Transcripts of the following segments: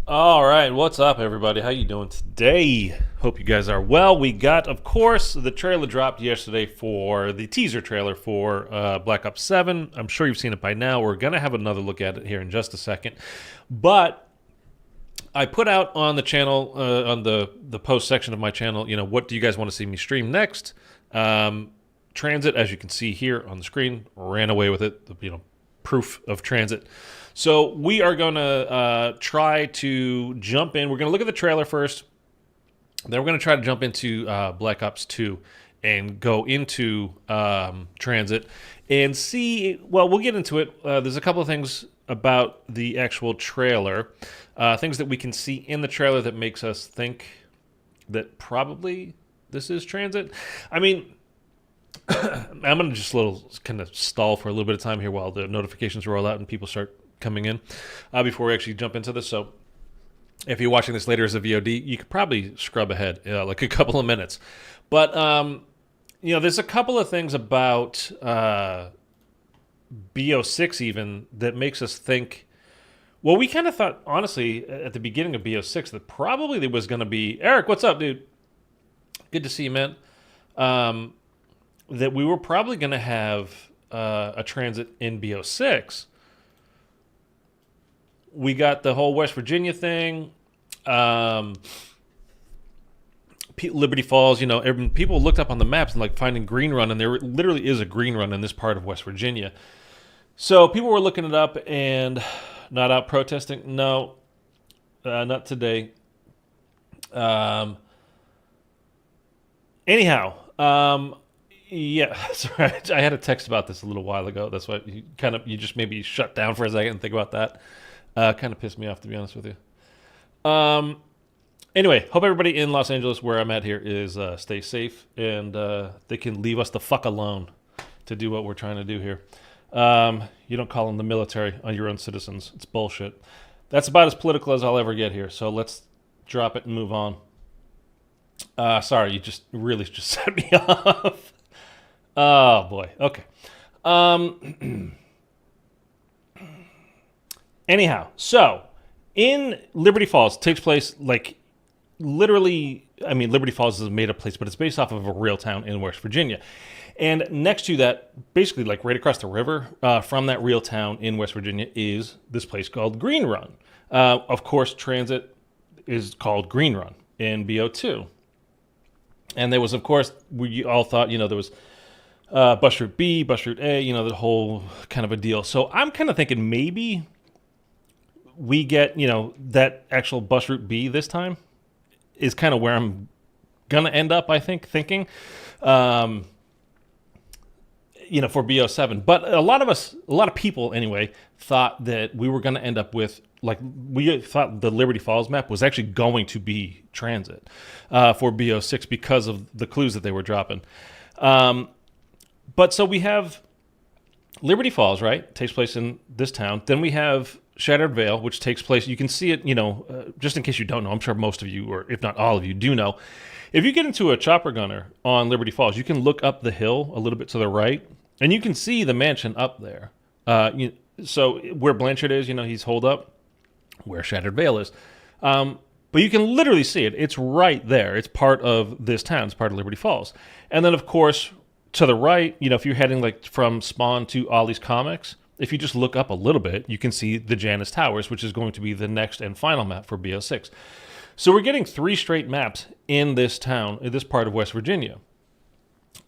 All right, what's up, everybody? How you doing today? Hope you guys are well. We got, of course, the trailer dropped yesterday for the teaser trailer for Black Ops 7. I'm sure you've seen it by now. We're going to have another look at it here in just a second. But I put out on the channel, on the post section of my channel, what do you guys want to see me stream next? Transit, as you can see here on the screen, ran away with it, proof of transit. So we are going to try to jump in. We're going to look at the trailer first. Then we're going to try to jump into Black Ops 2 and go into Transit and see, well, we'll get into it. There's a couple of things about the actual trailer, things that we can see in the trailer that makes us think that probably this is Transit. I mean, I'm going to just kind of stall for a little bit of time here while the notifications roll out and people start coming in before we actually jump into this. So if you're watching this later as a VOD, you could probably scrub ahead like a couple of minutes. But, there's a couple of things about BO6 even that makes us think, well, we kind of thought, honestly, at the beginning of BO6 that probably there was going to be, Eric, what's up, dude? Good to see you, man. That we were probably going to have a transit in BO6. We got the whole West Virginia thing, Liberty Falls. People looked up on the maps and finding Green Run, and there literally is a Green Run in this part of West Virginia. So people were looking it up and not out protesting. No, not today. Anyhow, yeah, sorry. I had a text about this a little while ago. That's why you just maybe shut down for a second and think about that. Kind of pissed me off, to be honest with you. Anyway, hope everybody in Los Angeles, where I'm at here, is stay safe and they can leave us the fuck alone to do what we're trying to do here. You don't call them the military on your own citizens. It's bullshit. That's about as political as I'll ever get here. So let's drop it and move on. Sorry, you just really just set me off. Oh boy. Okay. Anyhow, so in Liberty Falls, takes place literally. I mean, Liberty Falls is a made-up place, but it's based off of a real town in West Virginia. And next to that, basically right across the river from that real town in West Virginia, is this place called Green Run. Of course, Transit is called Green Run in BO2. And there was, of course, we all thought, there was bus route B, bus route A, the whole kind of a deal. So I'm kind of thinking maybe we get, that actual bus route B this time is kind of where I'm going to end up, I think, thinking, for BO7. But a lot of people anyway, thought that we were going to end up with, we thought the Liberty Falls map was actually going to be Transit for BO6 because of the clues that they were dropping. But so we have Liberty Falls, right? Takes place in this town. Then we have Shattered Vale, which takes place, you can see it, just in case you don't know, I'm sure most of you, or if not all of you, do know. If you get into a chopper gunner on Liberty Falls, you can look up the hill a little bit to the right, and you can see the mansion up there. So where Blanchard is, he's holed up, where Shattered Vale is. But you can literally see it. It's right there. It's part of this town. It's part of Liberty Falls. And then, of course, to the right, if you're heading from Spawn to Ollie's Comics, if you just look up a little bit, you can see the Janus Towers, which is going to be the next and final map for BO6. So we're getting 3 straight maps in this town, in this part of West Virginia.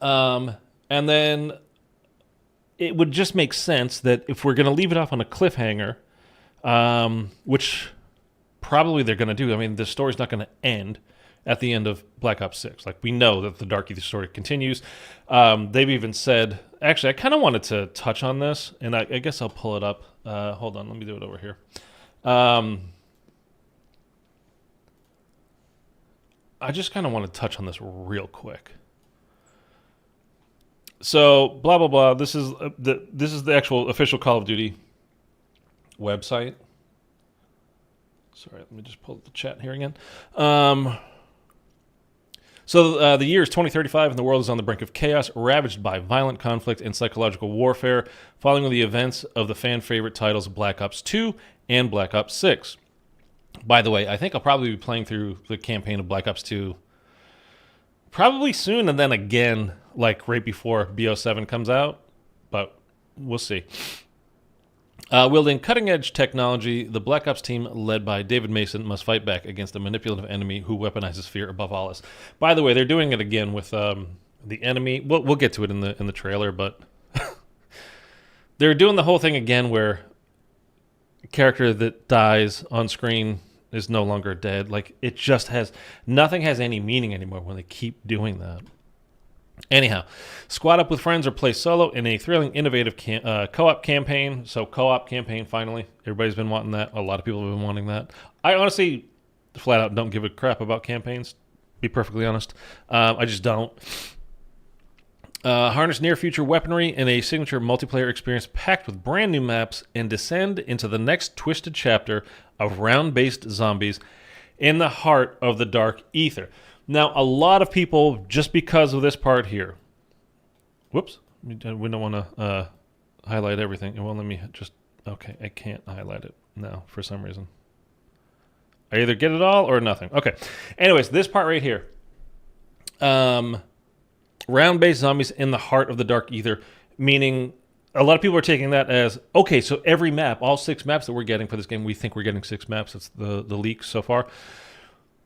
And then it would just make sense that if we're going to leave it off on a cliffhanger, which probably they're going to do. I mean, the story's not going to end at the end of Black Ops 6. We know that the Dark Ether story continues. They've even said, actually, I kind of wanted to touch on this, and I guess I'll pull it up. Hold on, let me do it over here. I just kind of want to touch on this real quick. So, blah, blah, blah. This is the actual official Call of Duty website. Sorry, let me just pull up the chat here again. So the year is 2035, and the world is on the brink of chaos, ravaged by violent conflict and psychological warfare, following the events of the fan-favorite titles Black Ops 2 and Black Ops 6. By the way, I think I'll probably be playing through the campaign of Black Ops 2 probably soon, and then again, like right before BO7 comes out. But we'll see. Wielding cutting-edge technology, the Black Ops team, led by David Mason, must fight back against a manipulative enemy who weaponizes fear above all else. By the way, they're doing it again with the enemy. We'll get to it in the trailer, but they're doing the whole thing again where a character that dies on screen is no longer dead. Like, it just has... Nothing has any meaning anymore when they keep doing that. Anyhow, squad up with friends or play solo in a thrilling, innovative co-op campaign. So co-op campaign, finally. Everybody's been wanting that. A lot of people have been wanting that. I honestly, flat out, don't give a crap about campaigns, to be perfectly honest. I just don't. Harness near-future weaponry in a signature multiplayer experience packed with brand new maps and descend into the next twisted chapter of round-based zombies in the heart of the dark ether. Now, a lot of people, just because of this part here, whoops, we don't want to highlight everything. It won't let me just, okay, I can't highlight it now for some reason. I either get it all or nothing. Okay, anyways, this part right here, round-based zombies in the heart of the dark ether, meaning a lot of people are taking that as, okay, so every map, all 6 maps that we're getting for this game, we think we're getting 6 maps. That's the leaks so far.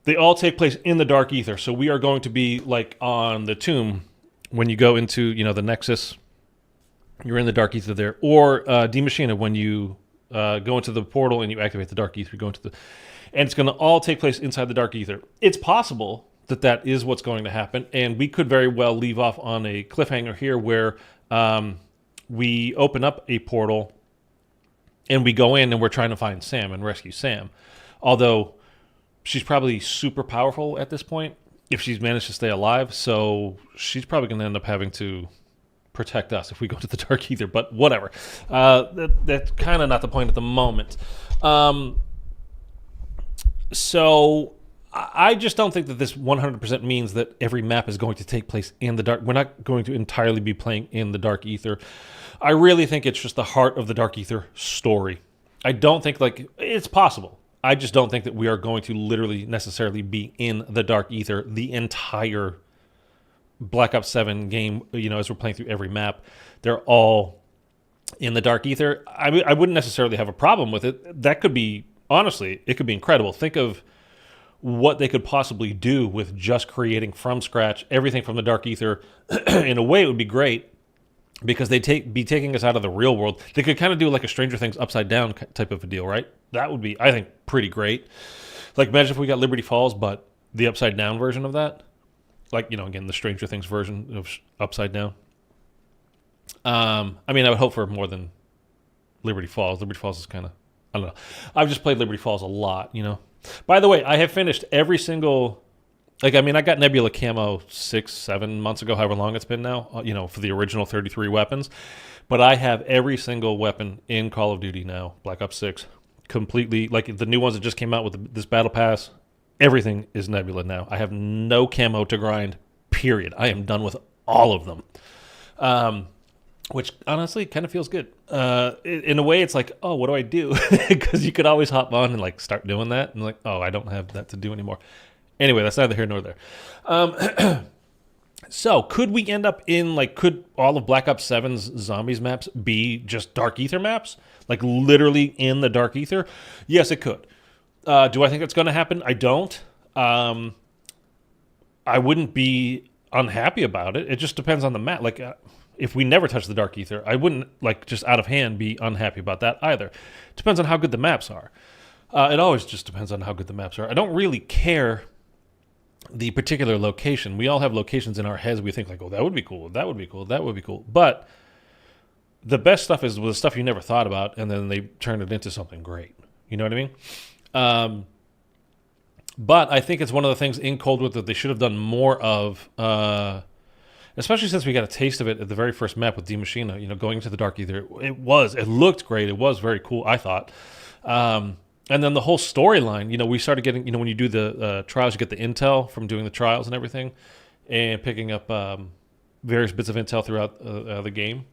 They all take place in the dark ether. So we are going to be like on the tomb when you go into, the Nexus. You're in the dark ether there. Or D Machina when you go into the portal and you activate the dark ether. You go into and it's going to all take place inside the dark ether. It's possible that is what's going to happen. And we could very well leave off on a cliffhanger here where we open up a portal and we go in and we're trying to find Sam and rescue Sam. Although... she's probably super powerful at this point if she's managed to stay alive, so she's probably going to end up having to protect us if we go to the dark ether, but whatever. That's kind of not the point at the moment. So I just don't think that this 100% means that every map is going to take place in the dark. We're not going to entirely be playing in the dark ether. I really think it's just the heart of the dark ether story. I don't think, it's possible. I just don't think that we are going to literally necessarily be in the dark ether the entire Black Ops 7 game, as we're playing through every map. They're all in the dark ether. I wouldn't necessarily have a problem with it. That could be, honestly, it could be incredible. Think of what they could possibly do with just creating from scratch everything from the dark ether. In a way, it would be great because they'd be taking us out of the real world. They could kind of do like a Stranger Things upside down type of a deal, right? That would be, I think, pretty great. Like, imagine if we got Liberty Falls, but the upside down version of that. Like, again, the Stranger Things version of upside down. I would hope for more than Liberty Falls. Liberty Falls is kind of, I don't know. I've just played Liberty Falls a lot, By the way, I have finished every single... I got Nebula Camo 6-7 months ago, however long it's been now, for the original 33 weapons. But I have every single weapon in Call of Duty now, Black Ops 6, completely. Like, the new ones that just came out with this Battle Pass, everything is Nebula now. I have no camo to grind, period. I am done with all of them. Which, honestly, kind of feels good. In a way, it's like, oh, what do I do? Because you could always hop on and, start doing that. And, oh, I don't have that to do anymore. Anyway, that's neither here nor there. So, could we end up in, could all of Black Ops 7's zombies maps be just Dark Ether maps? Literally in the Dark Ether? Yes, it could. Do I think it's going to happen? I don't. I wouldn't be unhappy about it. It just depends on the map. If we never touch the Dark Ether, I wouldn't, just out of hand be unhappy about that either. It depends on how good the maps are. It always just depends on how good the maps are. I don't really care the particular location. We all have locations in our heads. We think oh, that would be cool. That would be cool. That would be cool. But the best stuff is the stuff you never thought about, and then they turn it into something great. You know what I mean? But I think it's one of the things in Cold War that they should have done more of, especially since we got a taste of it at the very first map with D Machina, going into the Dark Ether. It looked great. It was very cool, I thought. And then the whole storyline, we started getting, when you do the trials, you get the intel from doing the trials and everything, and picking up various bits of intel throughout the game.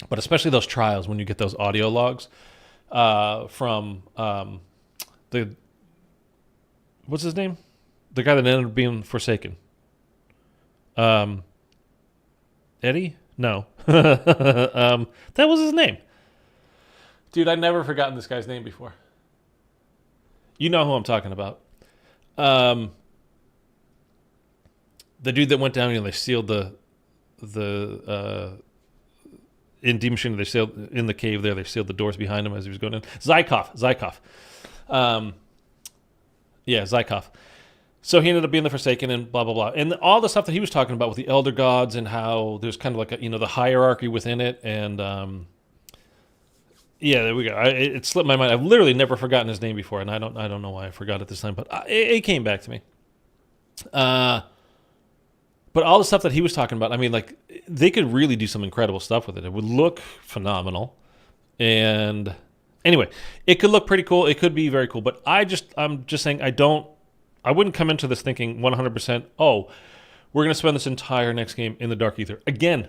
But especially those trials, when you get those audio logs from the what's his name? The guy that ended up being Forsaken. Eddie? No. That was his name. Dude, I'd never forgotten this guy's name before. You know who I'm talking about. The dude that went down and they sealed the in Demon Machine, they sealed in the cave there, they sealed the doors behind him as he was going in. Zykov. Yeah, Zykov. So he ended up being the Forsaken and blah, blah, blah. And all the stuff that he was talking about with the Elder Gods and how there's kind of like, the hierarchy within it. And, yeah, there we go. It slipped my mind. I've literally never forgotten his name before, and I don't know why I forgot it this time, but it came back to me. But all the stuff that he was talking about, I mean, like, they could really do some incredible stuff with it. It would look phenomenal. And anyway, it could look pretty cool. It could be very cool. But I'm just saying I wouldn't come into this thinking 100%, we're going to spend this entire next game in the Dark Ether. Again,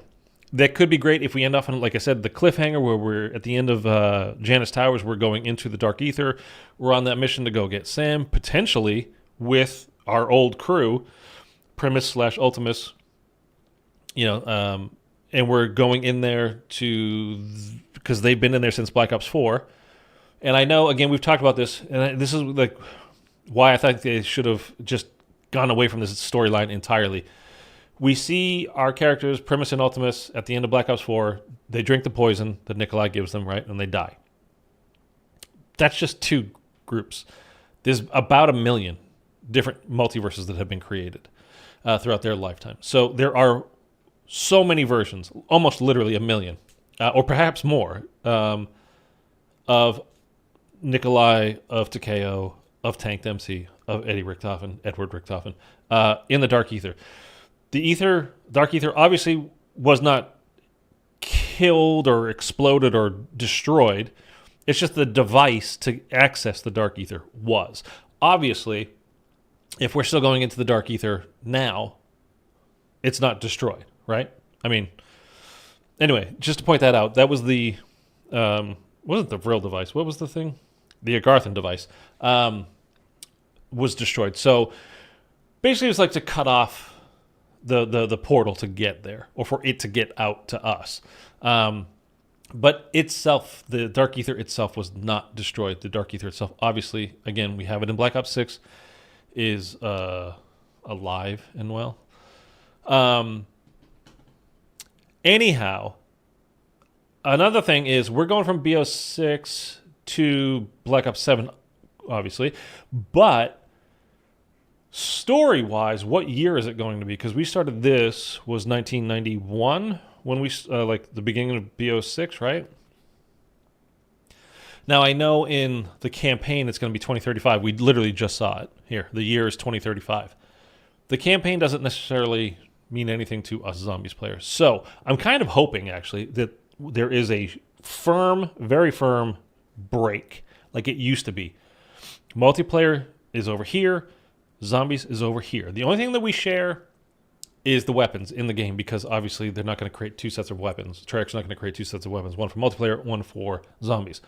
that could be great if we end off on, like I said, the cliffhanger where we're at the end of Janus Towers. We're going into the Dark Ether. We're on that mission to go get Sam, potentially with our old crew, Primus/Ultimus, and we're going in there because they've been in there since Black Ops 4. And I know, again, we've talked about this, and this is like why I think they should have just gone away from this storyline entirely. We see our characters, Primus and Ultimus, at the end of Black Ops 4. They drink the poison that Nikolai gives them, right? And they die. That's just two groups. There's about 1 million different multiverses that have been created throughout their lifetime. So there are so many versions, almost literally 1 million, or perhaps more, of Nikolai, of Takeo, of Tank Dempsey, of Edward Richtofen, in the Dark Ether. The Dark Ether obviously was not killed or exploded or destroyed. It's just the device to access the Dark Ether was. Obviously, if we're still going into the Dark Ether now, it's not destroyed, right? I mean, anyway, just to point that out, that was the, wasn't the Vril device. What was the thing? The Agarthan device was destroyed. So basically it's like to cut off the portal to get there, or for it to get out to us. But itself, the Dark Ether itself was not destroyed. The Dark Ether itself, obviously, again, we have it in Black Ops 6, is alive and well. Anyhow, another thing is we're going from BO6 to Black Ops 7, obviously, but story-wise, what year is it going to be? Because we started this was 1991 when we like the beginning of BO6, right? Now I know in the campaign it's going to be 2035. We literally just saw it here. The year is 2035. The campaign doesn't necessarily mean anything to us zombies players. So I'm kind of hoping actually that there is a firm, very firm break like it used to be. Multiplayer is over here. Zombies is over here. The only thing that we share is the weapons in the game, because obviously they're not going to create two sets of weapons. Treyarch's not going to create two sets of weapons, one for multiplayer, one for zombies.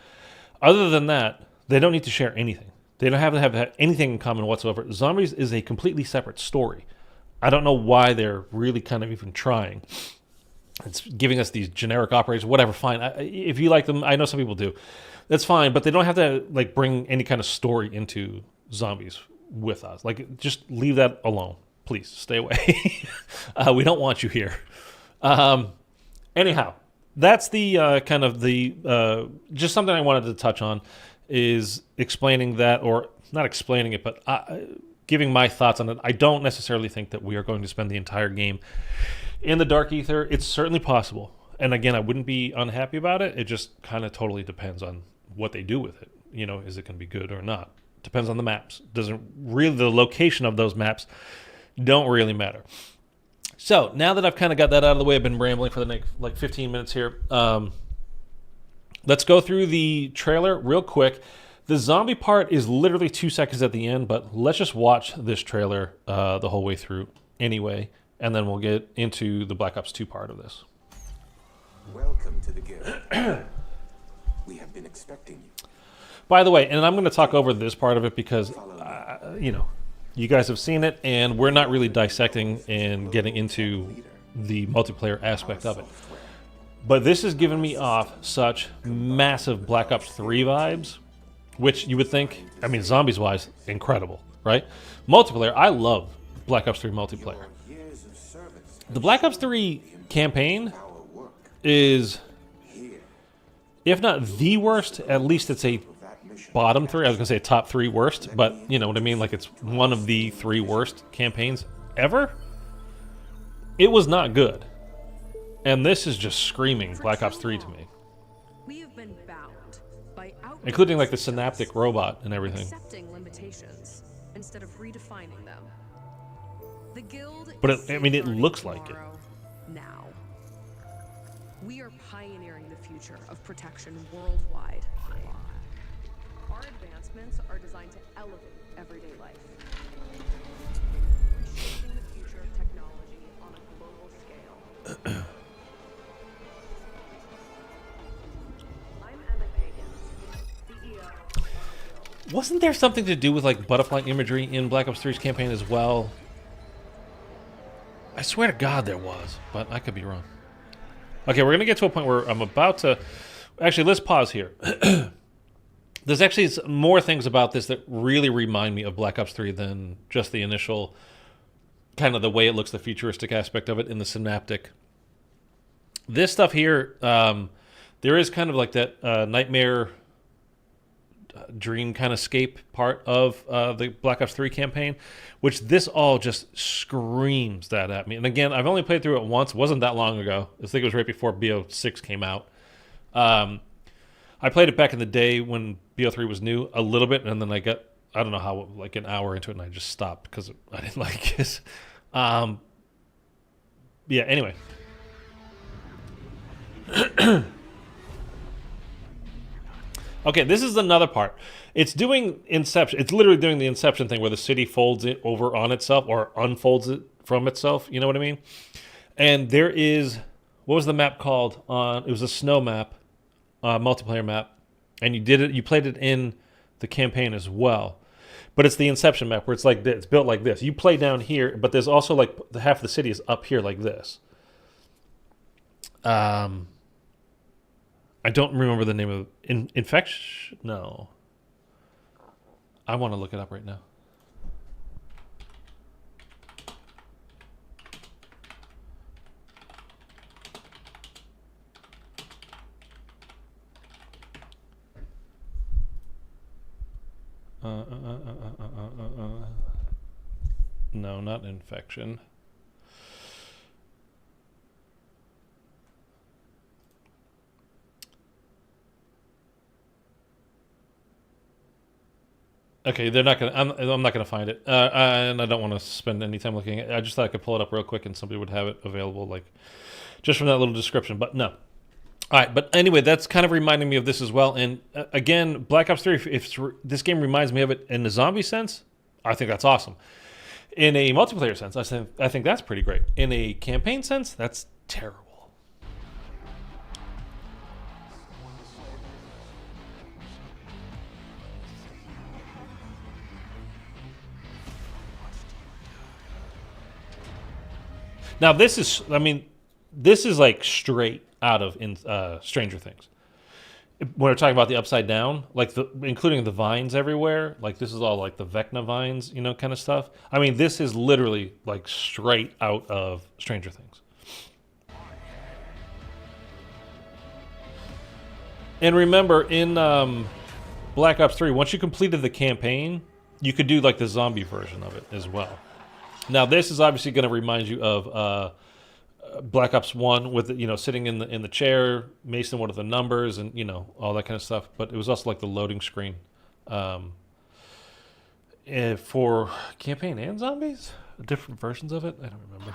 Other than that, they don't need to share anything. They don't have to have anything in common whatsoever. Zombies is a completely separate story. I don't know why they're really kind of even trying. It's giving us these generic operators, whatever, fine. If you like them, I know some people do. That's fine, but they don't have to like bring any kind of story into zombies with us. Like, just leave that alone. Please, stay away. We don't want you here. Anyhow, that's the kind of the, just something I wanted to touch on is explaining that, or not explaining it, but giving my thoughts on it. I don't necessarily think that we are going to spend the entire game in the Dark Ether. It's certainly possible. And again, I wouldn't be unhappy about it. It just kind of totally depends on what they do with it. Is it going to be good or not? Depends on the maps. Doesn't really, the location of those maps don't really matter. So now that I've kind of got that out of the way, I've been rambling for the next like 15 minutes here. Let's go through the trailer real quick. The zombie part is literally 2 seconds at the end, but let's just watch this trailer the whole way through anyway, and then we'll get into the Black Ops 2 part of this. Welcome to the guild. We have been expecting you. By the way, and I'm going to talk over this part of it because, You guys have seen it, and we're not really dissecting and getting into the multiplayer aspect of it. But this is giving me off such massive Black Ops 3 vibes, which you would think, I mean, zombies-wise, incredible, right? Multiplayer, I love Black Ops 3 multiplayer. The Black Ops 3 campaign is, if not the worst, at least it's a bottom 3. I was going to say top 3 worst, but you know what I mean? Like, it's one of the 3 worst campaigns ever. It was not good. And this is just screaming Black Ops 3 to me. We have been bound by including like the synaptic robot and everything. Accepting limitations instead of redefining them. The guild But is I mean, it safeguarding looks like it. tomorrow, now. We are pioneering the future of protection worldwide. Our advancements are designed to elevate everyday life. Reshaping the future of technology on a global scale. I'm Emma Kagan, CEO of the Guild. Wasn't there something to do with like butterfly imagery in Black Ops 3's campaign as well? I swear to God there was, but I could be wrong. Okay, we're going to get to a point where I'm about to... Actually, let's pause here. There's actually more things about this that really remind me of Black Ops 3 than just the initial, kind of the way it looks, the futuristic aspect of it in the synaptic. This stuff here, there is kind of like that nightmare dream kind of scape part of the Black Ops 3 campaign, which this all just screams that at me. And again, I've only played through it once. It wasn't that long ago. I think it was right before BO6 came out. I played it back in the day when BO3 was new a little bit, and then I got, I don't know how, like an hour into it, and I just stopped because I didn't like it. Yeah, anyway. Okay, this is another part. It's doing Inception. It's literally doing the Inception thing where the city folds it over on itself or unfolds it from itself. You know what I mean? And there is, what was the map called? It was a snow map, multiplayer map, and you played it in the campaign as well. But it's the Inception map where it's like this, it's built like this. You play down here, but there's also like half the city is up here like this. I don't remember the name of infection. No, I want to look it up right now. No, not infection. Okay, they're not gonna. I'm not gonna find it, and I don't want to spend any time looking at it. I just thought I could pull it up real quick, and somebody would have it available, like just from that little description. But no. All right, but anyway, that's kind of reminding me of this as well. And again, Black Ops 3. If this game reminds me of it in the zombie sense, I think that's awesome. In a multiplayer sense, I think that's pretty great. In a campaign sense, that's terrible. Now this is, I mean, this is like straight out of Stranger Things. When we're talking about the upside down, like including the vines everywhere, like this is all like the Vecna vines, you know, kind of stuff. I mean, this is literally like straight out of Stranger Things. And remember, in Black Ops 3, once you completed the campaign, you could do like the zombie version of it as well. Now, this is obviously going to remind you of Black Ops 1 with, you know, sitting in the chair, Mason, what are the numbers, and, you know, all that kind of stuff. But it was also like the loading screen for campaign and zombies, different versions of it. I don't remember.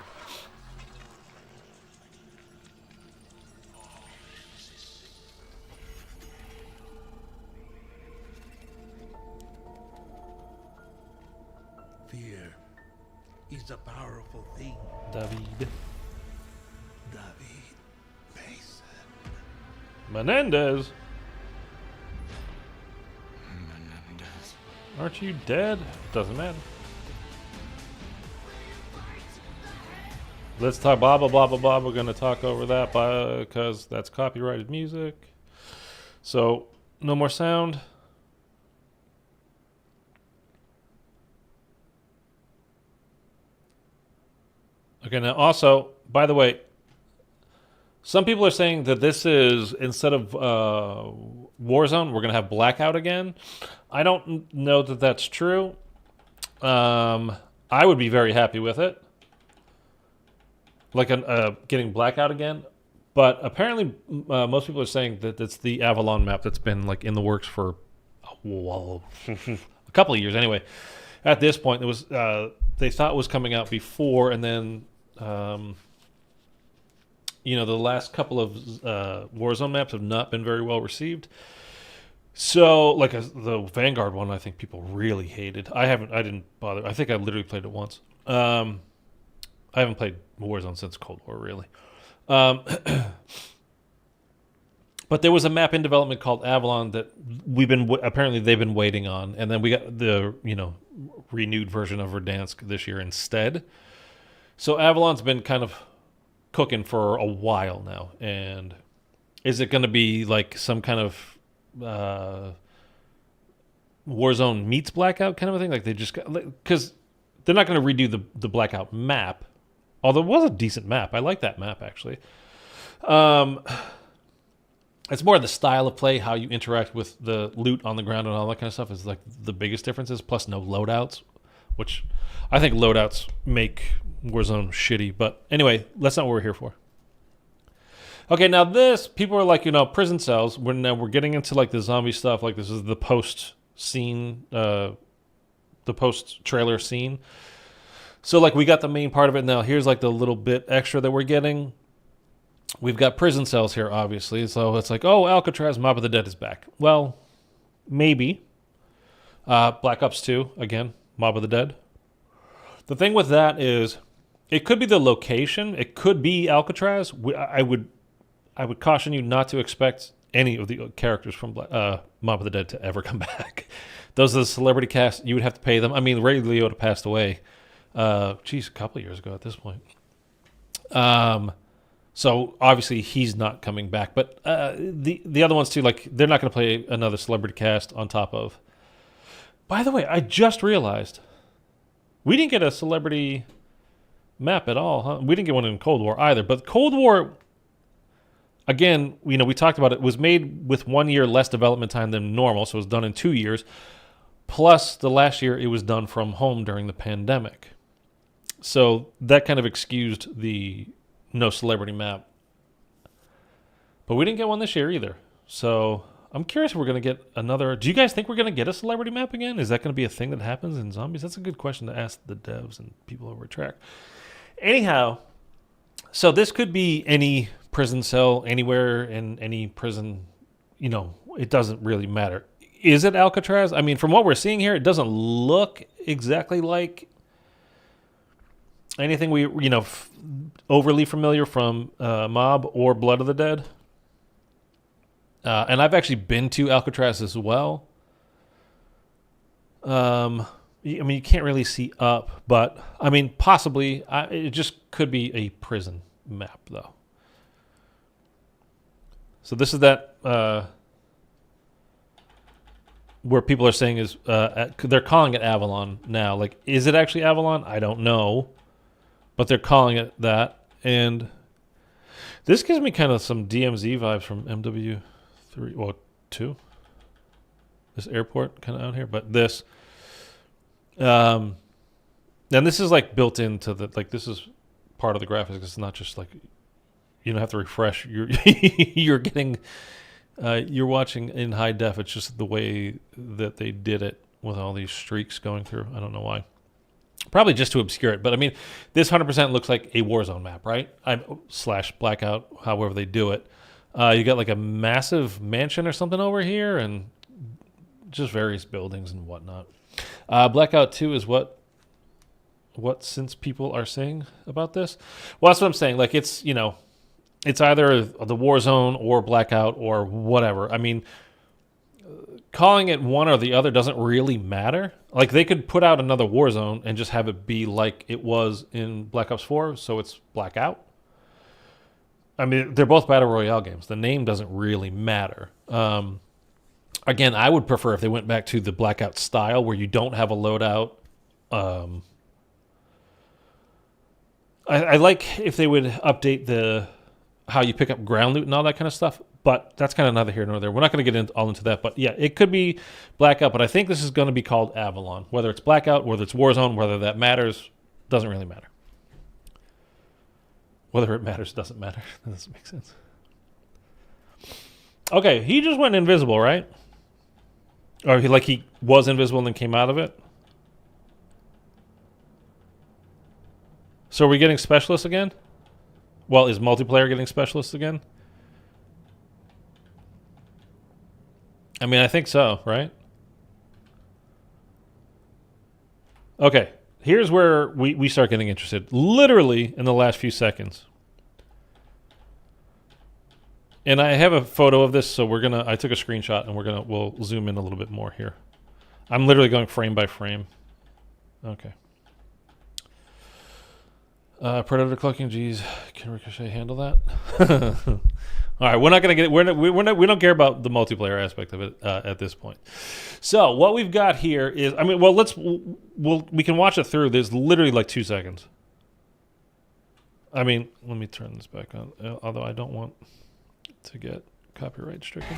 Fear is a powerful thing. David Mason. Menendez. Aren't you dead? Doesn't matter. Let's talk blah, blah, blah, blah, blah. We're going to talk over that because that's copyrighted music. So, no more sound. Okay, now also, by the way, some people are saying that this is, instead of Warzone, we're going to have Blackout again. I don't know that that's true. I would be very happy with it. Like getting Blackout again. But apparently, most people are saying that it's the Avalon map that's been like in the works for a couple of years anyway. At this point, it was they thought it was coming out before, and then the last couple of Warzone maps have not been very well received. So, like the Vanguard one, I think people really hated. I didn't bother. I think I literally played it once. I haven't played Warzone since Cold War, really. But there was a map in development called Avalon that apparently they've been waiting on, and then we got the renewed version of Verdansk this year instead. So Avalon's been kind of cooking for a while now, and is it going to be like some kind of Warzone meets Blackout kind of a thing? Like they just because they're not going to redo the Blackout map, although it was a decent map. I like that map actually. It's more the style of play, how you interact with the loot on the ground and all that kind of stuff is like the biggest differences, plus no loadouts, which I think loadouts make Warzone shitty. But anyway, that's not what we're here for. Okay, now this, people are like, prison cells. We're getting into like the zombie stuff. Like this is the post scene, the post trailer scene. So like we got the main part of it now. Here's like the little bit extra that we're getting. We've got prison cells here, obviously. So it's like, oh, Alcatraz, Mob of the Dead is back. Well, maybe. Black Ops 2, again, Mob of the Dead. The thing with that is, it could be the location. It could be Alcatraz. I would caution you not to expect any of the characters from Mob of the Dead to ever come back. Those are the celebrity cast. You would have to pay them. I mean, Ray Liotta passed away, a couple of years ago at this point. So obviously he's not coming back. But the other ones too, like they're not going to play another celebrity cast on top of. By the way, I just realized we didn't get a celebrity map at all, huh? We didn't get one in Cold War either. But Cold War, again, we talked about it, was made with 1 year less development time than normal, so it was done in 2 years. Plus, the last year it was done from home during the pandemic. So that kind of excused the no celebrity map. But we didn't get one this year either. So I'm curious if we're going to get another. Do you guys think we're going to get a celebrity map again? Is that going to be a thing that happens in zombies? That's a good question to ask the devs and people over at Track. Anyhow, so this could be any prison cell anywhere in any prison. It doesn't really matter. Is it Alcatraz? I mean, from what we're seeing here, it doesn't look exactly like anything we, overly familiar from Mob or Blood of the Dead. And I've actually been to Alcatraz as well. You can't really see up, but, possibly. It just could be a prison map, though. So this is that, where people are saying is, they're calling it Avalon now. Like, is it actually Avalon? I don't know. But they're calling it that. And this gives me kind of some DMZ vibes from MW3, well, 2. This airport kind of out here. But this, and this is like built into this is part of the graphics. It's not just like, you don't have to refresh. You're getting, you're watching in high def. It's just the way that they did it with all these streaks going through. I don't know why. Probably just to obscure it. But this 100% looks like a Warzone map, right? / Blackout, however they do it. You got like a massive mansion or something over here and just various buildings and whatnot. Blackout 2 is what since people are saying about this? Well, that's what I'm saying. Like it's either the Warzone or Blackout or whatever. calling it one or the other doesn't really matter. Like, they could put out another Warzone and just have it be like it was in Black Ops 4, so it's Blackout. I mean, they're both Battle Royale games. The name doesn't really matter. Again, I would prefer if they went back to the Blackout style where you don't have a loadout. I like if they would update how you pick up ground loot and all that kind of stuff, but that's kind of neither here nor there. We're not going to get all into that, but yeah, it could be Blackout, but I think this is going to be called Avalon. Whether it's Blackout, whether it's Warzone, whether that matters, doesn't really matter. Whether it matters doesn't matter. That doesn't make sense. Okay, he just went invisible, right? Or he was invisible and then came out of it? So are we getting specialists again? Well, is multiplayer getting specialists again? I mean, I think so, right? Okay, here's where we start getting interested. Literally in the last few seconds. And I have a photo of this, so I took a screenshot and we'll zoom in a little bit more here. I'm literally going frame by frame. Okay. Predator cloaking, geez, can Ricochet handle that? All right, we're not gonna get. We don't care about the multiplayer aspect of it at this point. So what we've got here is, I mean, well, we can watch it through. There's literally like 2 seconds. I mean, let me turn this back on. Although I don't want to get copyright stricken.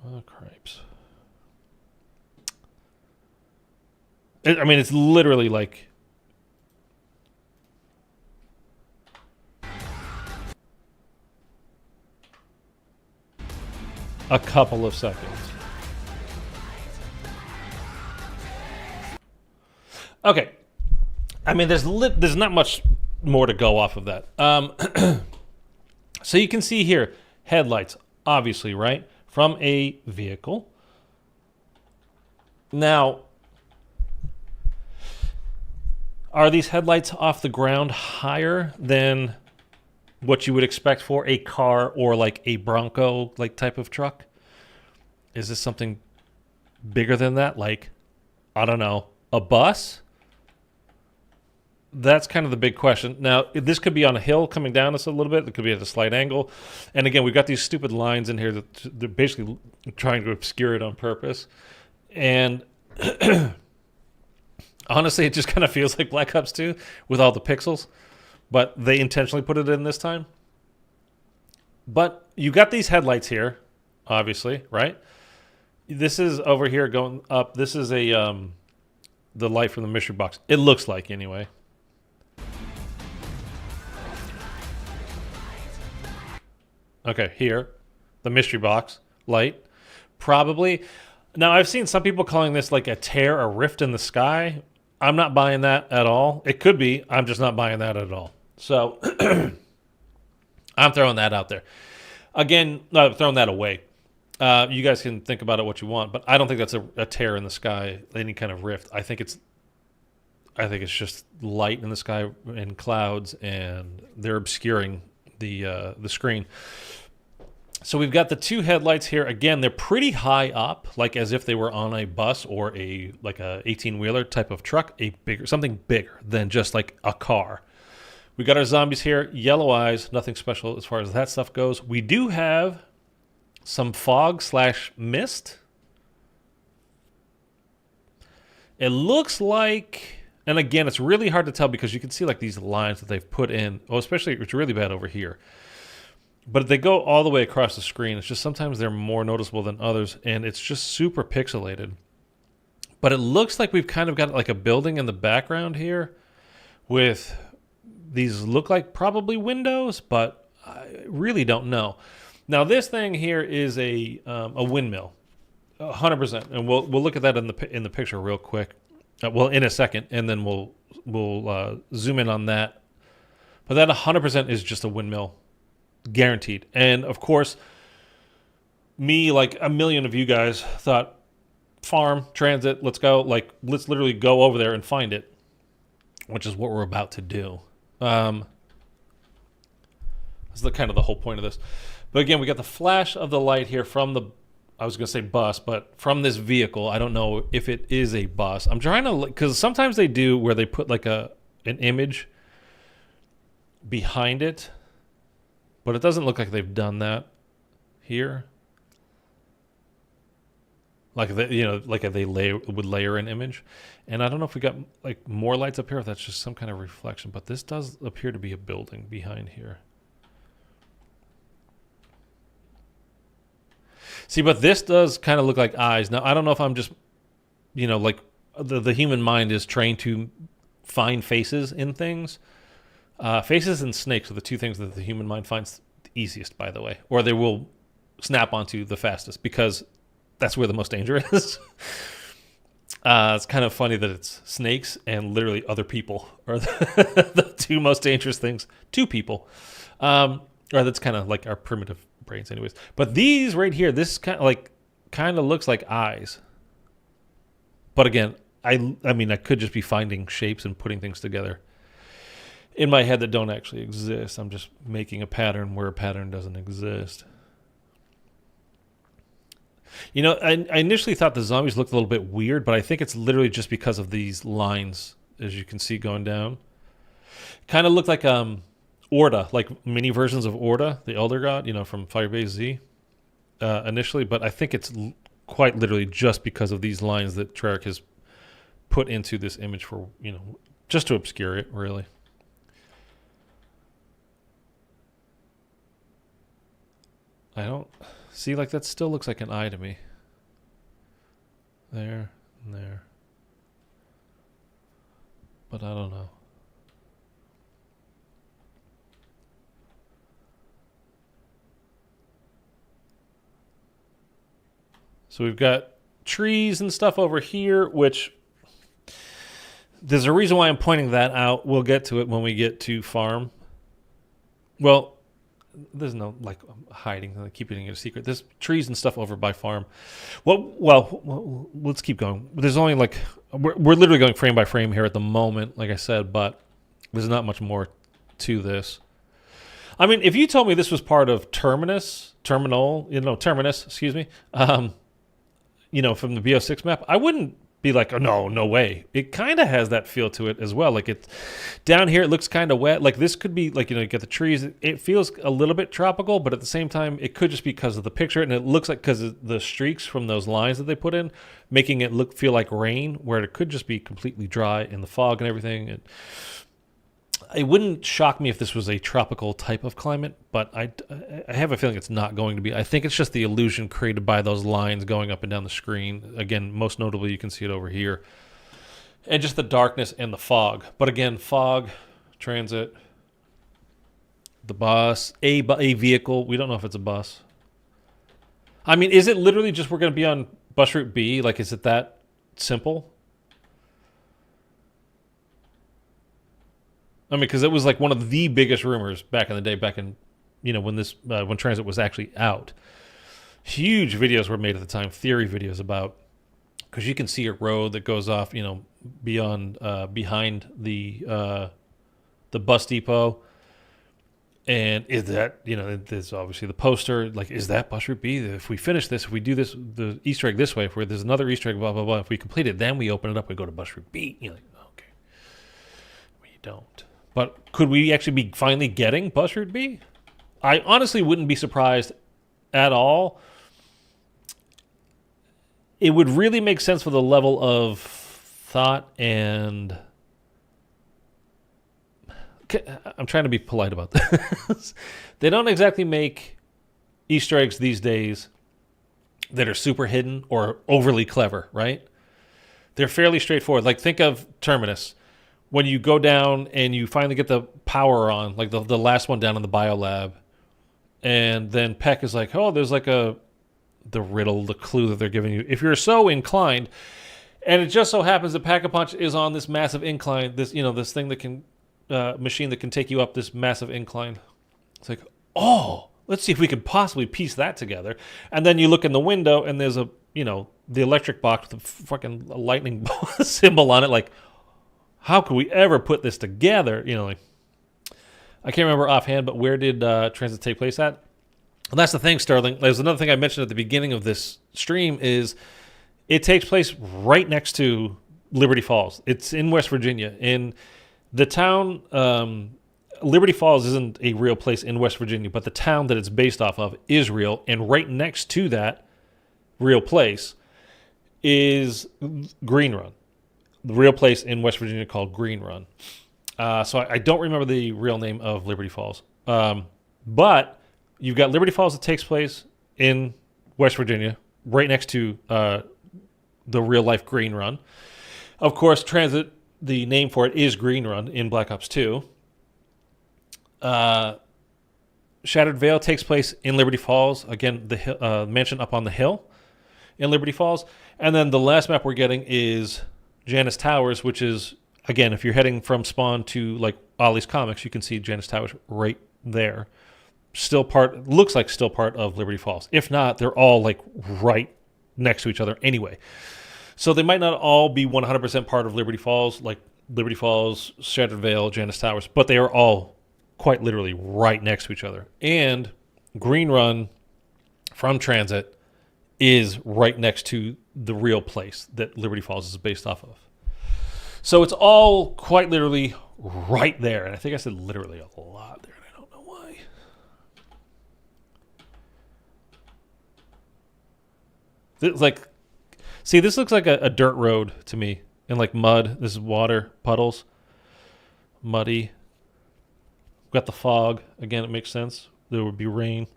Oh, cripes. I mean, it's literally like a couple of seconds. Okay. I mean, there's not much more to go off of that. So you can see here, headlights, obviously, right? From a vehicle. Now, are these headlights off the ground higher than what you would expect for a car or like a Bronco like type of truck? Is this something bigger than that? Like, I don't know, a bus? That's kind of the big question. Now, this could be on a hill coming down us a little bit. It could be at a slight angle. And again, we've got these stupid lines in here that they're basically trying to obscure it on purpose. And honestly, it just kind of feels like Black Ops 2 with all the pixels. But they intentionally put it in this time. But you got these headlights here, obviously, right? This is over here going up. This is the light from the mystery box. It looks like, anyway. Okay, here, the mystery box light. Probably. Now, I've seen some people calling this like a tear, a rift in the sky. I'm not buying that at all. It could be. I'm just not buying that at all. So, I'm throwing that out there. Again, no, throwing that away. You guys can think about it what you want, but I don't think that's a tear in the sky, any kind of rift. I think it's just light in the sky and clouds, and they're obscuring the screen. So we've got the two headlights here. Again, they're pretty high up, like as if they were on a bus or a 18-wheeler type of truck, something bigger than just like a car. We got our zombies here, yellow eyes, nothing special as far as that stuff goes. We do have some fog/mist. It looks like, and again, it's really hard to tell because you can see like these lines that they've put in. Oh, especially it's really bad over here. But they go all the way across the screen. It's just sometimes they're more noticeable than others, and it's just super pixelated. But it looks like we've kind of got like a building in the background here with these look like probably windows, but I really don't know. Now this thing here is a windmill, 100%, and we'll look at that in the picture real quick. Well, in a second, and then we'll zoom in on that. But that 100% is just a windmill. Guaranteed. And of course, me, like a million of you guys, thought farm, transit, let's go. Like, let's literally go over there and find it, which is what we're about to do. Let's That's the kind of the whole point of this. But again, we got the flash of the light here from the, I was going to say bus, but from this vehicle. I don't know if it is a bus. I'm trying to, because sometimes they do where they put like an image behind it, but it doesn't look like they've done that here. Like they would layer an image, and I don't know if we got like more lights up here, if that's just some kind of reflection. But this does appear to be a building behind here. See, but this does kind of look like eyes. Now I don't know if I'm just, like the human mind is trained to find faces in things. Faces and snakes are the two things that the human mind finds the easiest, by the way, or they will snap onto the fastest because that's where the most danger is. It's kind of funny that it's snakes and literally other people are the two most dangerous things to people. Or that's kind of like our primitive brains anyways. But these right here, this kind of looks like eyes. But again, I mean, I could just be finding shapes and putting things together in my head that don't actually exist. I'm just making a pattern where a pattern doesn't exist. I initially thought the zombies looked a little bit weird, but I think it's literally just because of these lines, as you can see going down. Kind of looked like Orda, like mini versions of Orda, the Elder God, from Firebase Z initially. But I think it's quite literally just because of these lines that Treyarch has put into this image for, just to obscure it, really. I don't... See, like that still looks like an eye to me. There and there. But I don't know. So we've got trees and stuff over here, which there's a reason why I'm pointing that out. We'll get to it when we get to farm. Well, there's no hiding, keeping it a secret. There's trees and stuff over by farm. Well, let's keep going. There's only we're literally going frame by frame here at the moment, like I said, but there's not much more to this. I mean, if you told me this was part of Terminus, excuse me, from the BO6 map, I wouldn't be like, oh, no way. It kind of has that feel to it as well. Like it's down here, it looks kind of wet. Like this could be you get the trees. It feels a little bit tropical, but at the same time, it could just be because of the picture. And it looks like because of the streaks from those lines that they put in, making it feel like rain, where it could just be completely dry in the fog and everything. And it wouldn't shock me if this was a tropical type of climate, but I have a feeling it's not going to be. I think it's just the illusion created by those lines going up and down the screen. Again, most notably, you can see it over here. And just the darkness and the fog. But again, fog, transit, the bus, a vehicle. We don't know if it's a bus. I mean, is it literally just we're going to be on bus route B? Like, is it that simple? I mean, because it was like one of the biggest rumors back in the day, when Transit was actually out. Huge videos were made at the time, theory videos about, because you can see a road that goes off, behind the bus depot, and is that, there's obviously the poster, like, is that bus route B? If we finish this, if we do this, the Easter egg this way, if there's another Easter egg, blah blah blah. If we complete it, then we open it up, we go to bus route B. You're like, okay, we don't. But could we actually be finally getting bus route B? I honestly wouldn't be surprised at all. It would really make sense for the level of thought and... I'm trying to be polite about this. They don't exactly make Easter eggs these days that are super hidden or overly clever, right? They're fairly straightforward. Like, think of Terminus. When you go down and you finally get the power on, like the last one down in the biolab, and then Peck is like, oh, there's like the riddle, the clue that they're giving you. If you're so inclined, and it just so happens that Pack-a-Punch is on this massive incline, this thing that can, machine that can take you up this massive incline. It's like, oh, let's see if we can possibly piece that together. And then you look in the window and there's the electric box with the fucking lightning symbol on it, like, how could we ever put this together? I can't remember offhand, but where did Transit take place at? And that's the thing, Sterling. There's another thing I mentioned at the beginning of this stream is it takes place right next to Liberty Falls. It's in West Virginia. In the town, Liberty Falls isn't a real place in West Virginia, but the town that it's based off of is real. And right next to that real place is Green Run, the real place in West Virginia called Green Run. So I don't remember the real name of Liberty Falls. But you've got Liberty Falls that takes place in West Virginia, right next to the real-life Green Run. Of course, Transit, the name for it is Green Run in Black Ops 2. Shattered Veil takes place in Liberty Falls. Again, the mansion up on the hill in Liberty Falls. And then the last map we're getting is Janus Towers, which is, again, if you're heading from Spawn to like Ollie's Comics, you can see Janus Towers right there. Looks like still part of Liberty Falls. If not, they're all like right next to each other anyway. So they might not all be 100% part of Liberty Falls, like Liberty Falls, Shattered Veil, Janus Towers, but they are all quite literally right next to each other. And Green Run from Transit is right next to the real place that Liberty Falls is based off of. So it's all quite literally right there. And I think I said literally a lot there, and I don't know why. This looks like a dirt road to me. And like mud. This is water, puddles, muddy. Got the fog. Again, it makes sense. There would be rain.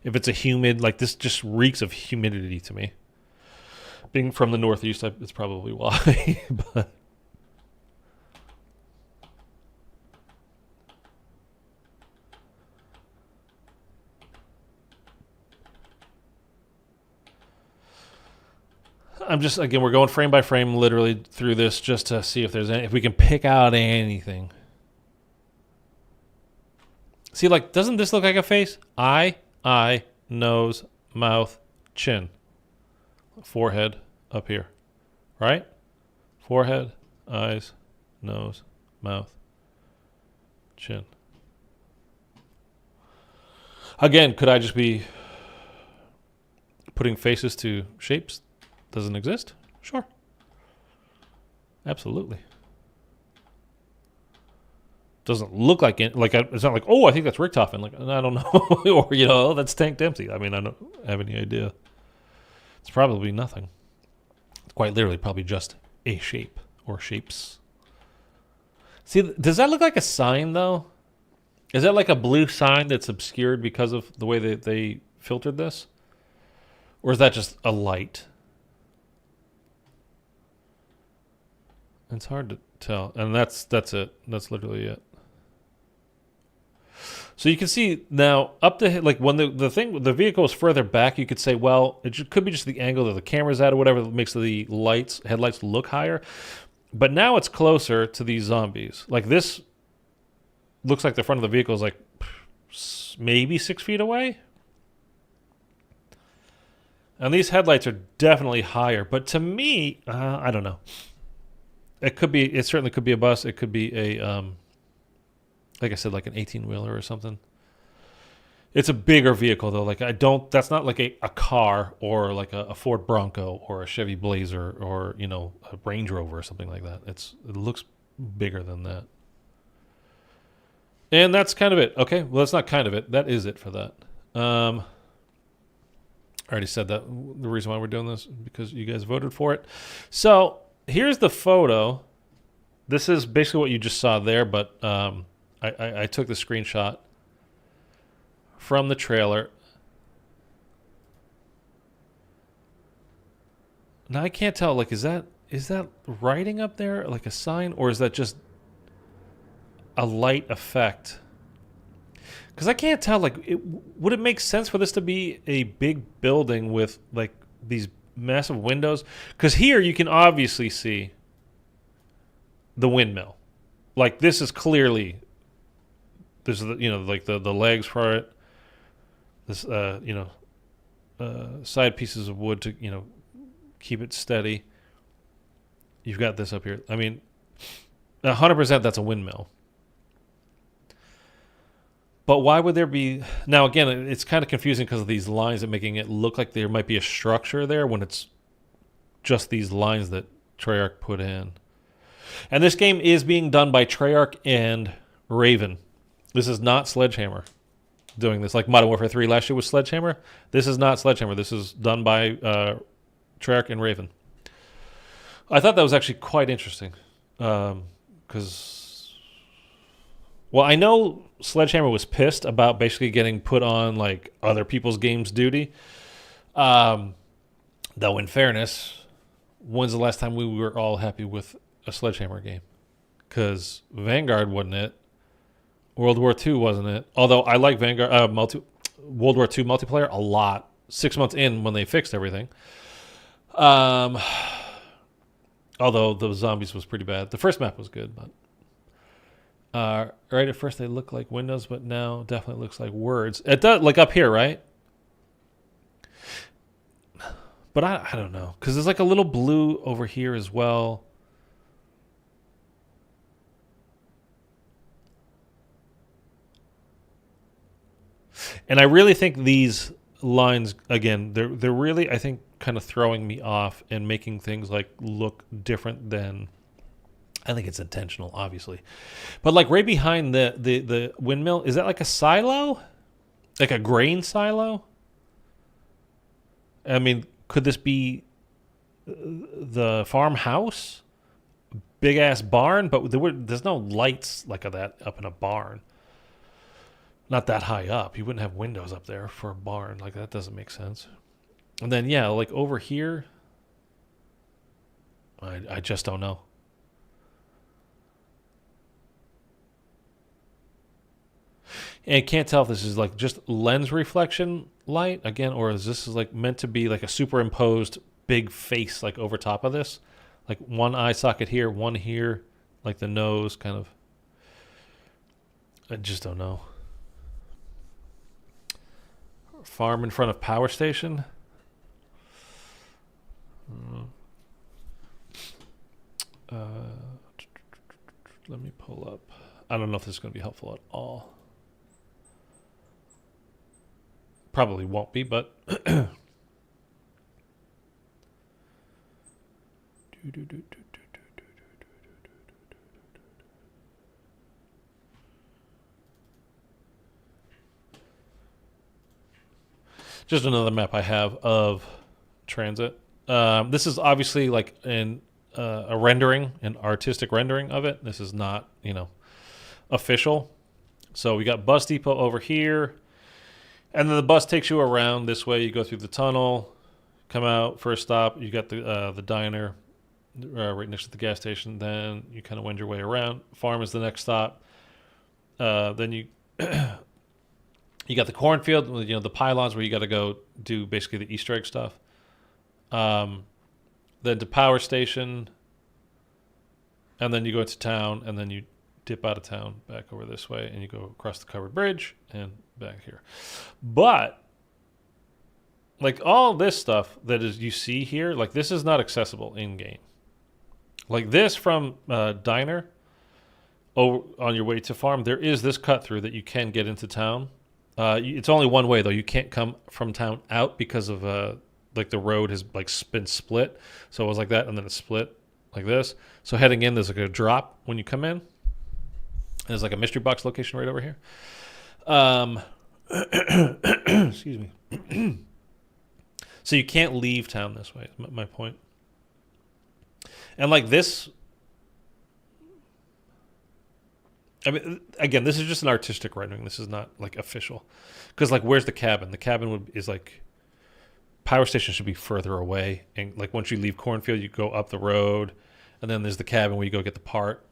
If it's a humid, like this just reeks of humidity to me. Being from the Northeast, it's probably why. But we're going frame by frame literally through this just to see if we can pick out anything. See, like, doesn't this look like a face? Eye, nose, mouth, chin. Forehead up here, right? Forehead, eyes, nose, mouth, chin. Again, could I just be putting faces to shapes? Doesn't exist? Sure. Absolutely. Doesn't look like it. Like it's not like, oh, I think that's Richtofen. Like, I don't know. Or, oh, that's Tank Dempsey. I mean, I don't have any idea. It's probably nothing. It's quite literally probably just a shape or shapes. See, does that look like a sign, though? Is that like a blue sign that's obscured because of the way that they filtered this? Or is that just a light? It's hard to tell. And that's it. That's literally it. So you can see now up to like when the vehicle is further back, you could say, well, could be just the angle that the camera's at or whatever that makes the headlights look higher. But now it's closer to these zombies. Like this looks like the front of the vehicle is like maybe 6 feet away. And these headlights are definitely higher. But to me, I don't know. It certainly could be a bus. It could be a, like I said, like an 18-wheeler or something. It's a bigger vehicle, though. Like that's not like a car or like a Ford Bronco or a Chevy Blazer or, a Range Rover or something like that. It looks bigger than that. And that's kind of it. Okay, well, that's not kind of it. That is it for that. I already said that. The reason why we're doing this is because you guys voted for it. So here's the photo. This is basically what you just saw there, but I took the screenshot from the trailer. Now I can't tell, like, is that writing up there, like a sign, or is that just a light effect? Because I can't tell, like, would it make sense for this to be a big building with, like, these massive windows? Because here you can obviously see the windmill. Like, this is clearly, this is, like the legs for it. This, side pieces of wood to, keep it steady. You've got this up here. I mean, 100% that's a windmill. But why would there be... Now, again, it's kind of confusing because of these lines and making it look like there might be a structure there when it's just these lines that Treyarch put in. And this game is being done by Treyarch and Raven. This is not Sledgehammer doing this. Like Modern Warfare 3 last year was Sledgehammer. This is not Sledgehammer. This is done by Treyarch and Raven. I thought that was actually quite interesting. Because... Well, I know Sledgehammer was pissed about basically getting put on like other people's games duty. Though in fairness, when's the last time we were all happy with a Sledgehammer game? Because Vanguard wasn't it. World War II wasn't it. Although I like Vanguard World War II multiplayer a lot. 6 months in when they fixed everything. Although the zombies was pretty bad. The first map was good, but right at first they look like windows, but now definitely looks like words. It does, like up here, right? But I don't know, because there's like a little blue over here as well. And I really think these lines, again, they're really, I think, kind of throwing me off and making things like look different than... I think it's intentional, obviously. But like right behind the windmill, is that like a silo? Like a grain silo? I mean, could this be the farmhouse? Big ass barn, but there's no lights like that up in a barn. Not that high up. You wouldn't have windows up there for a barn. Like that doesn't make sense. And then yeah, like over here, I just don't know. And I can't tell if this is like just lens reflection light again, or is this like meant to be like a superimposed big face like over top of this, like one eye socket here, one here, like the nose kind of. I just don't know. Farm in front of power station. Let me pull up. I don't know if this is going to be helpful at all. Probably won't be, but just another map I have of Transit. This is obviously like a rendering, an artistic rendering of it. This is not, official. So we got Bus Depot over here. And then the bus takes you around this way. You go through the tunnel, come out, first stop. You got the diner right next to the gas station. Then you kind of wend your way around. Farm is the next stop. Then you you got the cornfield, the pylons where you got to go do basically the Easter egg stuff. Then to power station. And then you go into town, and then you dip out of town back over this way, and you go across the covered bridge and back here. But like all this stuff that is you see here, like this is not accessible in game. Like this from diner over on your way to farm, there is this cut through that you can get into town. It's only one way though. You can't come from town out because of like the road has like been split. So it was like that, and then it split like this. So heading in, there's like a drop when you come in. There's like a mystery box location right over here. Excuse me. So you can't leave town this way, is my point. And like this, I mean, again, this is just an artistic rendering. This is not like official. Because like, where's the cabin? The cabin is like, power station should be further away. And like once you leave cornfield, you go up the road. And then there's the cabin where you go get the part.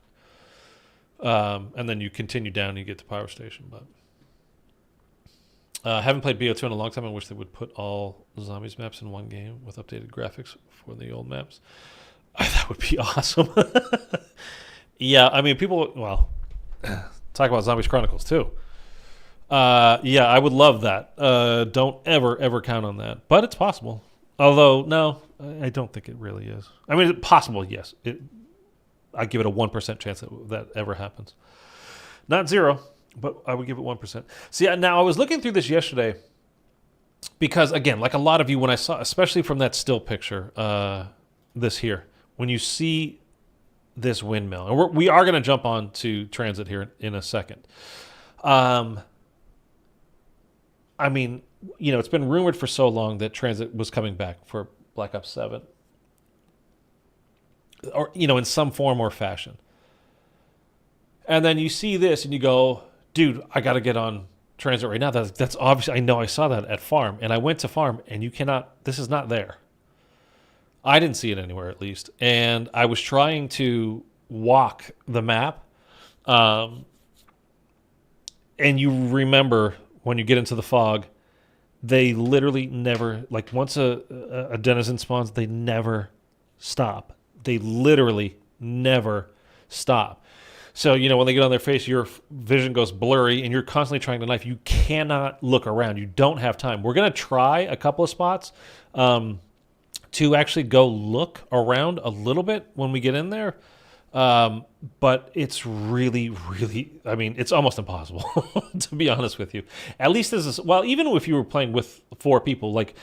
And then you continue down and you get to power station. But haven't played BO2 in a long time. I wish they would put all zombies maps in one game with updated graphics for the old maps. That would be awesome. Yeah, I mean, people, well, talk about Zombies Chronicles too. Yeah, I would love that. Don't ever count on that. But it's possible. Although, no, I don't think it really is. I mean, it's possible, yes. I give it a 1% chance that ever happens. Not zero, but I would give it 1%. See, now I was looking through this yesterday because, again, like a lot of you, when I saw, especially from that still picture, this here, when you see this windmill, and we are going to jump on to Transit here in a second. I mean, you know, it's been rumored for so long that Transit was coming back for Black Ops 7. Or, you know, in some form or fashion. And then you see this and you go, dude, I got to get on Transit right now. That's obviously, I know I saw that at Farm. And I went to Farm and you cannot, this is not there. I didn't see it anywhere at least. And I was trying to walk the map. And you remember when you get into the fog, they literally never, like once a denizen spawns, they never stop. They literally never stop. So, you know, when they get on their face, your vision goes blurry and you're constantly trying to knife. You cannot look around. You don't have time. We're going to try a couple of spots to actually go look around a little bit when we get in there. But it's really, really, I mean, it's almost impossible, to be honest with you. At least this is, well, even if you were playing with 4 people, like,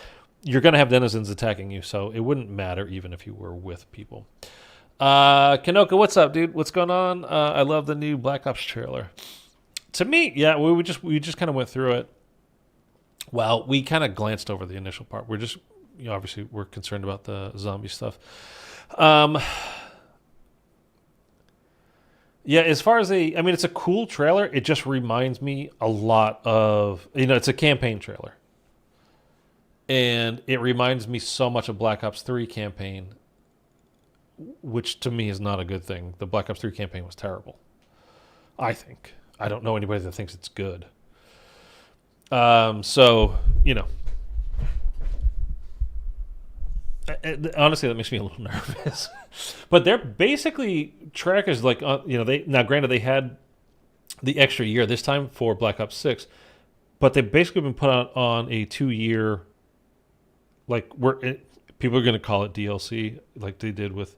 you're going to have denizens attacking you, so it wouldn't matter even if you were with people. Kanoka, what's up, dude? What's going on? I love the new Black Ops trailer. To me, yeah, we just kind of went through it. Well, we kind of glanced over the initial part. We're just, you know, obviously we're concerned about the zombie stuff. Yeah, as far as I mean, it's a cool trailer. It just reminds me a lot of, you know, it's a campaign trailer. And it reminds me so much of Black Ops 3 campaign, which to me is not a good thing. The Black Ops 3 campaign was terrible, I think. I don't know anybody that thinks it's good. So, you know. Honestly, that makes me a little nervous. But they're basically trackers like, you know, now granted they had the extra year this time for Black Ops 6, but they've basically been put on a 2-year, like, people are going to call it DLC, like they did with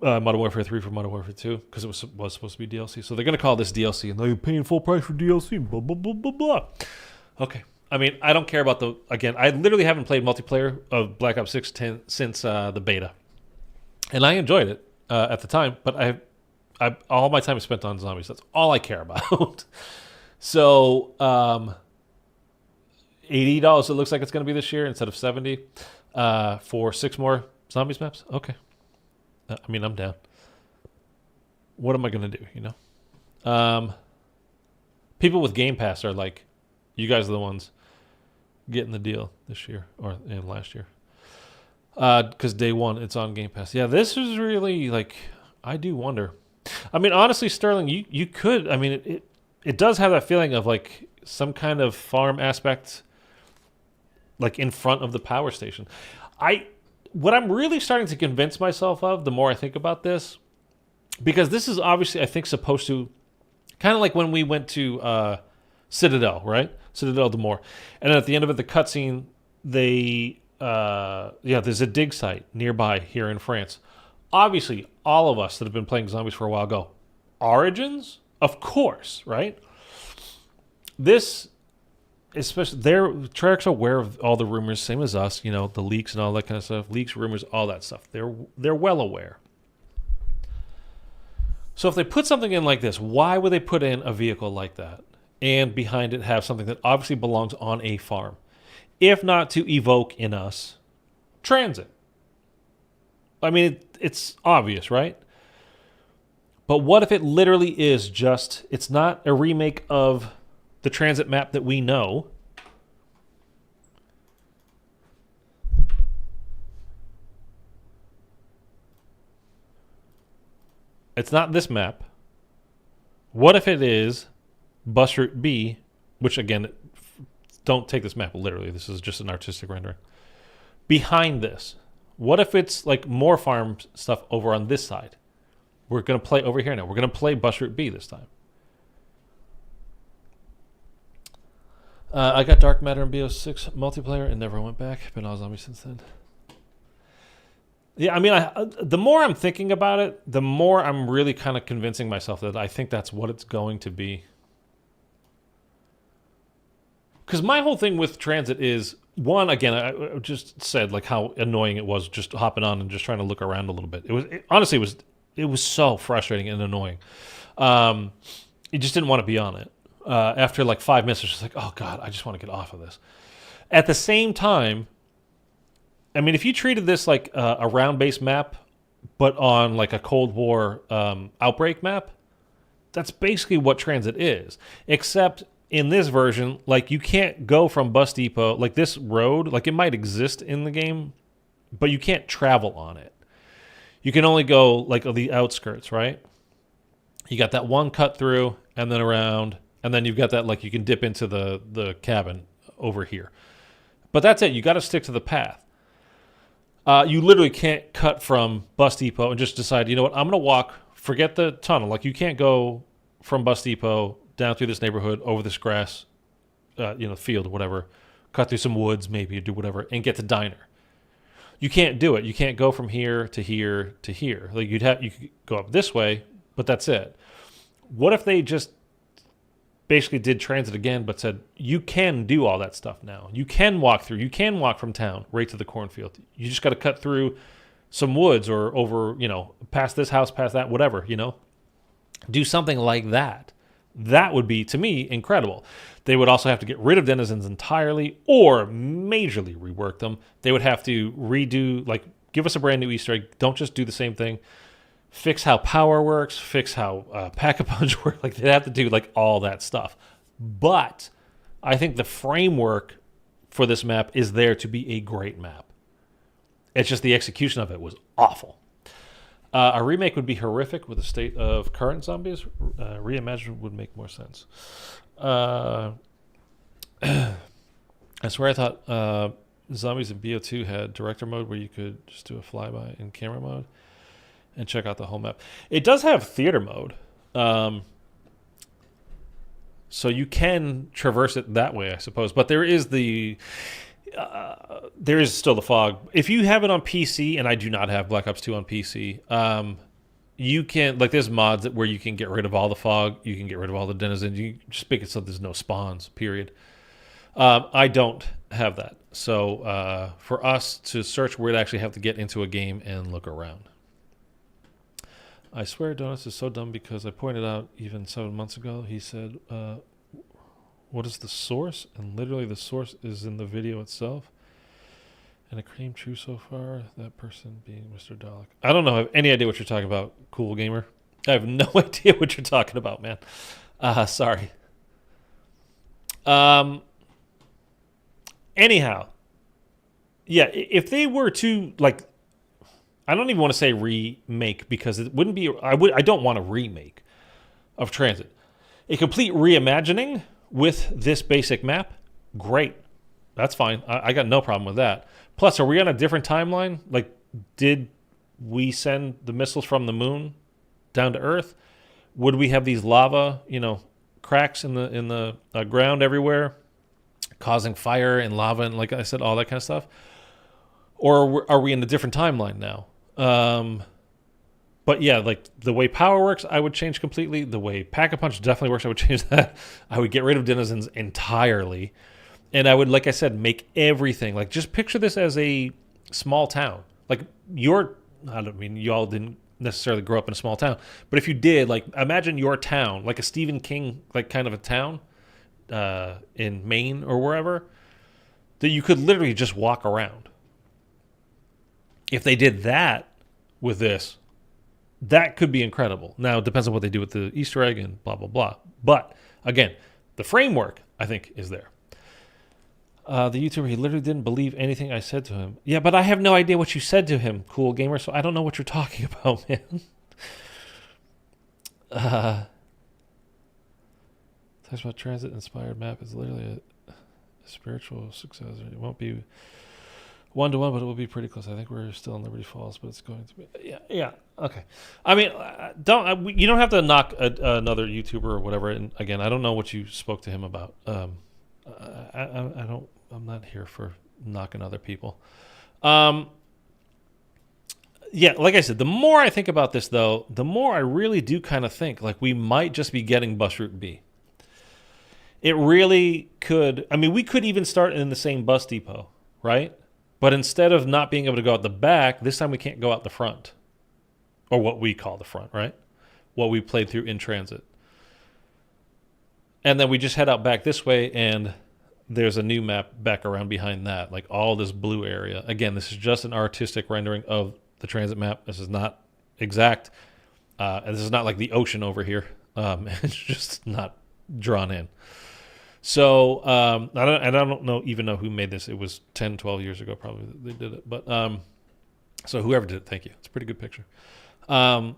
Modern Warfare 3 for Modern Warfare 2, because it was supposed to be DLC. So they're going to call this DLC, and they're paying full price for DLC, blah, blah, blah, blah, blah. Okay. I mean, I don't care about again, I literally haven't played multiplayer of Black Ops 6 since the beta. And I enjoyed it at the time, but I all my time is spent on zombies. That's all I care about. So, $80 it looks like it's going to be this year instead of $70 for 6 more zombies maps. Okay. I mean, I'm down. What am I going to do, you know? People with Game Pass are like, you guys are the ones getting the deal this year or last year. Because day one, it's on Game Pass. Yeah, this is really, like, I do wonder. I mean, honestly, Sterling, you could, I mean, it does have that feeling of, like, some kind of farm aspect, like, in front of the power station. What I'm really starting to convince myself of, the more I think about this, because this is obviously, I think, supposed to, kind of like when we went to Citadel, right? Citadel de More. And then at the end of it, the cutscene, there's a dig site nearby here in France. Obviously, all of us that have been playing zombies for a while go, Origins? Of course, right? This, especially, Treyarch's aware of all the rumors, same as us, you know, the leaks and all that kind of stuff. Leaks, rumors, all that stuff. They're well aware. So if they put something in like this, why would they put in a vehicle like that? And behind it have something that obviously belongs on a farm. If not to evoke in us transit. I mean, it's obvious, right? But what if it literally is just, it's not a remake of the transit map that we know. It's not this map. What if it is Bus Route B, which again, don't take this map literally. This is just an artistic rendering. Behind this, what if it's like more farm stuff over on this side? We're going to play over here now. We're going to play Bus Route B this time. I got Dark Matter in BO6 multiplayer and never went back. Been all zombie since then. Yeah, I mean, the more I'm thinking about it, the more I'm really kind of convincing myself that I think that's what it's going to be. Because my whole thing with transit is, one, again, I just said like how annoying it was just hopping on and just trying to look around a little bit. Honestly, it was so frustrating and annoying. You just didn't want to be on it. After like 5 minutes, it's just like, oh God, I just want to get off of this. At the same time, I mean, if you treated this like a round-based map, but on like a Cold War outbreak map, that's basically what transit is. Except in this version, like you can't go from bus depot, like this road, like it might exist in the game, but you can't travel on it. You can only go like the outskirts, right? You got that one cut through and then around, and then you've got that like you can dip into the cabin over here. But that's it. You got to stick to the path. You literally can't cut from bus depot and just decide, you know what, I'm going to walk, forget the tunnel. Like you can't go from bus depot down through this neighborhood, over this grass, field or whatever, cut through some woods maybe, or do whatever, and get to diner. You can't do it. You can't go from here to here to here. Like you could go up this way, but that's it. What if they just basically did transit again, but said you can do all that stuff now. You can walk through. You can walk from town right to the cornfield. You just got to cut through some woods or over, past this house, past that, whatever, Do something like that. That would be, to me, incredible. They would also have to get rid of denizens entirely or majorly rework them. They would have to redo, like, give us a brand new Easter egg. Don't just do the same thing. Fix how power works, fix how Pack-a-Punch works. Like, they'd have to do, like, all that stuff. But I think the framework for this map is there to be a great map. It's just the execution of it was awful. A remake would be horrific with the state of current zombies. Reimagined would make more sense. I swear I thought zombies in BO2 had director mode where you could just do a flyby in camera mode and check out the whole map. It does have theater mode. So you can traverse it that way, I suppose. But there is there is still the fog. If you have it on PC, and I do not have Black Ops 2 on PC, you can, like, there's mods where you can get rid of all the fog, you can get rid of all the denizens, you just make it so there's no spawns, period. I don't have that. So for us to search, we'd actually have to get into a game and look around. I swear Donuts is so dumb because I pointed out even 7 months ago, he said, what is the source? And literally the source is in the video itself. And it came true so far, that person being Mr. Dalek. I don't know. I have any idea what you're talking about, Cool Gamer. I have no idea what you're talking about, man. Sorry. Anyhow. Yeah, if they were to, like, I don't even want to say remake because it wouldn't be, I don't want a remake of Transit. A complete reimagining with this basic map, great. That's fine. I got no problem with that. Plus, are we on a different timeline? Like, did we send the missiles from the moon down to Earth? Would we have these lava, cracks in the ground everywhere, causing fire and lava and, like I said, all that kind of stuff? Or are we in a different timeline now? But yeah, like the way power works, I would change completely. The way Pack-a-Punch definitely works, I would change that. I would get rid of denizens entirely. And I would, like I said, make everything. Like, just picture this as a small town. Like, y'all didn't necessarily grow up in a small town. But if you did, like, imagine your town, like a Stephen King, like, kind of a town in Maine or wherever, that you could literally just walk around. If they did that with this, that could be incredible. Now, it depends on what they do with the Easter egg and blah, blah, blah. But, again, the framework, I think, is there. The YouTuber, he literally didn't believe anything I said to him. Yeah, but I have no idea what you said to him, Cool Gamer, so I don't know what you're talking about, man. Talks about transit-inspired map is literally a spiritual successor. It won't be 1-to-1, but it will be pretty close. I think we're still in Liberty Falls, but it's going to be... Yeah, okay. I mean, you don't have to knock another YouTuber or whatever. And again, I don't know what you spoke to him about. I'm not here for knocking other people. Yeah, like I said, the more I think about this, though, the more I really do kind of think like we might just be getting bus route B. It really could. I mean, we could even start in the same bus depot, right? But instead of not being able to go out the back, this time we can't go out the front. Or what we call the front, right? What we played through in transit. And then we just head out back this way, and there's a new map back around behind that. Like all this blue area. Again, this is just an artistic rendering of the transit map. This is not exact. And this is not like the ocean over here. It's just not drawn in. So I don't know who made this. It was 10, 12 years ago probably that they did it. But so whoever did it, thank you. It's a pretty good picture. But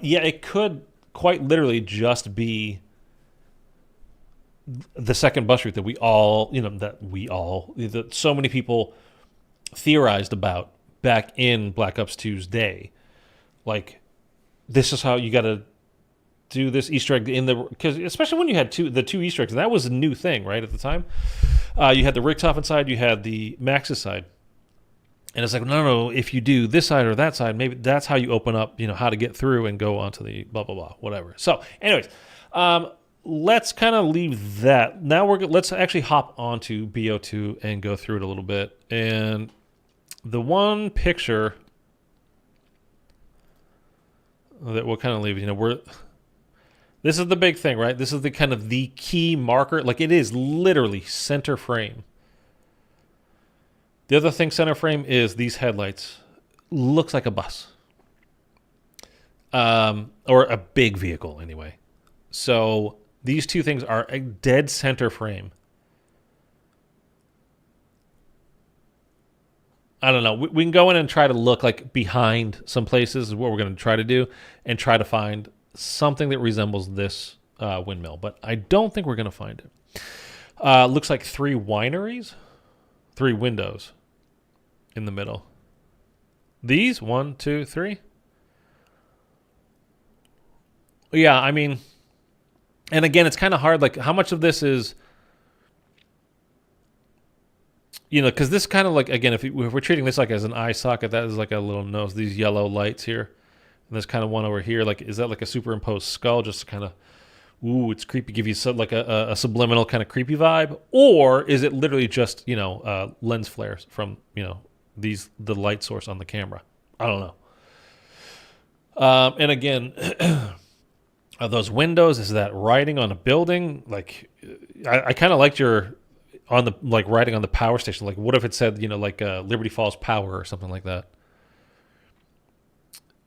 yeah, it could quite literally just be the second bus route that that so many people theorized about back in Black Ops 2's day. Like, this is how you got to do this Easter egg because especially when you had the two Easter eggs, and that was a new thing, right, at the time. You had the Richtofen side, you had the Maxis side, and it's like, no, if you do this side or that side, maybe that's how you open up, how to get through and go onto the blah blah blah, whatever. So, anyways, let's kind of leave that. Now let's actually hop onto BO2 and go through it a little bit. And the one picture that we'll kind of leave, this is the big thing, right? This is the kind of the key marker. Like, it is literally center frame. The other thing center frame is these headlights. Looks like a bus. Or a big vehicle, anyway. So these two things are a dead center frame. I don't know. We can go in and try to look like behind some places is what we're going to try to do, and try to find something that resembles this windmill. But I don't think we're going to find it. Looks like 3 wineries, 3 windows in the middle. These, 1, 2, 3. Yeah, I mean, and again, it's kind of hard. Like, how much of this is, because this kind of like, again, if we're treating this like as an eye socket, that is like a little nose. These yellow lights here, and there's kind of one over here. Like, is that like a superimposed skull? Just to kind of, it's creepy. Give you like a subliminal kind of creepy vibe, or is it literally just lens flares from the light source on the camera? I don't know. And again, are those windows? Is that writing on a building? Like, I kind of liked your on the writing on the power station. Like, what if it said Liberty Falls Power or something like that?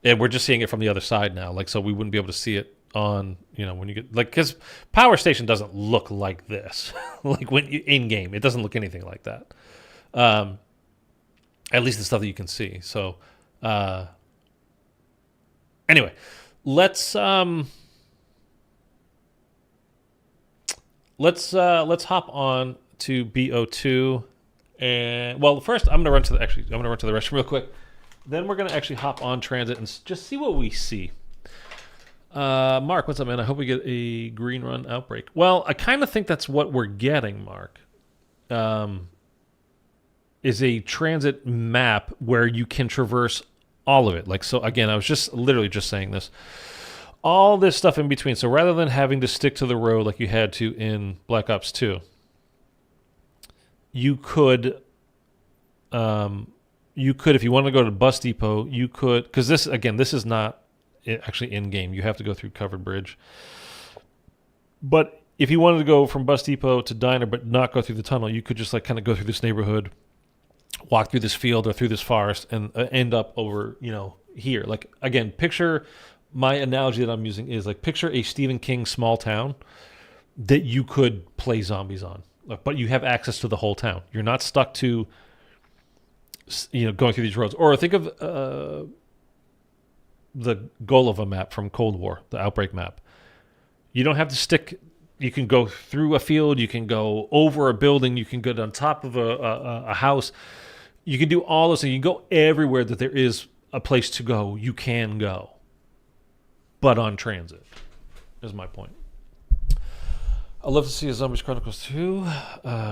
And we're just seeing it from the other side now. Like, so we wouldn't be able to see it on when you get because power station doesn't look like this. Like when you in game, it doesn't look anything like that. At least the stuff that you can see. So anyway, let's hop on to BO2, and first I'm gonna run to the restroom real quick. Then we're gonna actually hop on transit and just see what we see. Mark, what's up, man? I hope we get a green run outbreak. Well, I kind of think that's what we're getting, Mark. Is a transit map where you can traverse all of it. Like, so again, I was just literally just saying this. All this stuff in between. So rather than having to stick to the road like you had to in Black Ops 2, you could, if you want to go to the bus depot, you could, because this is not actually in game. You have to go through Covered Bridge. But if you wanted to go from bus depot to diner but not go through the tunnel, you could just like kind of go through this neighborhood, walk through this field or through this forest, and end up over here. Like, again, picture, my analogy that I'm using is like, picture a Stephen King small town that you could play zombies on, but you have access to the whole town. You're not stuck to going through these roads. Or think of the Golova map from Cold War, the Outbreak map. You don't have to stick. You can go through a field. You can go over a building. You can go on top of a house. You can do all those things. You can go everywhere that there is a place to go. You can go, but on transit is my point. I'd love to see a Zombies Chronicles 2.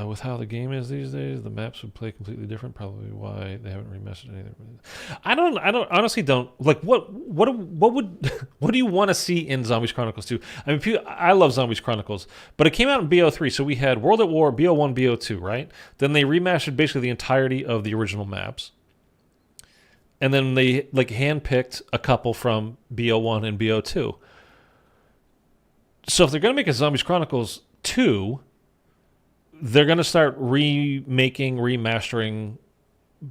With how the game is these days, the maps would play completely different. Probably why they haven't remastered anything. I don't honestly don't like what would what do you want to see in Zombies Chronicles 2? I mean, I love Zombies Chronicles, but it came out in BO3, so we had World at War, BO1, BO2, right? Then they remastered basically the entirety of the original maps, and then they like handpicked a couple from BO1 and BO2. So if they're going to make a Zombies Chronicles 2, they're going to start remastering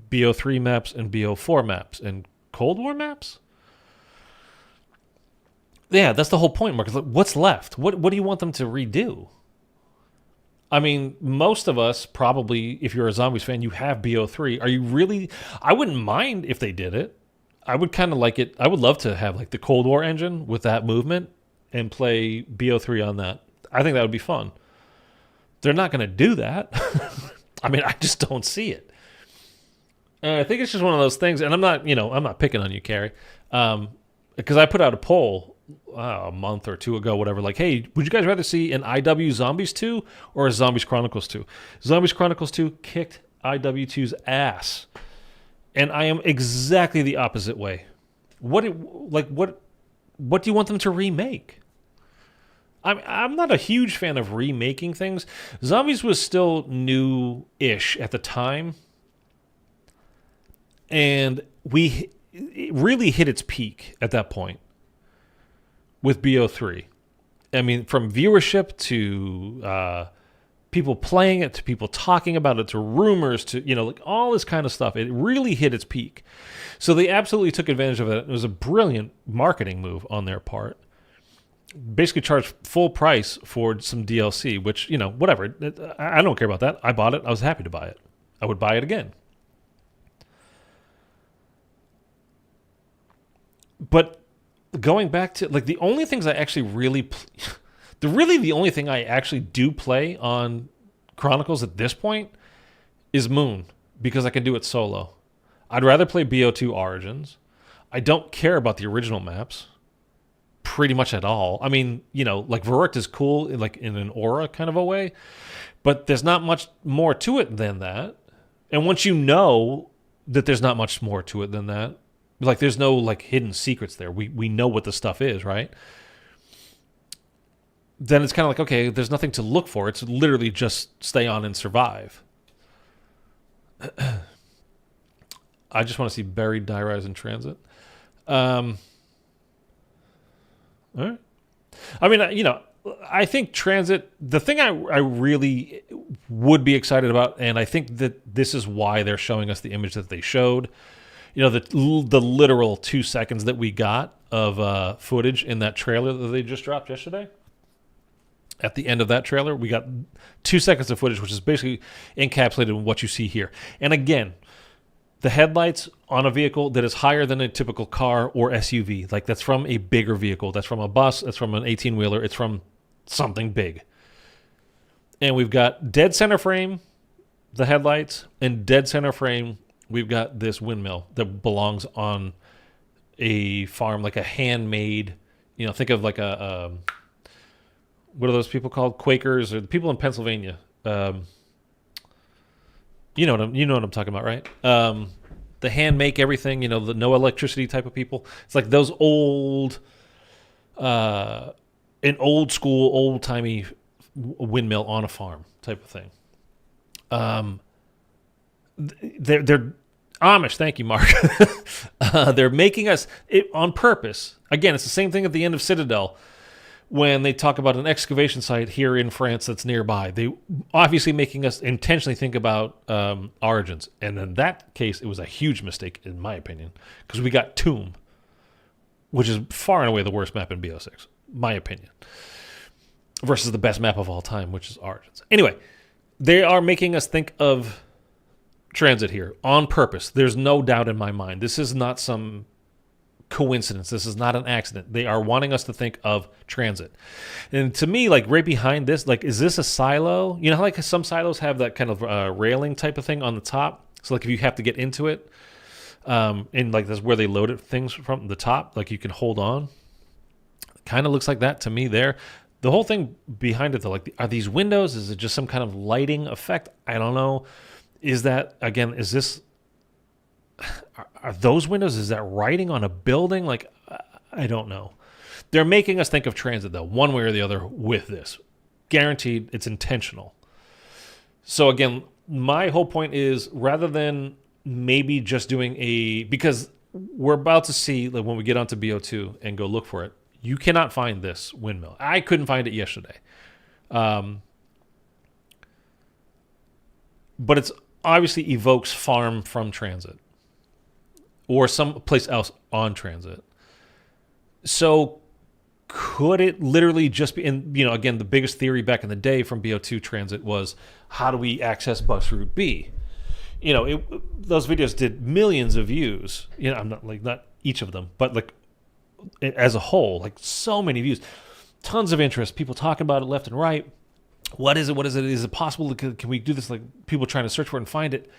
BO3 maps and BO4 maps and Cold War maps? Yeah, that's the whole point, Marcus. What's left? What do you want them to redo? I mean, most of us probably, if you're a Zombies fan, you have BO3. Are you really... I wouldn't mind if they did it. I would kind of like it. I would love to have like the Cold War engine with that movement and play BO3 on that. I think that would be fun. They're not going to do that. I mean, I just don't see it. I think it's just one of those things, and I'm not picking on you, Carrie, because I put out a poll a month or two ago, whatever, like, hey, would you guys rather see an IW Zombies 2 or a Zombies Chronicles 2? Zombies Chronicles 2 kicked IW2's ass, and I am exactly the opposite way. What do you want them to remake? I'm not a huge fan of remaking things. Zombies was still new-ish at the time, and it really hit its peak at that point with BO3. I mean, from viewership to people playing it to people talking about it to rumors to, like all this kind of stuff. It really hit its peak. So they absolutely took advantage of it. It was a brilliant marketing move on their part. Basically charged full price for some DLC, which, whatever. I don't care about that. I bought it. I was happy to buy it. I would buy it again. But going back to, like, the only things I actually really... the only thing I actually do play on Chronicles at this point is Moon, because I can do it solo. I'd rather play BO2 Origins. I don't care about the original maps pretty much at all. I mean, like Verricht is cool, like in an aura kind of a way, but there's not much more to it than that. And once you know that there's not much more to it than that, like there's no like hidden secrets there. We know what the stuff is, right? Then it's kind of like, okay, there's nothing to look for. It's literally just stay on and survive. I just want to see Buried, Die Rise, and Transit. All right. I mean, I think Transit, the thing I really would be excited about, and I think that this is why they're showing us the image that they showed, the literal 2 seconds that we got of footage in that trailer that they just dropped yesterday. At the end of that trailer, we got 2 seconds of footage, which is basically encapsulated in what you see here. And again, the headlights on a vehicle that is higher than a typical car or SUV. Like, that's from a bigger vehicle. That's from a bus. That's from an 18-wheeler. It's from something big. And we've got dead center frame, the headlights, and dead center frame, we've got this windmill that belongs on a farm, like a handmade, think of like a what are those people called? Quakers, or the people in Pennsylvania. You know what I'm talking about, right? The hand make everything, the no electricity type of people. It's like those old, an old school, old timey windmill on a farm type of thing. They're Amish. Thank you, Mark. They're making us on purpose. Again, it's the same thing at the end of Citadel. When they talk about an excavation site here in France that's nearby, they obviously making us intentionally think about Origins. And in that case, it was a huge mistake, in my opinion, because we got Tomb, which is far and away the worst map in BO6, my opinion, versus the best map of all time, which is Origins. Anyway, they are making us think of Transit here on purpose. There's no doubt in my mind. This is not some coincidence. This is not an accident. They are wanting us to think of Transit. And to me, like right behind this, like, is this a silo? You know how like some silos have that kind of railing type of thing on the top? So like if you have to get into it, and like that's where they loaded things from the top, like you can hold on. Kind of looks like that to me there. The whole thing behind it, though, like, are these windows? Is it just some kind of lighting effect? I don't know. Is that, again, is this, are those windows? Is that writing on a building? Like, I don't know. They're making us think of Transit, though, one way or the other with this. Guaranteed, it's intentional. So, again, my whole point is, rather than maybe just doing because we're about to see, like, when we get onto BO2 and go look for it, you cannot find this windmill. I couldn't find it yesterday. But it's obviously evokes farm from Transit or some place else on Transit. So could it literally just be, and, you know, again, the biggest theory back in the day from BO2 Transit was, how do we access bus route B? You know, those videos did millions of views. You know, I'm not each of them, but like as a whole, like so many views, tons of interest, people talking about it left and right. What is it? What is it? Is it possible? Can we do this? Like, people trying to search for it and find it.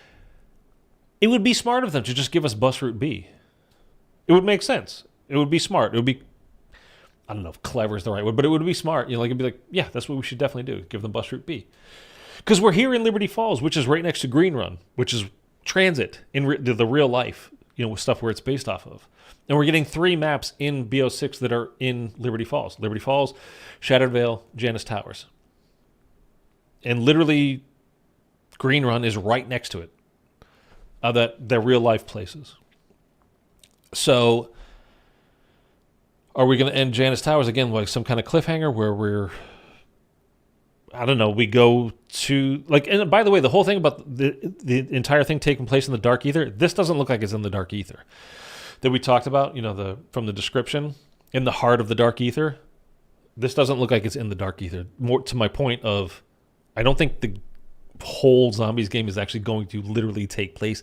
It would be smart of them to just give us bus route B. It would make sense. It would be smart. It would be, I don't know if clever is the right word, but it would be smart. You know, like, it'd be like, yeah, that's what we should definitely do. Give them bus route B. Because we're here in Liberty Falls, which is right next to Green Run, which is Transit in the real life, you know, with stuff where it's based off of. And we're getting 3 maps in BO6 that are in Liberty Falls. Liberty Falls, Shattered Vale, Janus Towers. And literally, Green Run is right next to it. That they're real life places. So, are we going to end Janus Towers again, like some kind of cliffhanger where we're, I don't know, we go to, like, and by the way, the whole thing about the entire thing taking place in the Dark Ether, this doesn't look like it's in the Dark Ether that we talked about, you know, from the description, in the heart of the Dark Ether. This doesn't look like it's in the Dark Ether. More to my point of, I don't think the whole Zombies game is actually going to literally take place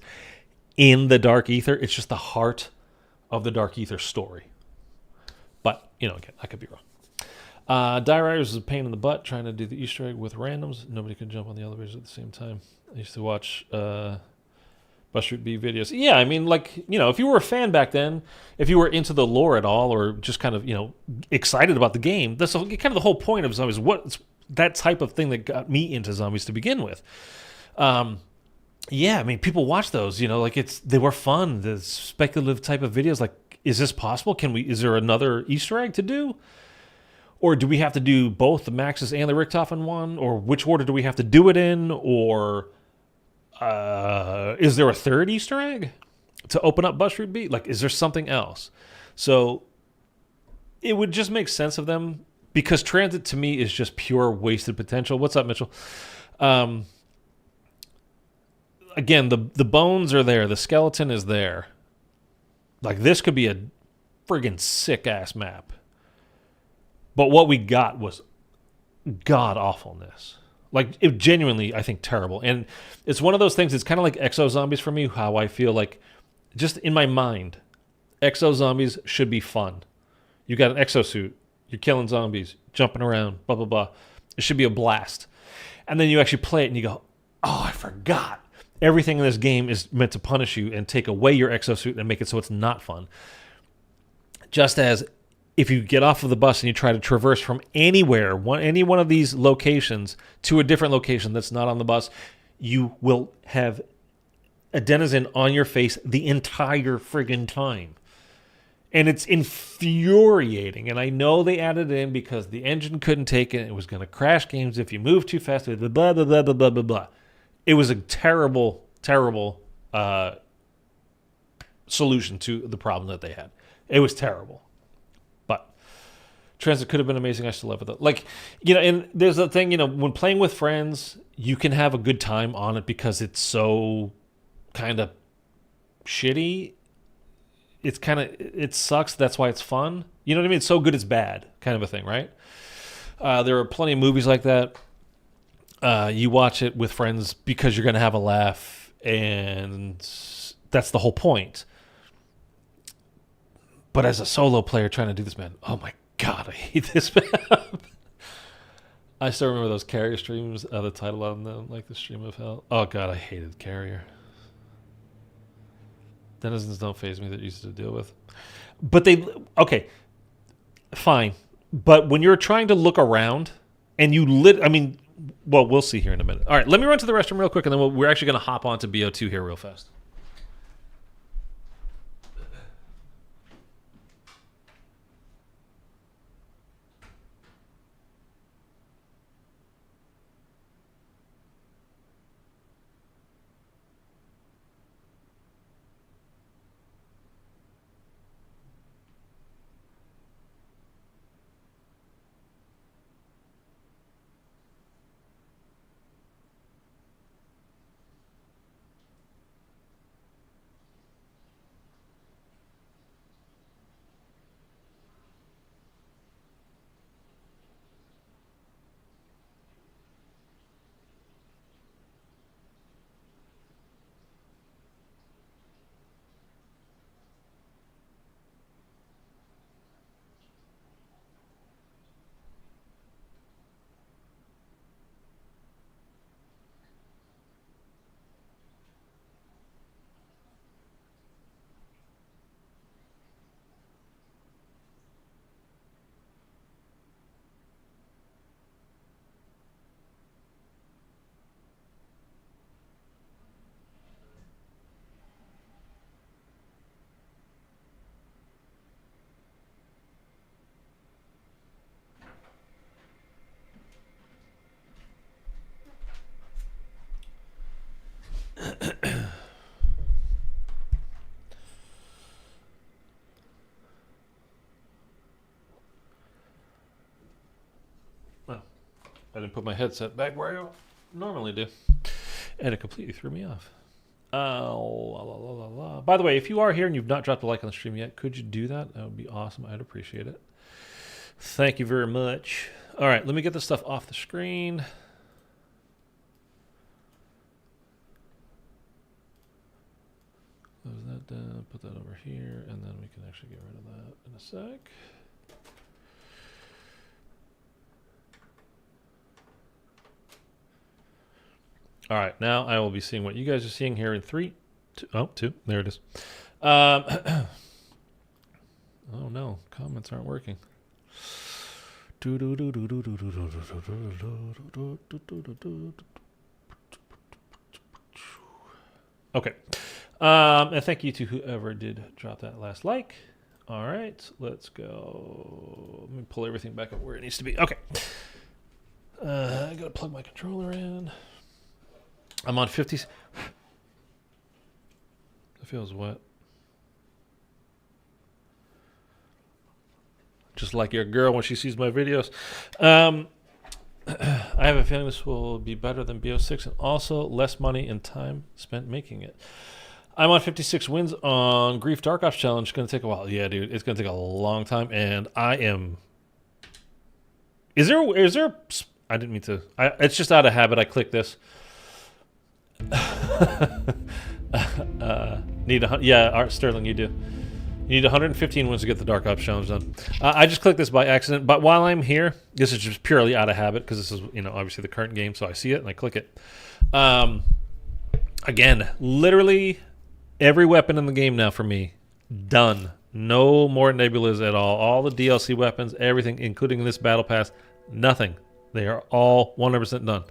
in the Dark Ether. It's just the heart of the Dark Ether story. But, you know, again, I could be wrong. Die Riders is a pain in the butt trying to do the Easter egg with randoms. Nobody can jump on the elevators at the same time. I used to watch Bus Route B videos. Yeah, I mean, like, you know, if you were a fan back then, if you were into the lore at all, or just kind of, you know, excited about the game, that's kind of the whole point of Zombies. What's that type of thing that got me into Zombies to begin with. Yeah, I mean, people watch those, you know, like they were fun, the speculative type of videos. Like, is this possible? Is there another Easter egg to do? Or do we have to do both the Maxis and the Richtofen one? Or which order do we have to do it in? Or is there a third Easter egg to open up Bus Route B? Like, is there something else? So it would just make sense of them, because Transit to me is just pure wasted potential. What's up, Mitchell? Again, the bones are there. The skeleton is there. Like, this could be a friggin' sick-ass map. But what we got was god-awfulness. Like, it genuinely, I think, terrible. And it's one of those things, it's kind of like Exo Zombies for me, how I feel like, just in my mind, Exo Zombies should be fun. You got an exosuit, you're killing zombies, jumping around, blah, blah, blah. It should be a blast. And then you actually play it and you go, oh, I forgot. Everything in this game is meant to punish you and take away your exosuit and make it so it's not fun. Just as if you get off of the bus and you try to traverse from anywhere, any one of these locations to a different location that's not on the bus, you will have a denizen on your face the entire friggin' time. And it's infuriating. And I know they added it in because the engine couldn't take it. It was going to crash games if you move too fast. Blah, blah, blah, blah, blah, blah, blah. It was a terrible, terrible solution to the problem that they had. It was terrible. But Transit could have been amazing. I still love it. Like, you know, and there's a thing, you know, when playing with friends, you can have a good time on it because it's so kind of shitty. It's kind of, it sucks. That's why it's fun. You know what I mean? It's so good it's bad kind of a thing, right? There are plenty of movies like that. You watch it with friends because you're going to have a laugh, and that's the whole point. But as a solo player trying to do this, man, oh my God, I hate this map. I still remember those Carrier streams, the title on them, like the Stream of Hell. Oh God, I hated Carrier. Denizens don't faze me that used to deal with. But okay, fine. But when you're trying to look around and you I mean, well, we'll see here in a minute. All right, let me run to the restroom real quick, and then we're actually going to hop on to BO2 here real fast. Well, I didn't put my headset back where I normally do, and it completely threw me off. La, la, la, la, la. By the way, if you are here and you've not dropped a like on the stream yet, could you do that? That would be awesome. I'd appreciate it. Thank you very much. All right, let me get this stuff off the screen. Close that down, put that over here, and then we can actually get rid of that in a sec. All right, now I will be seeing what you guys are seeing here in 3, 2, oh, 2, there it is. Oh no, comments aren't working. Okay. And thank you to whoever did drop that last like. All right, let's go. Let me pull everything back up where it needs to be. Okay. I gotta plug my controller in. I'm on 50. It feels wet. Just like your girl when she sees my videos. I have a feeling this will be better than BO6 and also less money and time spent making it. I'm on 56 wins on Grief Dark Ops Challenge. It's going to take a while. Yeah, dude. It's going to take a long time. And I am... Is there... I didn't mean to... It's just out of habit. I clicked this. Sterling, you do. You need 115 wins to get the Dark Ops Challenge done. I just clicked this by accident, but while I'm here, this is just purely out of habit because this is, obviously the current game, so I see it and I click it. Again, literally every weapon in the game now for me, done. No more nebulas at all. All the DLC weapons, everything, including this battle pass, nothing. They are all 100% done.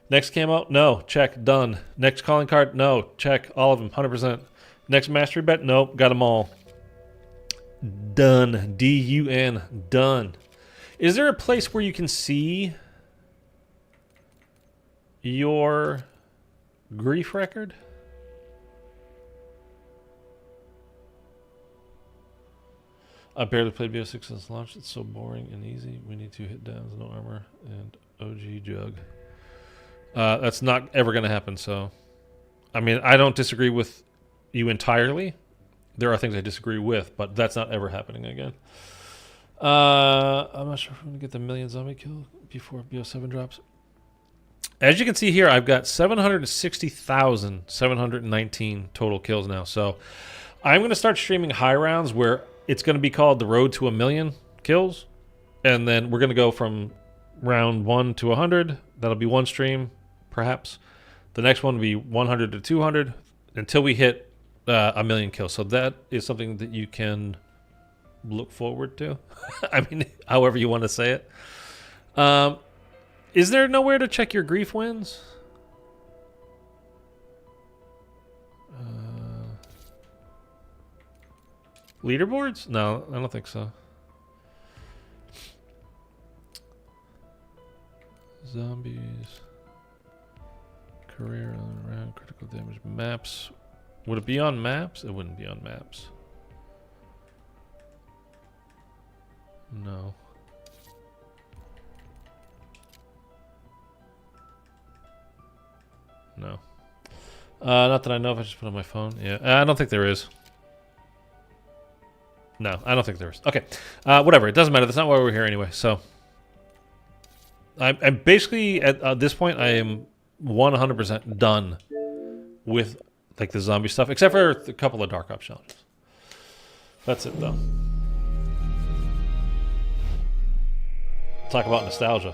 Next camo? No. Check. Done. Next calling card? No. Check. All of them. 100%. Next mastery bet? Nope. Got them all. Done. D-U-N. Done. Is there a place where you can see your grief record? I barely played BO6 since launch. It's so boring and easy. We need 2 hit downs, no armor, and OG jug. That's not ever going to happen, so... I mean, I don't disagree with you entirely. There are things I disagree with, but that's not ever happening again. I'm not sure if I'm going to get the million zombie kill before BO7 drops. As you can see here, I've got 760,719 total kills now. So I'm going to start streaming high rounds where it's going to be called the road to 1,000,000 kills. And then we're going to go from round 1 to 100. That'll be one stream, perhaps. The next one will be 100 to 200 until we hit 1,000,000 kills. So that is something that you can look forward to. I mean, however you want to say it. Is there nowhere to check your grief wins? Leaderboards? No, I don't think so. Zombies. Career on around critical damage maps. Would it be on maps? It wouldn't be on maps. No. No. Not that I know of. I just put it on my phone. Yeah, I don't think there is. No, I don't think there is. Okay. Whatever. It doesn't matter. That's not why we're here anyway. So, I'm basically, at this point, I am 100% done with, like, the zombie stuff, except for a couple of Dark Ops challenges. That's it, though. Talk about nostalgia.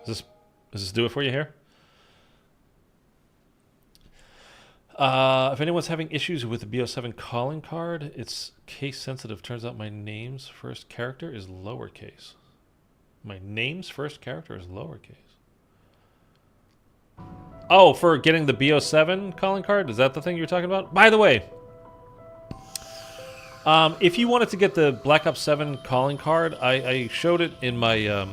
Does this do it for you here? If anyone's having issues with the BO7 calling card, it's case sensitive. Turns out my name's first character is lowercase. My name's first character is lowercase. Oh, for getting the BO7 calling card? Is that the thing you're talking about? By the way, if you wanted to get the Black Ops 7 calling card, I showed it in my...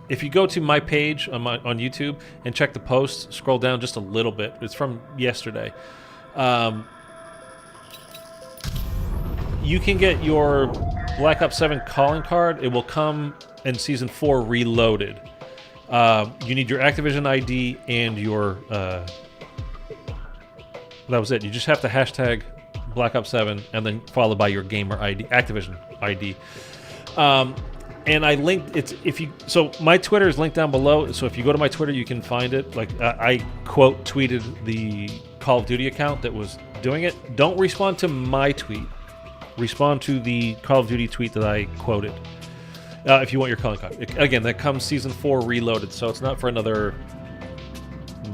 if you go to my page on YouTube and check the post, scroll down just a little bit. It's from yesterday. You can get your Black Ops 7 calling card. It will come in Season 4 reloaded. You need your Activision ID and your... that was it. You just have to hashtag Black Ops 7 and then followed by your gamer ID, Activision ID. And I linked so my Twitter is linked down below. So if you go to my Twitter, you can find it. Like I quote tweeted the Call of Duty account that was doing it. Don't respond to my tweet. Respond to the Call of Duty tweet that I quoted. If you want your calling card. Again, that comes Season 4 reloaded, so it's not for another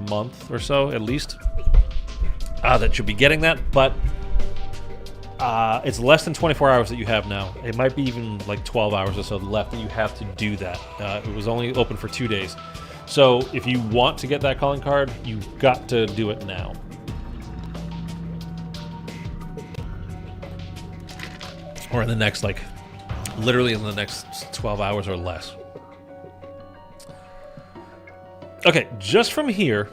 month or so at least. That should be getting that, but. It's less than 24 hours that you have now. It might be even like 12 hours or so left that you have to do that. It was only open for 2 days. So if you want to get that calling card, you've got to do it now. Or in the next, like, literally in the next 12 hours or less. Okay, just from here,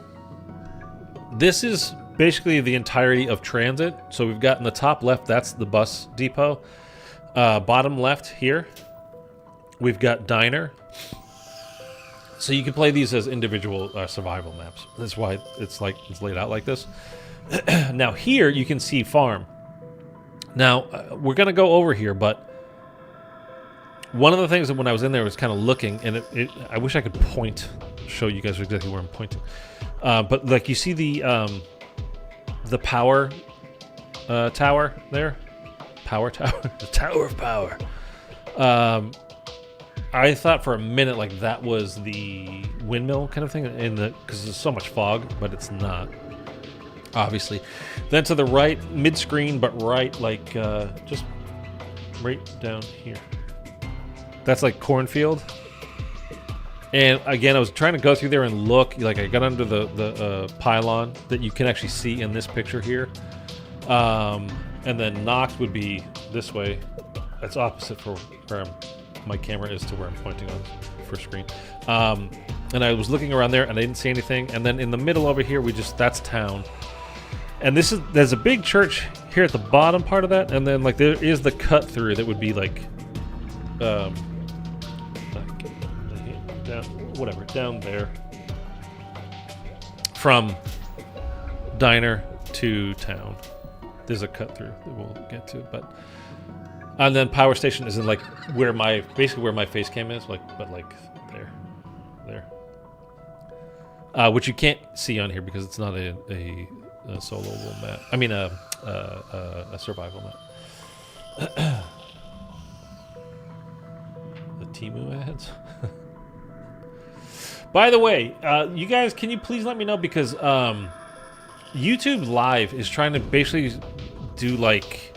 this is... basically the entirety of Transit. So we've got in the top left, that's the bus depot. Bottom left here, we've got Diner. So you can play these as individual survival maps. That's why it's laid out like this. Now here you can see Farm. Now we're gonna go over here, but one of the things that when I was in there was kind of looking, and I wish I could show you guys exactly where I'm pointing. But like you see the power tower there. Power tower. The Tower of Power. I thought for a minute like that was the windmill kind of thing, because there's so much fog, but it's not. Obviously. Then to the right, mid-screen, but right, like just right down here. That's like cornfield. And again, I was trying to go through there and look. Like I got under the pylon that you can actually see in this picture here. And then Nox would be this way. That's opposite for where my camera is to where I'm pointing on for screen. And I was looking around there and I didn't see anything. And then in the middle over here, that's town. And there's a big church here at the bottom part of that. And then like there is the cut through that would be like, down there from Diner to town. There's a cut through that we'll get to, but and then power station is in like basically where my face cam is, but like there, which you can't see on here because it's not a soloable map. I mean a survival map. The Temu ads. By the way, you guys, can you please let me know, because YouTube Live is trying to basically do like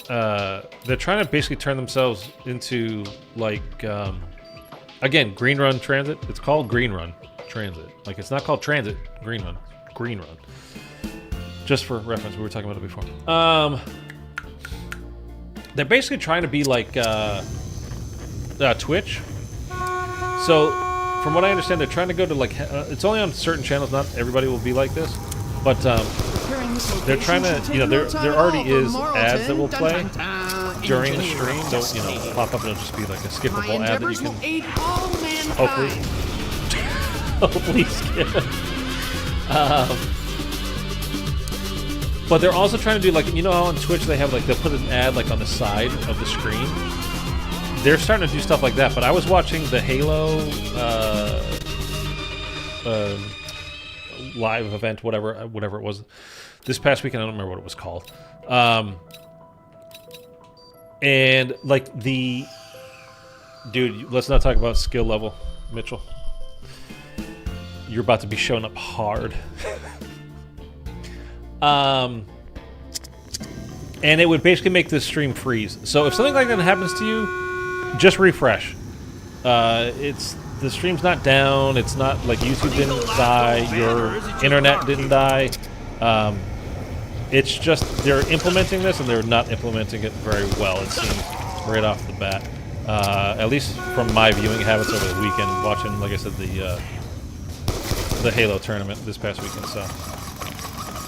they're trying to basically turn themselves into like again, Green Run Transit. It's called Green Run Transit. Like it's not called Transit Green Run. Green Run. Just for reference, we were talking about it before. They're basically trying to be like Twitch. So, from what I understand, they're trying to go to like it's only on certain channels. Not everybody will be like this, but they're trying to. You know, there already is ads that will play during the stream. They'll pop up and it'll just be like a skippable ad that you can hopefully skip. But they're also trying to do like, you know how on Twitch they have like, they'll put an ad like on the side of the screen? They're starting to do stuff like that, but I was watching the Halo live event, whatever it was, this past weekend. I don't remember what it was called. And like dude, let's not talk about skill level, Mitchell. You're about to be showing up hard. And it would basically make this stream freeze. So if something like that happens to you, just refresh. The stream's not down. It's not like YouTube didn't die. Your internet didn't die. It's just they're implementing this and they're not implementing it very well. It seems right off the bat. At least from my viewing habits over the weekend, watching, like I said, the Halo tournament this past weekend. So.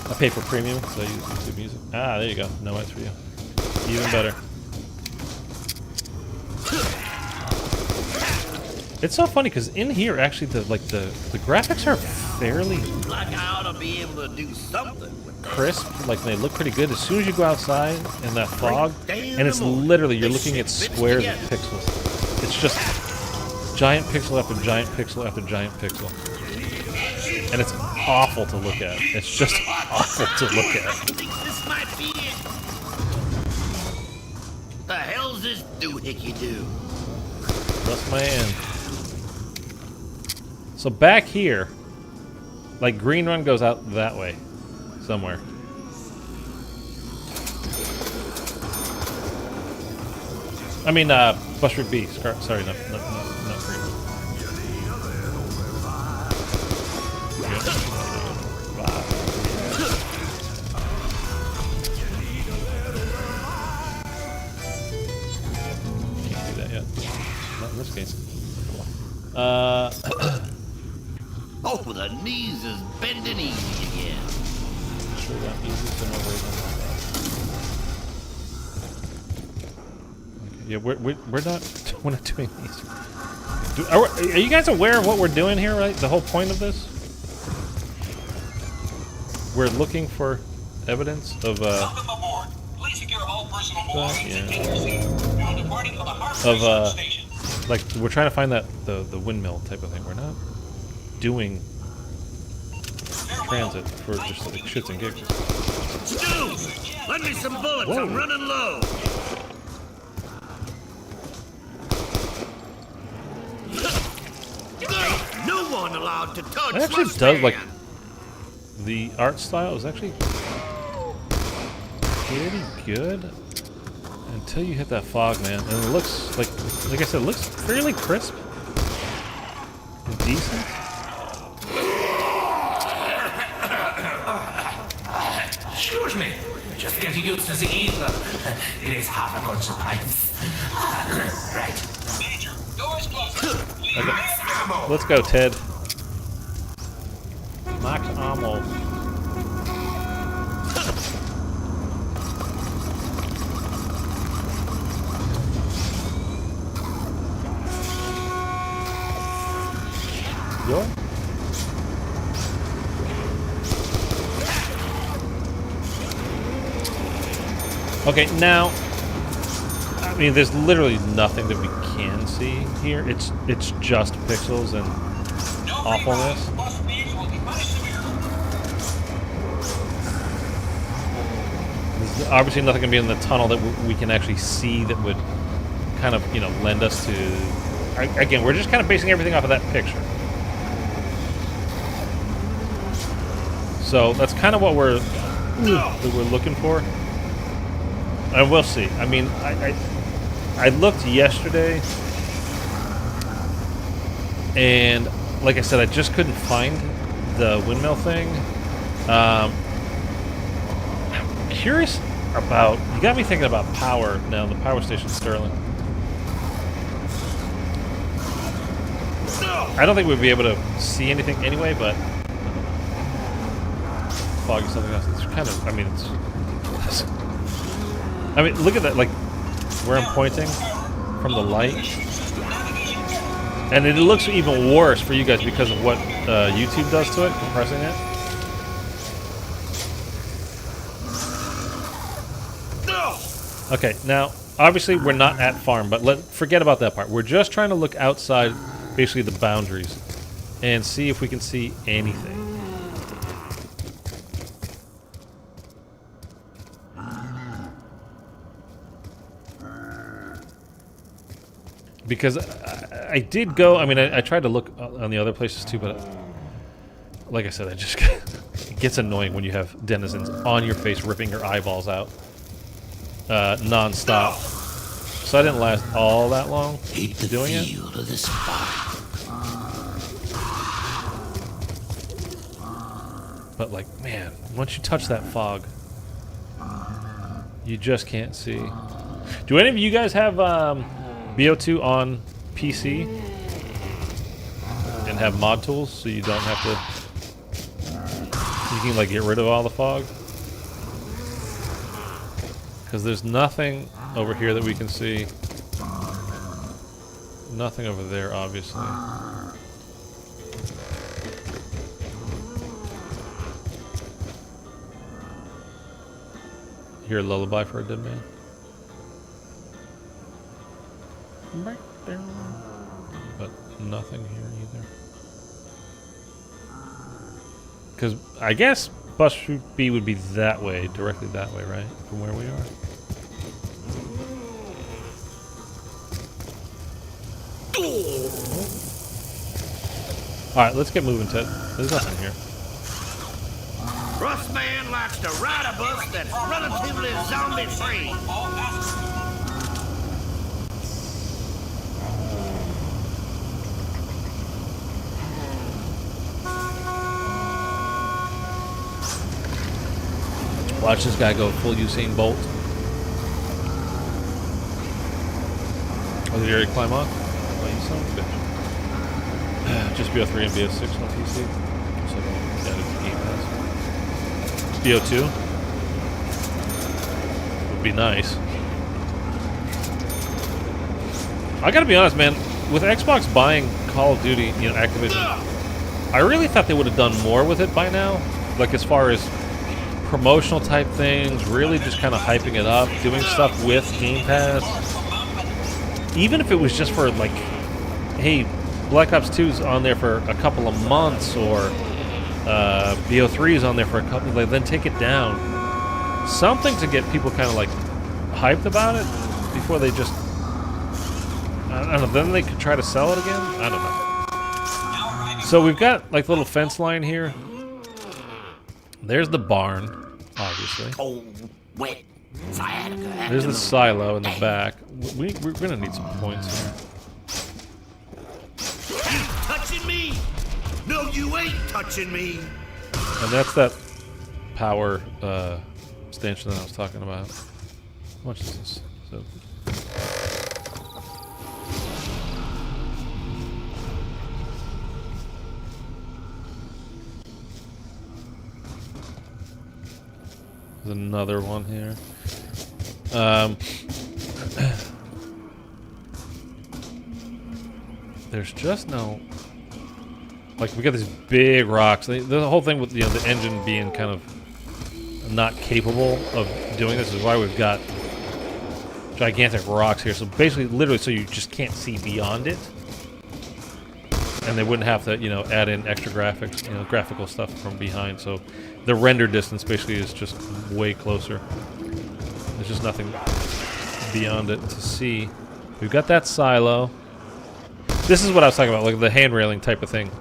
I pay for premium, so I use YouTube Music. Ah, there you go. No ads for you. Even better. It's so funny because in here, actually, the graphics are fairly Like I ought to be able to do something with that. crisp. Like they look pretty good. As soon as you go outside in that fog, and it's literally you're looking at squares of pixels. It's just giant pixel after giant pixel after giant pixel. And it's awful to look at. It's just awful to look at. I think this might be it. The hell's this doohickey do? That's my end. So back here, like Green Run goes out that way, somewhere. I mean, Bus Route B. Sorry, not Green Run. Case. Oh, the knees is bending easy again. Sure, that easy to know right now. Okay, yeah, we're not doing these. Are you guys aware of what we're doing here? Right, the whole point of this. We're looking for evidence of Welcome aboard. Please secure all personal belongings and take your seat. Now departing for the Harbor Station. Like we're trying to find the windmill type of thing. We're not doing transit for just like shits and giggles. Stu! Lend me some bullets. Whoa. I'm running low. No one allowed to touch It actually my does like stand. the art style is actually pretty good until you hit that fog, man. And it looks like I said, it looks fairly crisp and decent. Excuse me, just getting used to the ether. It is half a good surprise. Right. Major, doors closed. Okay. Let's go, Ted. Max ammo. Yo? Okay, now, I mean, there's literally nothing that we can see here. It's just pixels and awfulness. There's obviously nothing going to be in the tunnel that we can actually see that would kind of, lend us to... Again, we're just kind of basing everything off of that picture. So that's kind of what we're looking for. And we'll see. I mean, I looked yesterday, and like I said, I just couldn't find the windmill thing. I'm curious about. You got me thinking about power now. The power station in Sterling. I don't think we'd be able to see anything anyway, but fog is something else. It's kind of. I mean, it's. I mean, look at that. Like where I'm pointing from the light. And it looks even worse for you guys because of what YouTube does to it, compressing it. Okay, now, obviously we're not at farm, but forget about that part. We're just trying to look outside, basically the boundaries, and see if we can see anything. Because I did go, I mean, I tried to look on the other places too, but like I said, it just it gets annoying when you have denizens on your face ripping your eyeballs out non-stop. So I didn't last all that long doing it. Of this fire. But like, man, once you touch that fog, you just can't see. Do any of you guys have BO2 on PC and have mod tools so you don't have to, you can like get rid of all the fog? Because there's nothing over here that we can see. Nothing over there, obviously. Hear a lullaby for a dead man? But nothing here either. Because I guess bus route B would be that way, directly that way, right? From where we are. Alright, let's get moving, Ted. There's nothing here. Rust Man likes to ride a bus that's relatively zombie-free. All passengers. Watch this guy go full Usain Bolt. Oh, did he already climb off? Oh, you son of a bitch. Just BO3 and BO6 on PC. So added to Game Pass. BO2 would be nice. I gotta be honest, man. With Xbox buying Call of Duty, you know, Activision, I really thought they would have done more with it by now. Like as far as promotional type things, really just kind of hyping it up, doing stuff with Game Pass. Even if it was just for like, hey, Black Ops 2's on there for a couple of months, or BO3 is on there for a couple, like, then take it down. Something to get people kind of like hyped about it before they just, I don't know, then they could try to sell it again? I don't know. So we've got like the little fence line here. There's the barn, obviously. Cold, wet, sciatica. There's the silo in the back. We're gonna need some points here. You touching me? No, you ain't touching me. And that's that power station that I was talking about. How much is this? So, there's another one here. There's just no, like, we got these big rocks. The whole thing with, you know, the engine being kind of not capable of doing this is why we've got gigantic rocks here. So basically, literally, so you just can't see beyond it, and they wouldn't have to, you know, add in extra graphics, you know, graphical stuff from behind. So the render distance basically is just way closer. There's just nothing beyond it to see. We've got that silo. This is what I was talking about, like the hand railing type of thing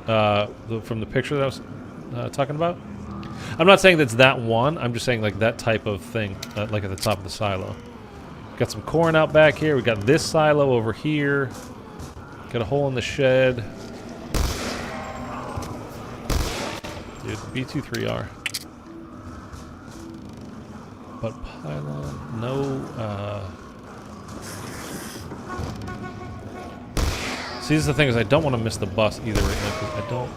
from the picture that I was talking about. I'm not saying that's that one. I'm just saying like that type of thing, like at the top of the silo. Got some corn out back here. We got this silo over here. Got a hole in the shed. Dude, B23R. But pylon, no. See, this is the thing is I don't want to miss the bus either right now because I don't.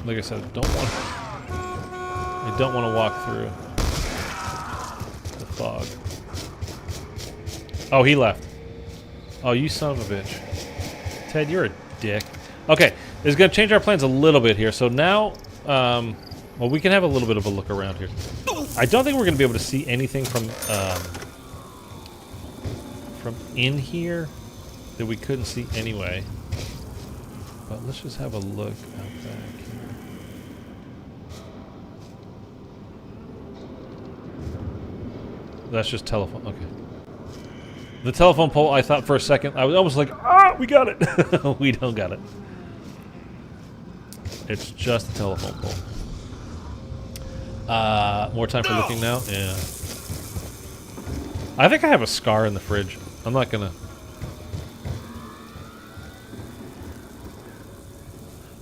Like I said, I don't want to walk through the fog. Oh, he left. Oh, you son of a bitch. Ted, you're a dick. Okay, it's going to change our plans a little bit here. So now, well, we can have a little bit of a look around here. I don't think we're going to be able to see anything from in here that we couldn't see anyway. But let's just have a look out back here. That's just telephone. Okay. The telephone pole, I thought for a second, I was almost like, ah, we got it. We don't got it. It's just a telephone pole. More time for looking now? Yeah. I think I have a scar in the fridge. I'm not gonna...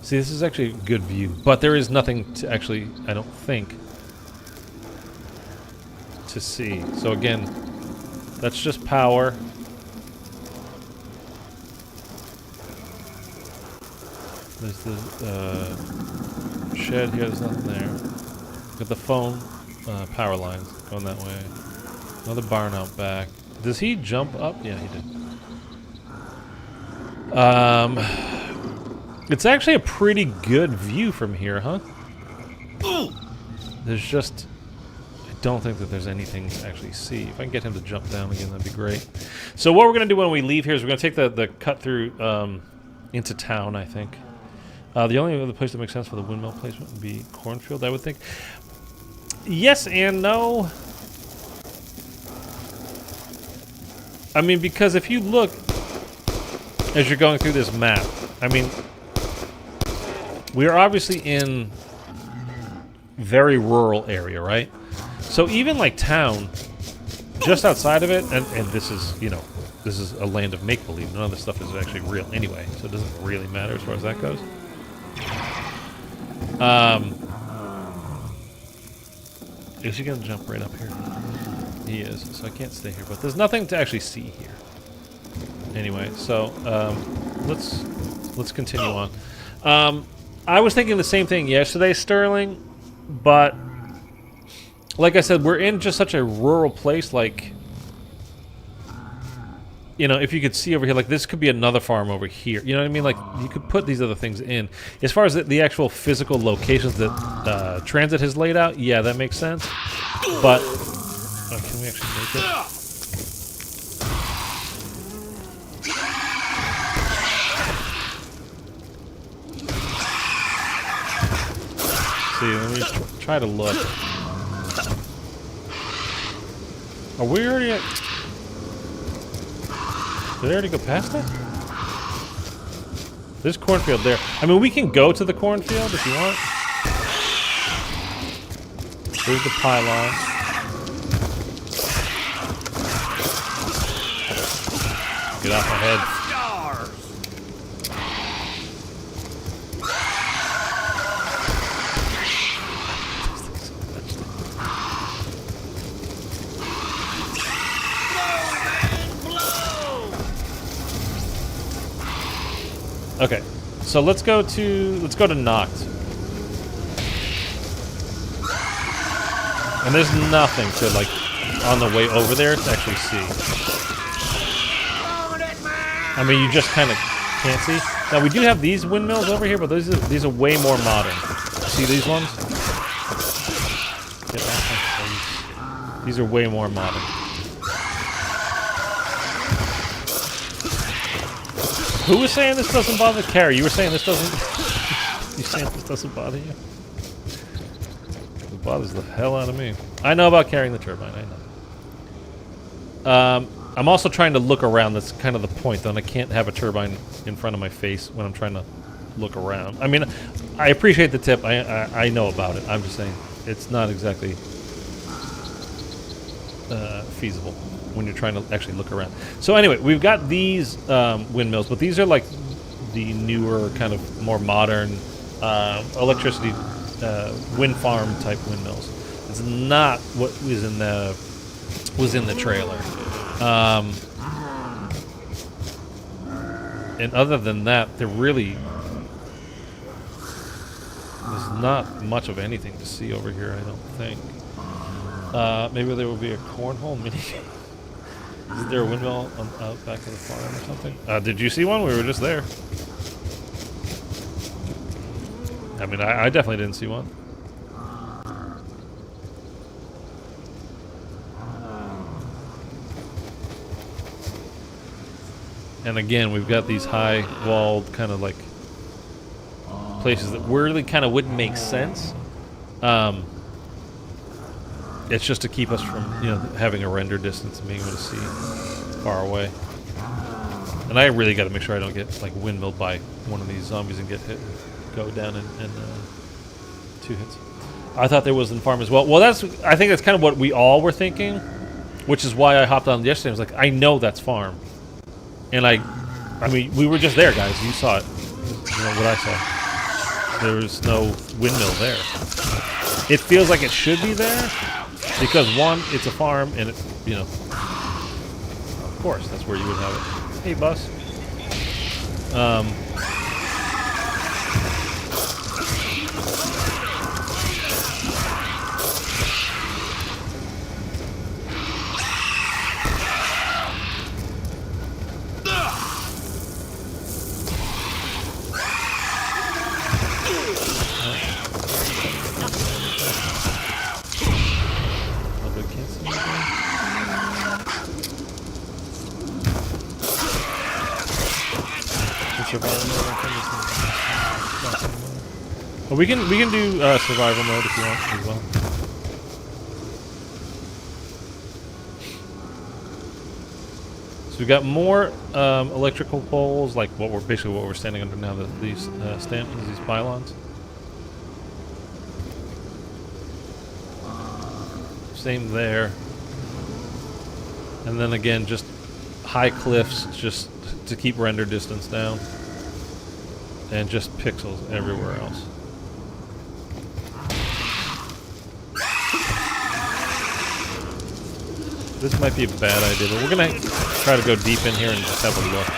See, this is actually a good view, but there is nothing to actually, I don't think, to see. So again, that's just power. There's the shed here, there's nothing there. Got the phone power lines going that way. Another barn out back. Does he jump up? Yeah, he did. It's actually a pretty good view from here, huh? There's just... I don't think that there's anything to actually see. If I can get him to jump down again, that'd be great. So what we're going to do when we leave here is we're going to take the cut through into town, I think. The only other place that makes sense for the windmill placement would be cornfield, I would think. Yes and no. I mean, because if you look as you're going through this map, I mean, we are obviously in very rural area, right? So even like town, just outside of it, and this is, you know, this is a land of make-believe. None of this stuff is actually real anyway, so it doesn't really matter as far as that goes. Is he gonna jump right up here? He is, so I can't stay here. But there's nothing to actually see here. Anyway, so let's continue on. I was thinking the same thing yesterday, Sterling, but like I said, we're in just such a rural place. Like, you know, if you could see over here, like this could be another farm over here. You know what I mean? Like you could put these other things in. As far as the actual physical locations that Transit has laid out, yeah, that makes sense. But can we actually make it? See, let me try to look. Are we already at... Did they already go past it? There's cornfield there. I mean, we can go to the cornfield if you want. There's the pylon. Get off my head. Okay, so let's go to Noct. And there's nothing to like on the way over there to actually see. I mean, you just kind of can't see. Now we do have these windmills over here, but these are way more modern. See these ones? Get off my face. These are way more modern. Who was saying this doesn't bother Carrie? You were saying this doesn't... You saying this doesn't bother you? It bothers the hell out of me. I know about carrying the turbine, I know. I'm also trying to look around. That's kind of the point, though. I can't have a turbine in front of my face when I'm trying to look around. I mean, I appreciate the tip. I know about it. I'm just saying it's not exactly feasible when you're trying to actually look around. So anyway, we've got these windmills, but these are like the newer, kind of more modern electricity wind farm type windmills. It's not what was in the trailer. And other than that, there's not much of anything to see over here, I don't think. Maybe there will be a cornhole mini. Is there a windmill out back of the farm or something? Did you see one? We were just there. I mean, I definitely didn't see one. And again, we've got these high-walled kind of like places that really kind of wouldn't make sense. It's just to keep us from, having a render distance and being able to see far away. And I really got to make sure I don't get like windmilled by one of these zombies and get hit and go down in 2 hits. I thought there was in farm as well. Well, I think that's kind of what we all were thinking, which is why I hopped on yesterday. I was like, I know that's farm. And I mean, we were just there, guys. You saw it. You know what I saw. There's no windmill there. It feels like it should be there because one, it's a farm, and of course, that's where you would have it. Hey, bus. Well, we can do survival mode if you want as well. So we've got more electrical poles, like what we're standing under now. These these pylons. Same there. And then again, just high cliffs, just to keep render distance down. And just pixels everywhere else. This might be a bad idea, but we're going to try to go deep in here and just have a look.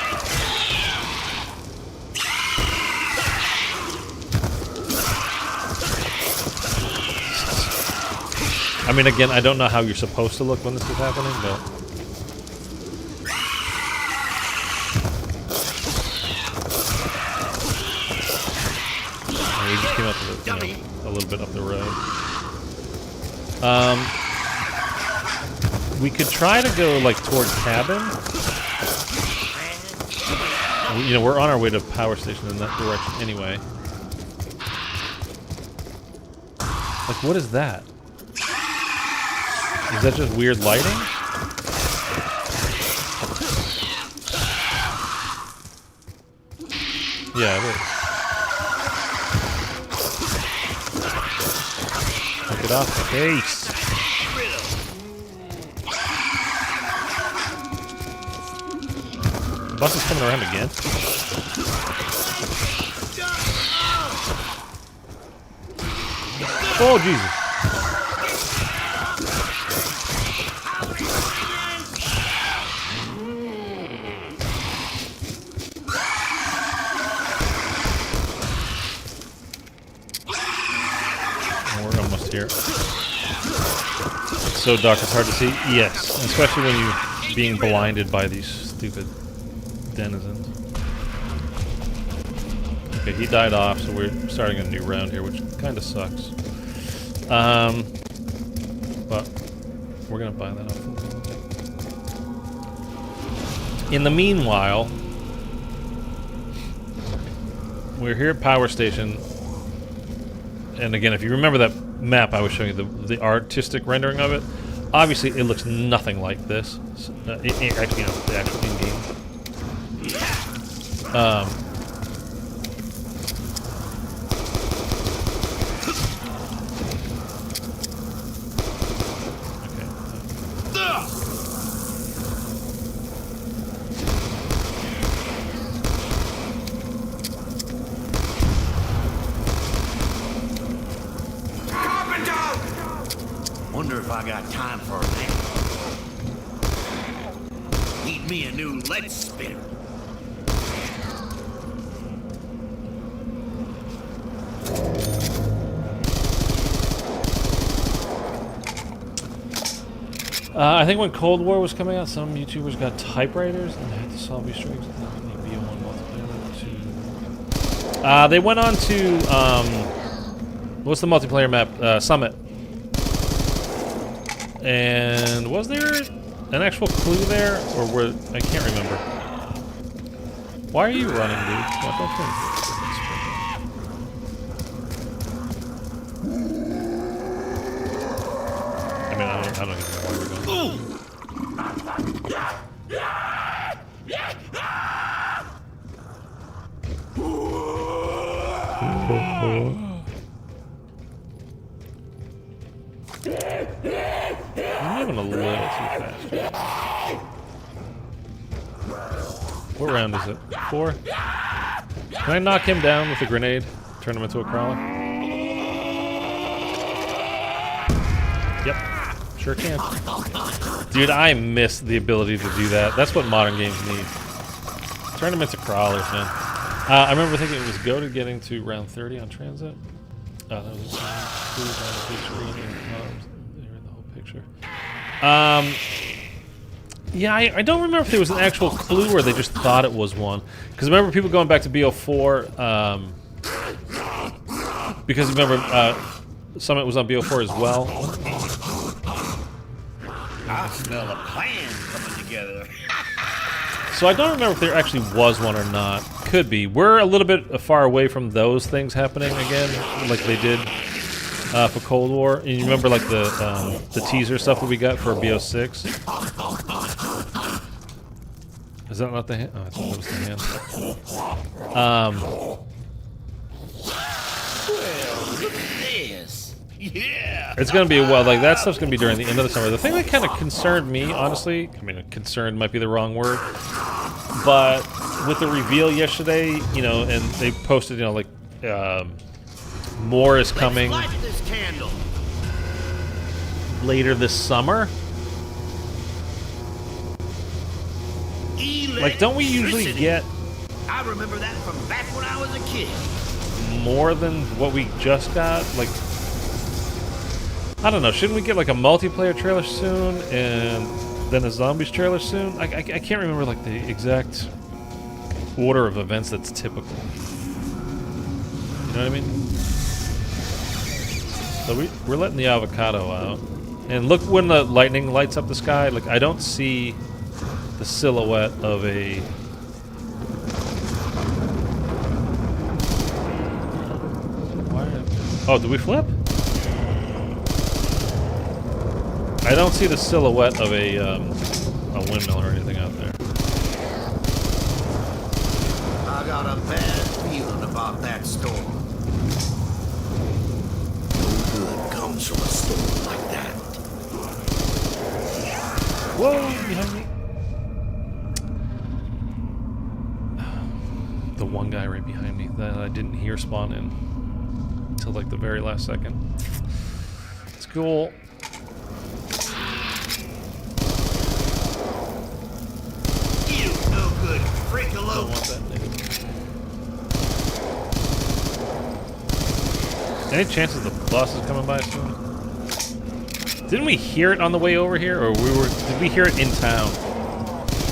I mean, again, I don't know how you're supposed to look when this is happening, but... We just came up to a little bit up the road. We could try to go like toward cabin. We're on our way to power station in that direction anyway. Like, what is that? Is that just weird lighting? Yeah, it is. Get off the case. The bus is coming around again. Oh, Jesus. We're almost here. It's so dark it's hard to see. Yes, especially when you're being blinded by these stupid denizens. Okay, he died off, so we're starting a new round here, which kind of sucks. But we're gonna buy that off. In the meanwhile, we're here at Power Station. And again, if you remember that map I was showing you, the artistic rendering of it, obviously it looks nothing like this. Actually, the actual in-game. Wonder if I got time for a nap. Need me a new lead spinner. I think when Cold War was coming out, some YouTubers got typewriters and they had to solve Easter eggs. BO1 multiplayer. They went on to what's the multiplayer map? Summit. And was there an actual clue there, or were I can't remember. Why are you running, dude? What the fuck? I mean, I don't even know where we're going. I'm moving a little too fast. What round is it? 4? Can I knock him down with a grenade? Turn him into a crawler? Yep. Sure can. Dude, I miss the ability to do that. That's what modern games need. Turn them into crawlers, man. I remember thinking it was go to getting to round 30 on transit. That was the big screen and there in the whole picture. Yeah, I don't remember if there was an actual clue or they just thought it was one. Because I remember people going back to BO4. Because remember, Summit was on BO4 as well. I smell a plan coming together. So I don't remember if there actually was one or not. Could be. We're a little bit far away from those things happening again, like they did for Cold War. And you remember like the teaser stuff that we got for BO6? Is that not the hand? Oh, I thought it was the hand. Well, look at this. Yeah. It's gonna be a while. Like that stuff's gonna be during the end of the summer. The thing that kind of concerned me, honestly, I mean, concerned might be the wrong word, but with the reveal yesterday, you know, and they posted, you know, like more is coming Let's light this candle. later this summer. Like, don't we usually get I remember that from back when I was a kid. more than what we just got? Like, I don't know. Shouldn't we get like a multiplayer trailer soon and then a zombies trailer soon? I can't remember like the exact order of events that's typical. You know what I mean? So we're letting the avocado out. And look when the lightning lights up the sky. Like, I don't see the silhouette of a... Oh, did we flip? I don't see the silhouette of a windmill or anything out there. I got a bad feeling about that storm. No good comes from a storm like that. Whoa, behind me. The one guy right behind me that I didn't hear spawn in until like the very last second. It's cool. You no good Don't frickalope. want that nigga. Any chances the bus is coming by soon? Didn't we hear it on the way over here, or did we hear it in town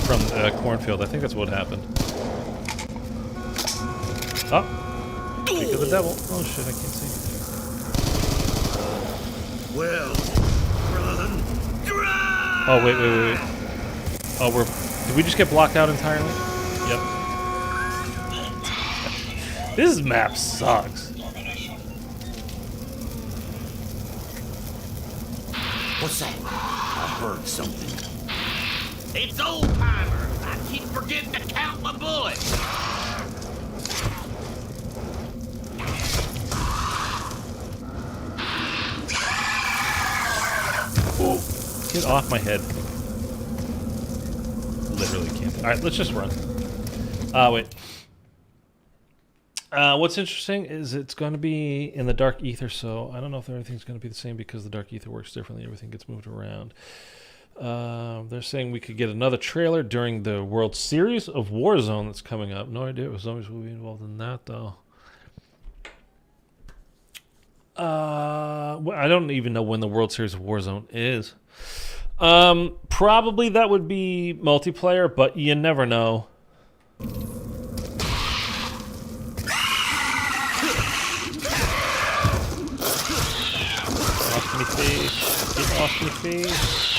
from Cornfield? I think that's what happened. Oh, speak of the devil. Oh shit, I can't see anything. Well, run, drive. Oh wait. Oh, did we just get blocked out entirely? Yep. This map sucks. What's that? I heard something. It's old timer. I keep forgetting to count my bullets. Get off my head. Literally can't. Alright, let's just run. Wait. What's interesting is it's going to be in the dark ether, so I don't know if everything's going to be the same because the dark ether works differently. Everything gets moved around. They're saying we could get another trailer during the World Series of Warzone that's coming up. No idea if zombies will be involved in that, though. Well, I don't even know when the World Series of Warzone is. Probably that would be multiplayer, but you never know. Off me face. Get off me face.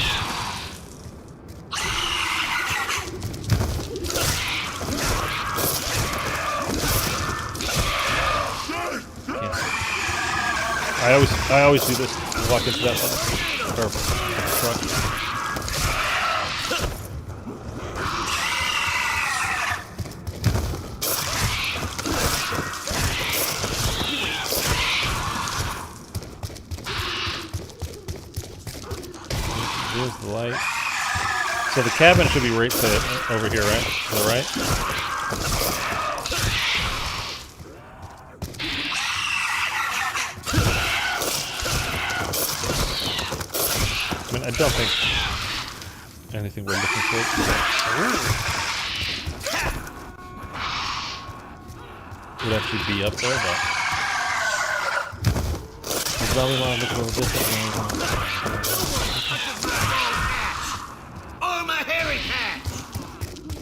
I always do this. Walk into that truck. Here's the light. So the cabin should be right over here, right? To the right. I mean, I don't think anything we're looking for. Would actually be up there, but the zombie line looks a little different. Oh, my hairy patch!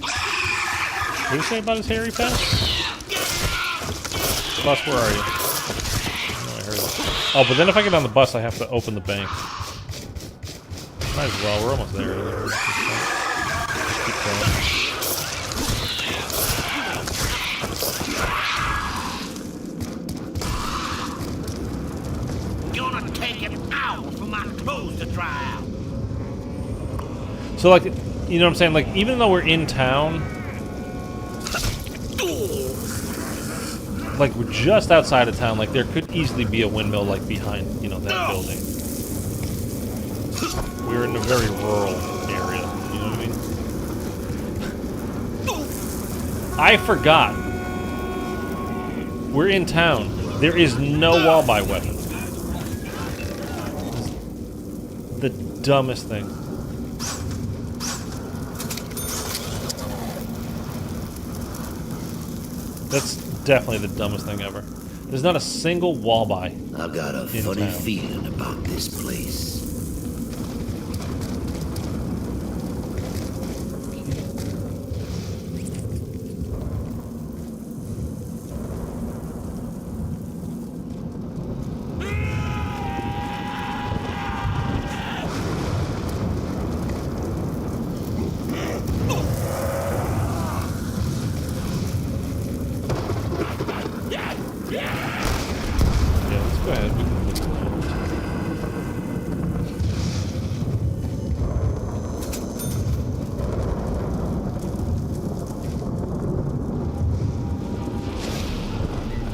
What did he say about his hairy patch? Bus, where are you? Oh, I heard it. Oh, but then if I get on the bus, I have to open the bank. Might as well, we're almost there. Keep going. Gonna take an hour for my clothes to dry out. So, like, you know what I'm saying? Like, even though we're in town, like, we're just outside of town, like, there could easily be a windmill, like, behind, you know, that building. We're in a very rural area, you know what I mean? I forgot. We're in town. There is no wall-by weapon. The dumbest thing. That's definitely the dumbest thing ever. There's not a single wall-by. I've got a funny feeling about this place. Yeah, let's go ahead.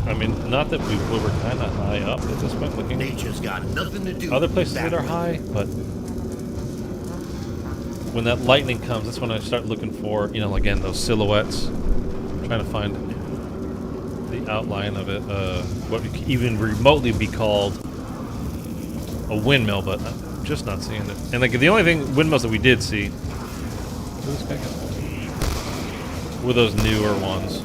I mean, not that we were kind of high up at this point, looking Nature's got nothing to do other with places that are high, but when that lightning comes, that's when I start looking for, you know, again, those silhouettes. I'm trying to find the outline of it, what could even remotely be called a windmill, but I'm just not seeing it. And like the only windmills that we did see, where's this guy go? Were those newer ones.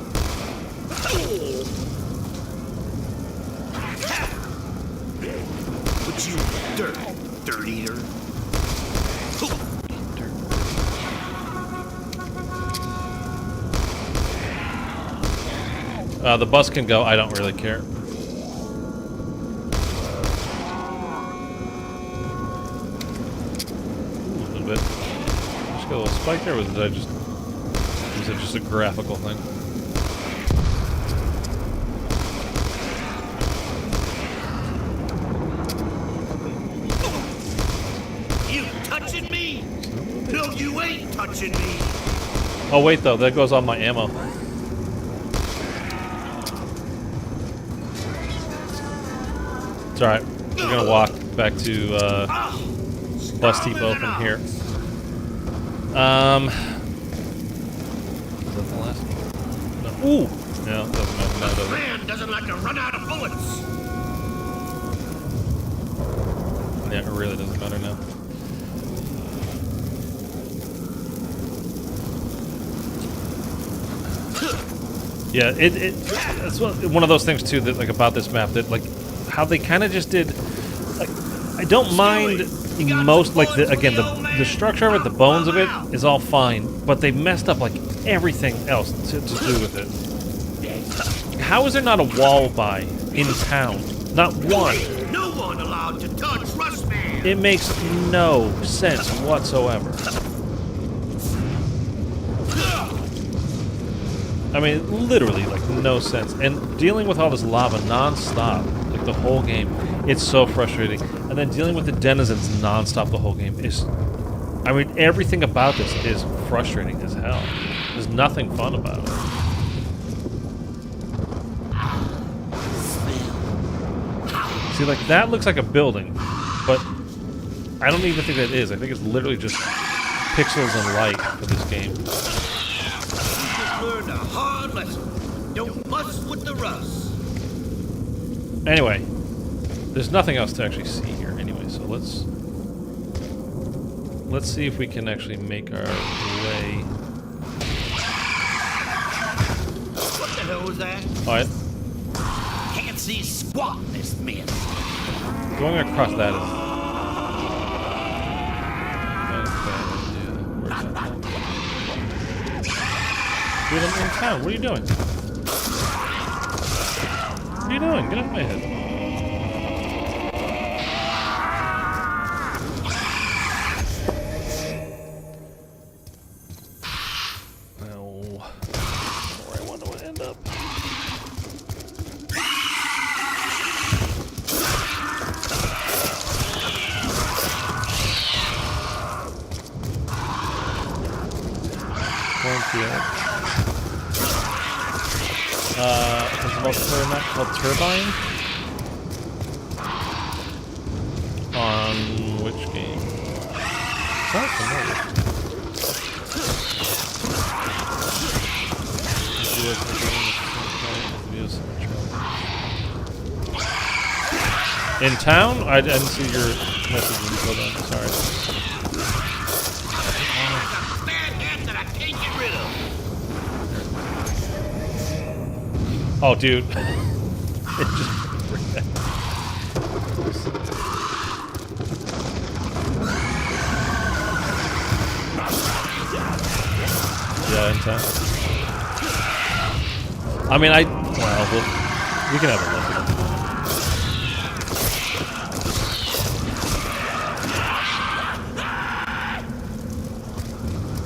But you dirt eater. The bus can go. I don't really care. Ooh, a little bit. Just got a little spike there. Was it just a graphical thing? You touching me? No, you ain't touching me. Oh wait, though, that goes on my ammo. It's alright. We're gonna walk back to bus depot from here. Is that the last one? No. Ooh! No, it doesn't matter now, does it? Man doesn't like to run out of bullets. Yeah, it really doesn't matter now. Yeah, it's one of those things too that like about this map that like how they kind of just did. Like, I don't mind most like the structure of it, the bones of it is all fine, but they messed up like everything else to do with it. How is there not a wall by in town? Not one. No one allowed to touch Rustman. It makes no sense whatsoever. I mean, literally, like, no sense. And dealing with all this lava non-stop, like, the whole game, it's so frustrating. And then dealing with the denizens non-stop the whole game is... I mean, everything about this is frustrating as hell. There's nothing fun about it. See, like, that looks like a building, but I don't even think that is. I think it's literally just pixels and light for this game. Learned a hard lesson. Don't mess with the rust. Anyway, there's nothing else to actually see here anyway, so let's see if we can actually make our way. What the hell was that? Alright, Can't see squat in this mess. going across that is... Where's that? Dude, I'm in town. What are you doing? What are you doing? Get out of my head. No. Where I want to end up. Cornfield. There's a multiplayer map called Turbine. On which game? Sounds familiar. In town? I didn't see your message when you put on. Sorry. Bad hat that I can't get rid of. Oh, dude. It just... Yeah, in town. I mean, well, we can have a look at it.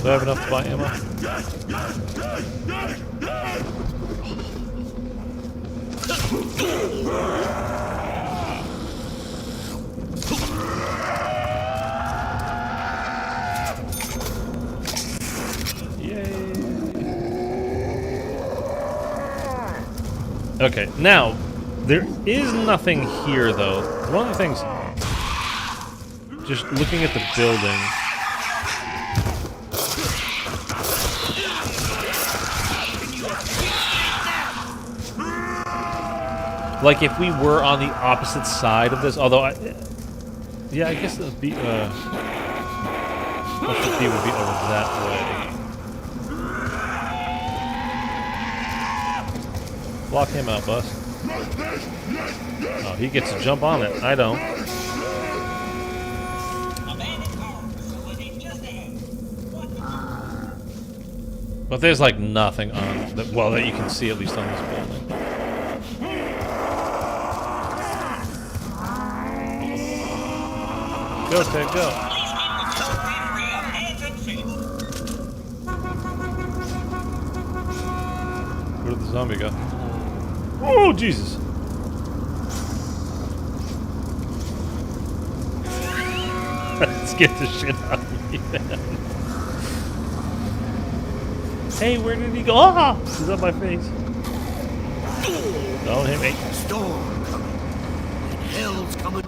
Do I have enough to buy ammo? Okay, now, there is nothing here, though. One of the things, just looking at the building, like if we were on the opposite side of this, although, yeah, I guess the B would be over that way. Block him out, Bus. Oh, he gets to jump on it. I don't. Abandoned power facility just ahead. But there's like nothing on that. Well, that you can see at least on this building. Go, Ted, go. Please keep the telegram free of hands and feet. Where did the zombie go? Oh, Jesus. That scared the shit out of me, man. Hey, where did he go? Ah! He's on my face. Don't hit me. Storm coming. And hell's coming.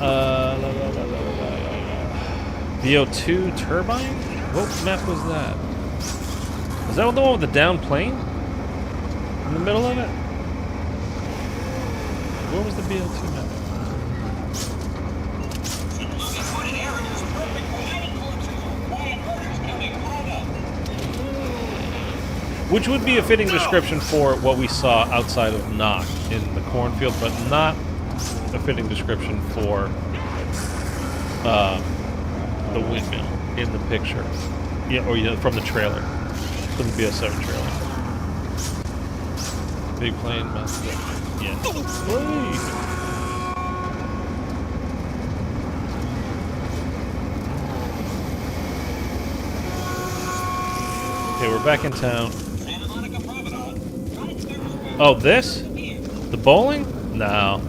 BO7 turbine? What map was that? Is that the one with the down plane? In the middle of it? was the BO2 map? Secluded areas perfect for hiding corpses or quiet murders coming right up. Which would be a fitting description for what we saw outside of Knock in the cornfield, but not a fitting description for the windmill in the picture. Yeah, or yeah, from the trailer. From the BO7 trailer. Big plane, massive. Yeah. Whee! Okay, we're back in town. Oh, this? The bowling? No.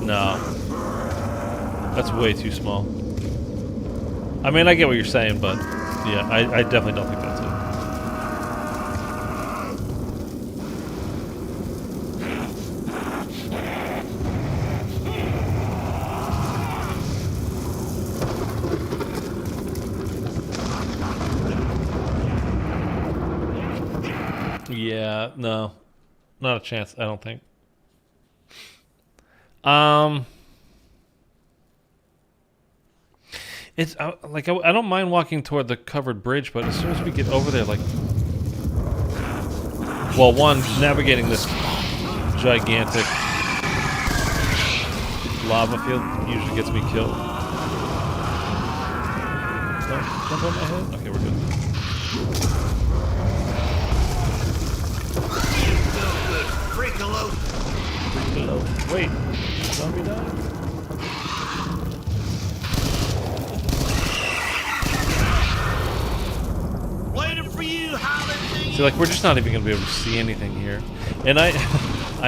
No. That's way too small. I mean, I get what you're saying, but yeah, I definitely don't think that's it. Yeah, no. Not a chance, I don't think. It's like I don't mind walking toward the covered bridge, but as soon as we get over there, like, well, one, navigating this gigantic lava field usually gets me killed. Don't jump on my head. Okay, we're good. Hello. Wait, zombie died? See, like, we're just not even gonna be able to see anything here. And I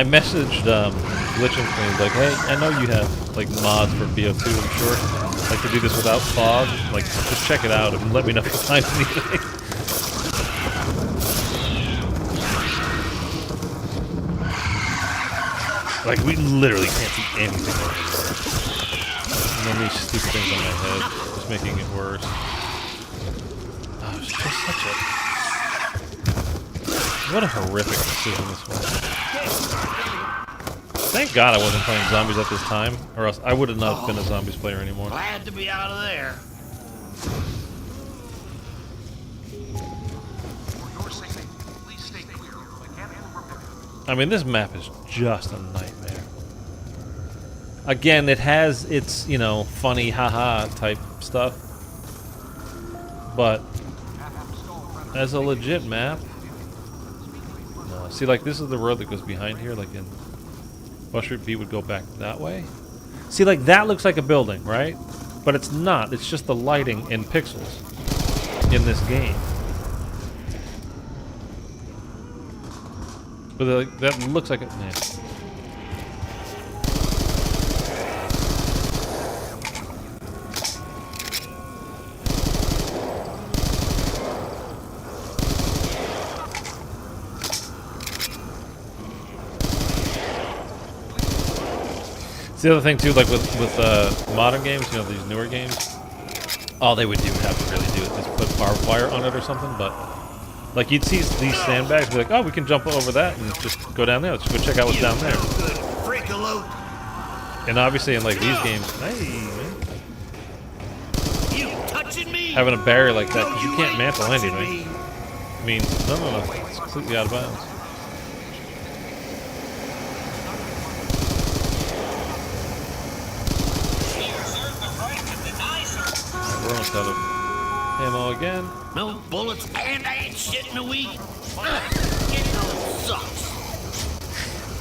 messaged Glitching Queens like, hey, I know you have like mods for BO2, I'm sure, like to do this without fog. Like, just check it out and let me know if you find anything. Like, we literally can't see anything over here. And then these stupid things on my head, just making it worse. Oh, it's just such a... What a horrific decision this was. Thank God I wasn't playing zombies at this time, or else I would have not been a zombies player anymore. Glad to be out of there. I mean, this map is just a nightmare. Again, it has its, you know, funny haha type stuff. But as a legit map, no. See, like, this is the road that goes behind here, like in Wall Street B would go back that way. See, like, that looks like a building, right? But it's not. It's just the lighting and pixels in this game. But like, that looks like a... Man. It's the other thing too, like with modern games, you know, these newer games, all they would have to really do is put barbed wire on it or something. But like, you'd see these sandbags, be like, oh, we can jump over that and just go down there. Let's go check out what's down there. And obviously, in like these games, hey, man, having a barrier like that, because you can't mantle anything. I mean, no, it's completely out of bounds. We're almost out of ammo again. No bullets, and I ain't shit in a week. It sucks.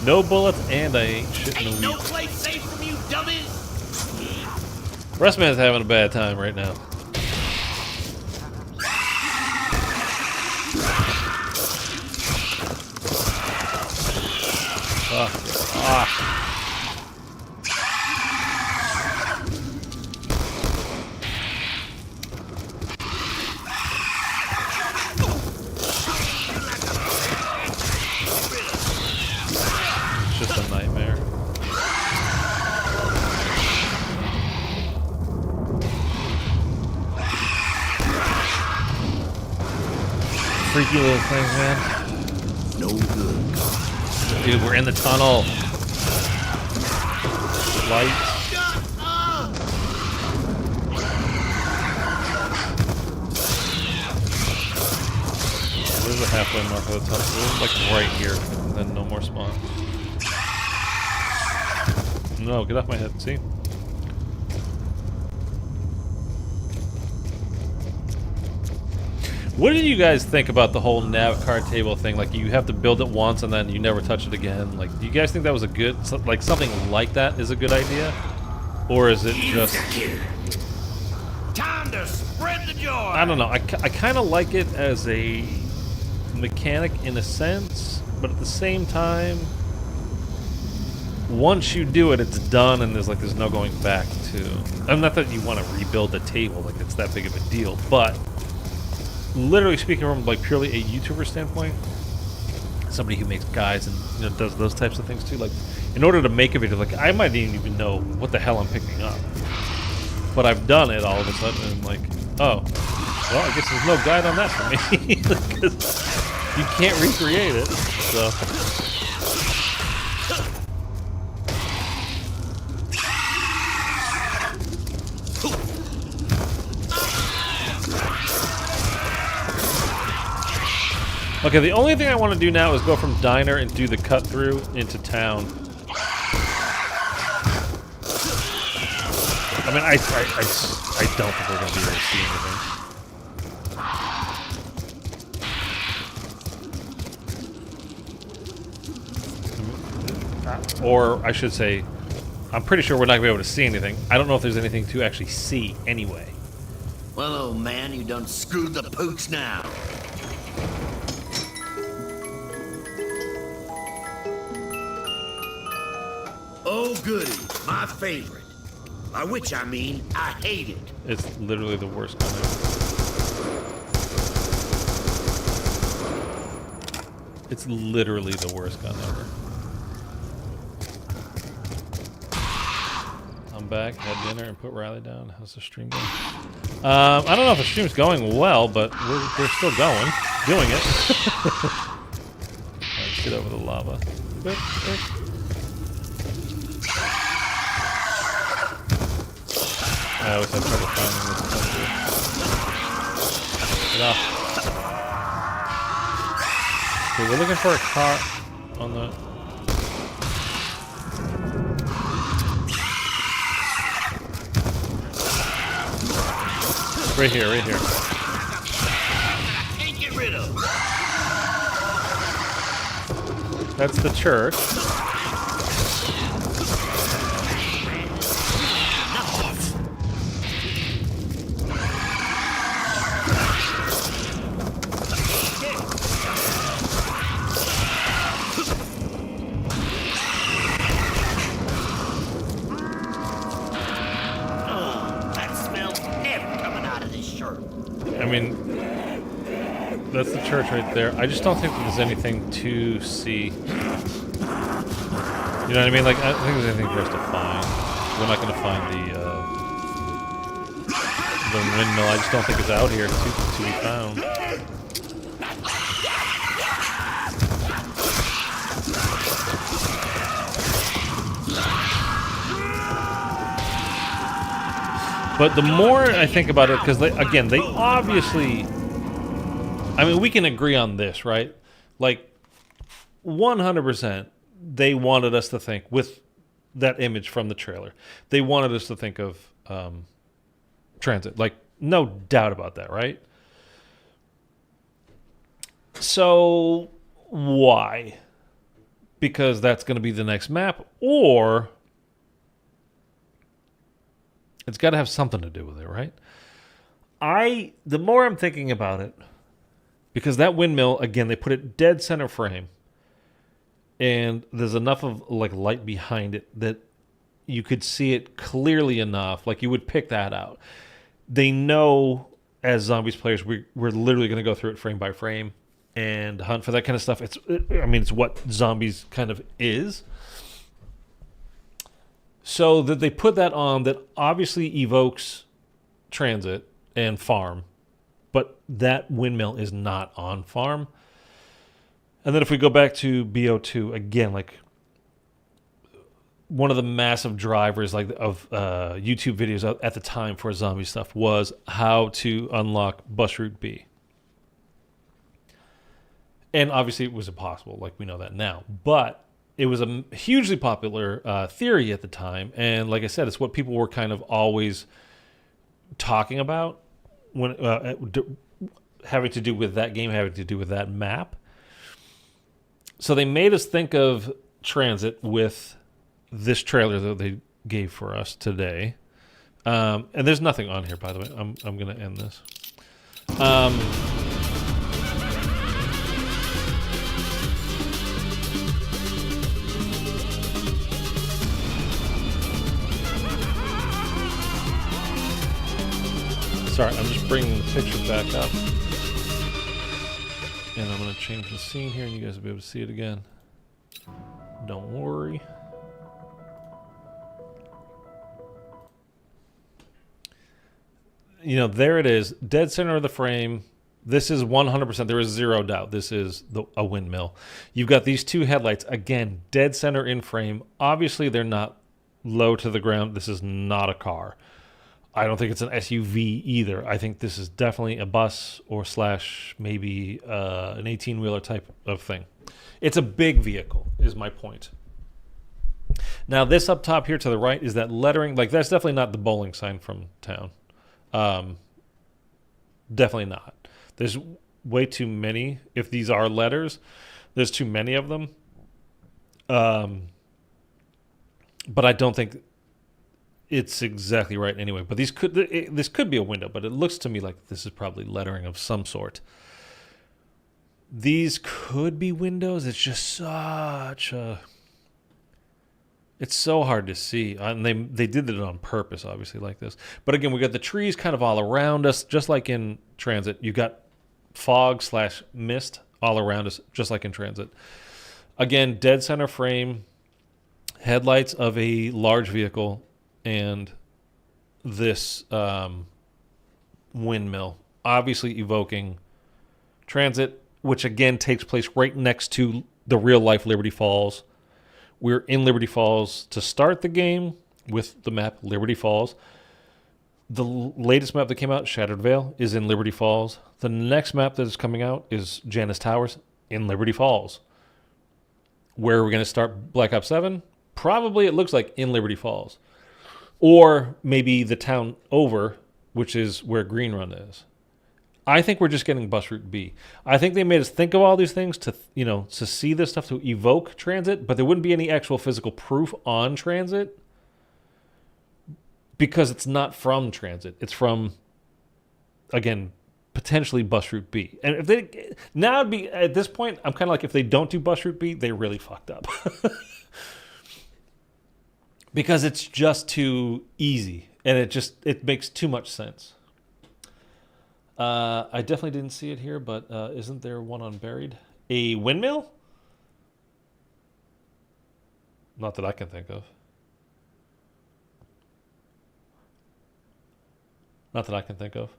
No bullets, and I ain't shit in a Ain't week. no place safe from you, dummies. Rustman's having a bad time right now. Just a nightmare. Freaky little things, man. No good. Dude, we're in the tunnel. Lights. There's a halfway mark of the tunnel. We're like right here, and then no more spawn. No, get off my head. See? What did you guys think about the whole nav card table thing? Like, you have to build it once and then you never touch it again. Like, do you guys think that was a good, like, something like that is a good idea? Or is it just... Time to spread the joy. I don't know. I kind of like it as a mechanic in a sense, but at the same time, once you do it, it's done, and there's no going back to. I'm not that you want to rebuild the table, like it's that big of a deal, but literally speaking from like purely a YouTuber standpoint, somebody who makes guides and does those types of things too. Like, in order to make a video, like I might even know what the hell I'm picking up, but I've done it all of a sudden, and I'm like, oh, well, I guess there's no guide on that for me because you can't recreate it. So. Okay, the only thing I want to do now is go from diner and do the cut through into town. I mean, I don't think we're going to be able to see anything. Or I should say, I'm pretty sure we're not going to be able to see anything. I don't know if there's anything to actually see anyway. Well, old man, you done screwed the pooch now. Oh, goody, my favorite. By which I mean, I hate it. It's literally the worst gun ever. It's literally the worst gun ever. I'm back, had dinner, and put Riley down. How's the stream going? I don't know if the stream's going well, but we're still going. Doing it. Alright, get over the lava. I always have trouble finding this country. Get off. Okay, we're looking for a car on the... Right here, right here. Can't get rid of. That's the church. I mean, that's the church right there. I just don't think that there's anything to see. You know what I mean? Like, I don't think there's anything for us to find. We're not going to find the windmill. I just don't think it's out here to be found. But the more I think about it, because again, they obviously, I mean, we can agree on this, right? Like, 100%, they wanted us to think, with that image from the trailer, they wanted us to think of Transit. Like, no doubt about that, right? So, why? Because that's going to be the next map, or... it's got to have something to do with it, right? The more I'm thinking about it, because that windmill, again, they put it dead center frame, and there's enough of like light behind it that you could see it clearly enough, like you would pick that out. They know, as Zombies players, we're literally going to go through it frame by frame and hunt for that kind of stuff. It's what Zombies kind of is. So that they put that on, that obviously evokes Transit and farm, but that windmill is not on farm. And then if we go back to BO2 again, like one of the massive drivers like of YouTube videos at the time for zombie stuff was how to unlock bus route B. And obviously it was impossible, like we know that now. But it was a hugely popular theory at the time. And like I said, it's what people were kind of always talking about when having to do with that game, having to do with that map. So they made us think of Transit with this trailer that they gave for us today. And there's nothing on here, by the way. I'm going to end this. Sorry, I'm just bringing the picture back up. And I'm going to change the scene here and you guys will be able to see it again. Don't worry. You know, there it is. Dead center of the frame. This is 100%. There is zero doubt. This is a windmill. You've got these two headlights. Again, dead center in frame. Obviously, they're not low to the ground. This is not a car. I don't think it's an SUV either. I think this is definitely a bus or slash maybe an 18-wheeler type of thing. It's a big vehicle, is my point. Now, this up top here to the right is that lettering. Like, that's definitely not the bowling sign from town. Definitely not. There's way too many. If these are letters, there's too many of them. But I don't think it's exactly right anyway. But this could be a window, but it looks to me like this is probably lettering of some sort. These could be windows. It's just such a... It's so hard to see. And they did it on purpose, obviously, like this. But again, we got the trees kind of all around us, just like in Transit. You got fog / mist all around us, just like in Transit. Again, dead center frame, headlights of a large vehicle, and this windmill, obviously evoking Transit, which again takes place right next to the real-life Liberty Falls. We're in Liberty Falls to start the game with the map Liberty Falls. The latest map that came out, Shattered Vale, is in Liberty Falls. The next map that is coming out is Janus Towers in Liberty Falls. Where we're going to start Black Ops 7? Probably, it looks like, in Liberty Falls. Or maybe the town over, which is where Green Run is. I think we're just getting bus route B. I think they made us think of all these things to see this stuff to evoke Transit, but there wouldn't be any actual physical proof on Transit because it's not from Transit. It's from, again, potentially bus route B. And if they now it'd be at this point, I'm kind of like, if they don't do bus route B, they really fucked up. Because it's just too easy and it makes too much sense. I definitely didn't see it here, but isn't there one on Buried? A windmill? Not that I can think of. Not that I can think of.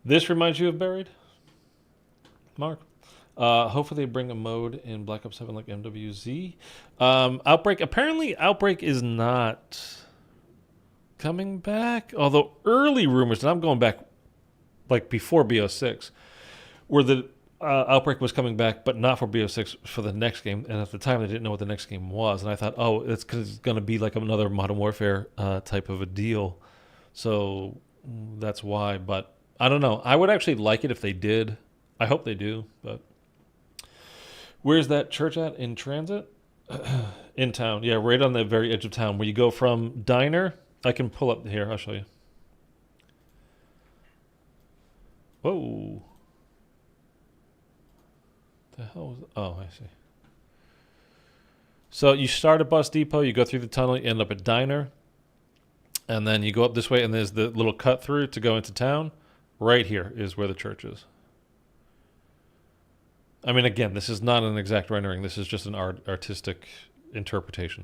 This reminds you of Buried? Mark? Hopefully they bring a mode in Black Ops 7 like MWZ. Outbreak. Apparently Outbreak is not coming back. Although early rumors, and I'm going back like before BO6, where the Outbreak was coming back, but not for BO6, for the next game. And at the time, they didn't know what the next game was. And I thought, oh, it's going to be like another Modern Warfare type of a deal. So that's why. But I don't know. I would actually like it if they did. I hope they do, but... Where's that church at in Transit? In town. Yeah, right on the very edge of town where you go from Diner. I can pull up here. I'll show you. Whoa. The hell was... Oh, I see. So you start at Bus Depot. You go through the tunnel. You end up at Diner. And then you go up this way, and there's the little cut through to go into town. Right here is where the church is. I mean, again, this is not an exact rendering. This is just an artistic interpretation.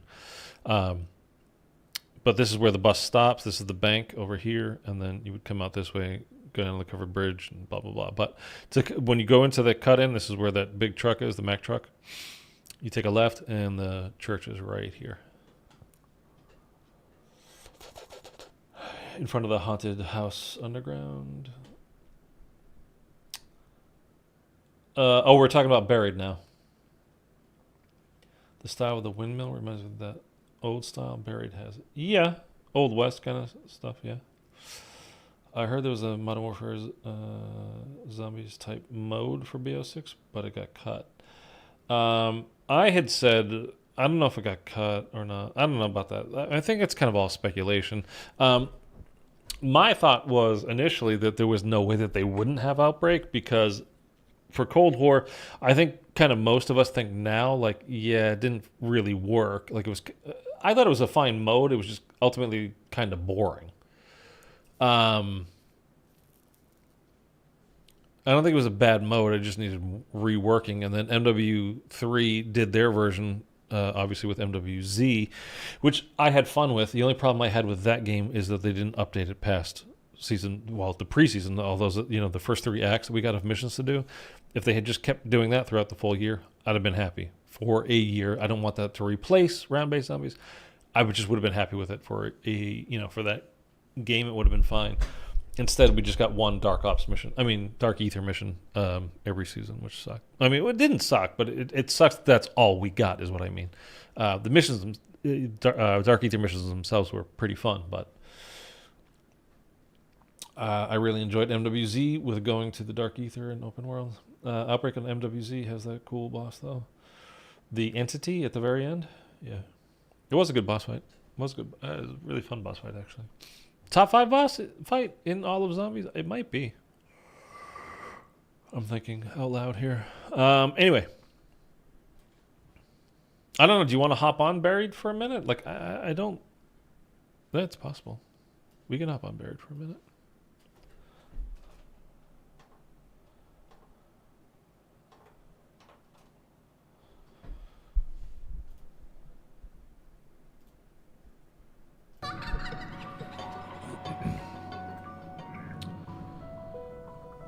But this is where the bus stops. This is the bank over here. And then you would come out this way, go down the covered bridge and blah blah blah. But when you go into the cut-in, this is where that big truck is, the Mack truck. You take a left, and the church is right here, in front of the haunted house underground. Oh, we're talking about Buried now. The style of the windmill reminds me of that old style Buried has. Yeah, Old West kind of stuff, yeah. I heard there was a Modern Warfare Zombies type mode for BO6, but it got cut. I had said, I don't know if it got cut or not. I don't know about that. I think it's kind of all speculation. My thought was initially that there was no way that they wouldn't have Outbreak, because for Cold War, I think kind of most of us think now, like, yeah, it didn't really work. Like, it was, I thought it was a fine mode. It was just ultimately kind of boring. I don't think it was a bad mode. It just needed reworking. And then MW3 did their version, obviously with MWZ, which I had fun with. The only problem I had with that game is that they didn't update it past season, well, the preseason, all those, the first 3 acts that we got of missions to do. If they had just kept doing that throughout the full year, I'd have been happy. For a year, I don't want that to replace round-based zombies. I would have been happy with it for for that game. It would have been fine. Instead, we just got one Dark Ether mission every season, which sucked. I mean, it didn't suck, but it sucks. That's all we got, is what I mean. The missions, Dark Ether missions themselves were pretty fun, but I really enjoyed MWZ with going to the Dark Ether and open world. Outbreak on MWZ has that cool boss, though. The entity at the very end, yeah. It was a good boss fight. It was good. It was a really fun boss fight, actually. Top 5 boss fight in all of zombies? It might be. I'm thinking out loud here. Anyway. I don't know. Do you want to hop on Buried for a minute? Like, I don't... That's possible. We can hop on Buried for a minute.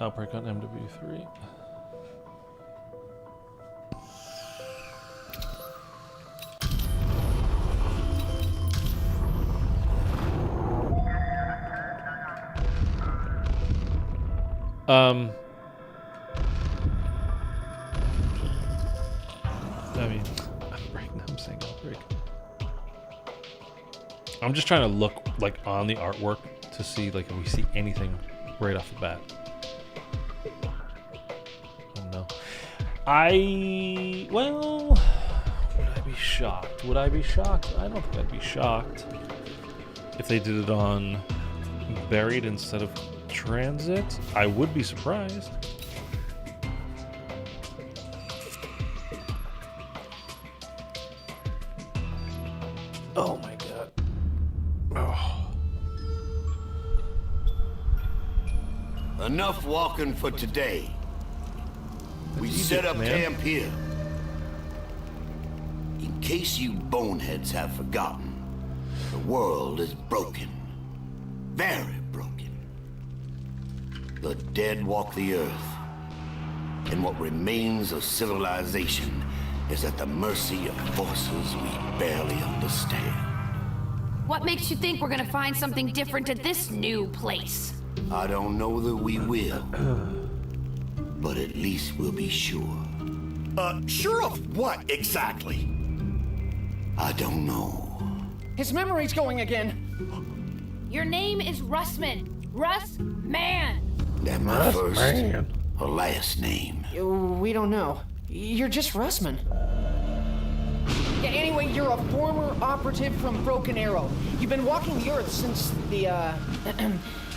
Outbreak on MW3. I mean, Outbreak. Now I'm saying Outbreak. I'm just trying to look like on the artwork to see like if we see anything right off the bat. Well, would I be shocked? Would I be shocked? I don't think I'd be shocked if they did it on Buried instead of Transit. I would be surprised. Oh my god. Oh. Enough walking for today. We set up camp here. In case you boneheads have forgotten, the world is broken. Very broken. The dead walk the earth, and what remains of civilization is at the mercy of forces we barely understand. What makes you think we're gonna find something different at this new place? I don't know that we will. But at least we'll be sure. Sure of what, exactly? I don't know. His memory's going again. Your name is Russman. Russ Man. That my first or last name? We don't know. You're just Russman. Yeah, anyway, you're a former operative from Broken Arrow. You've been walking the Earth since the,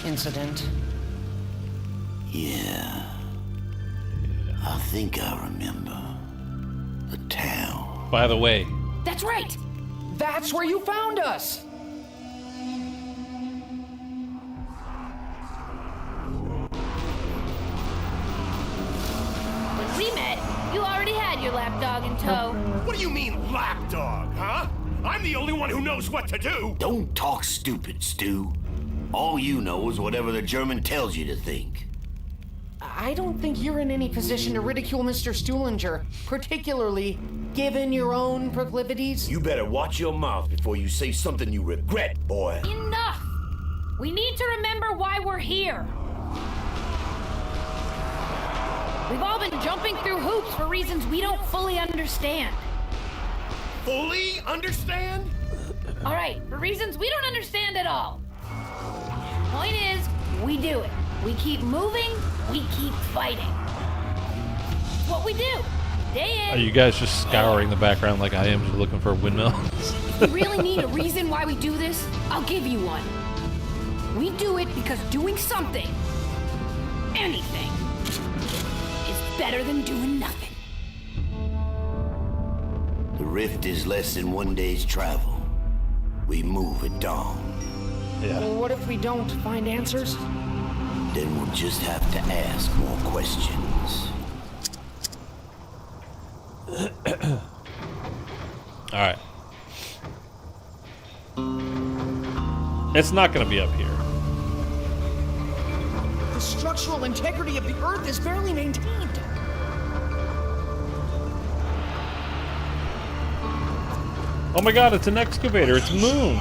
incident. Yeah. I think I remember. The town. By the way. That's right! That's where you found us! When we met, you already had your lapdog in tow. What do you mean, lapdog, huh? I'm the only one who knows what to do! Don't talk stupid, Stu. All you know is whatever the German tells you to think. I don't think you're in any position to ridicule Mr. Stuhlinger, particularly given your own proclivities. You better watch your mouth before you say something you regret, boy. Enough! We need to remember why we're here. We've all been jumping through hoops for reasons we don't fully understand. Fully understand? All right, for reasons we don't understand at all. Point is, we do it. We keep moving, we keep fighting. It's what we do, day in. Are you guys just scouring the background like I am, just looking for a windmill? If you really need a reason why we do this, I'll give you one. We do it because doing something, anything, is better than doing nothing. The rift is less than one day's travel. We move at dawn. Yeah. Well, what if we don't find answers? Then we'll just have to ask more questions. All right. It's not going to be up here. The structural integrity of the Earth is barely maintained. Oh my God! It's an excavator. It's Moon.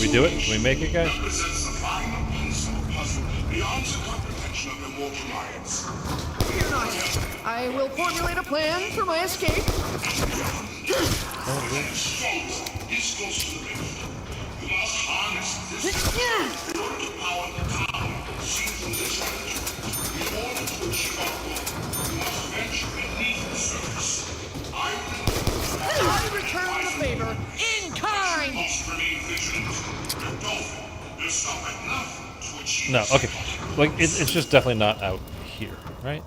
We do it? Can we make it, guys? Fear not. I will formulate a plan for my escape. I return the favor in kind. No. Okay. Like it's just definitely not out here, right?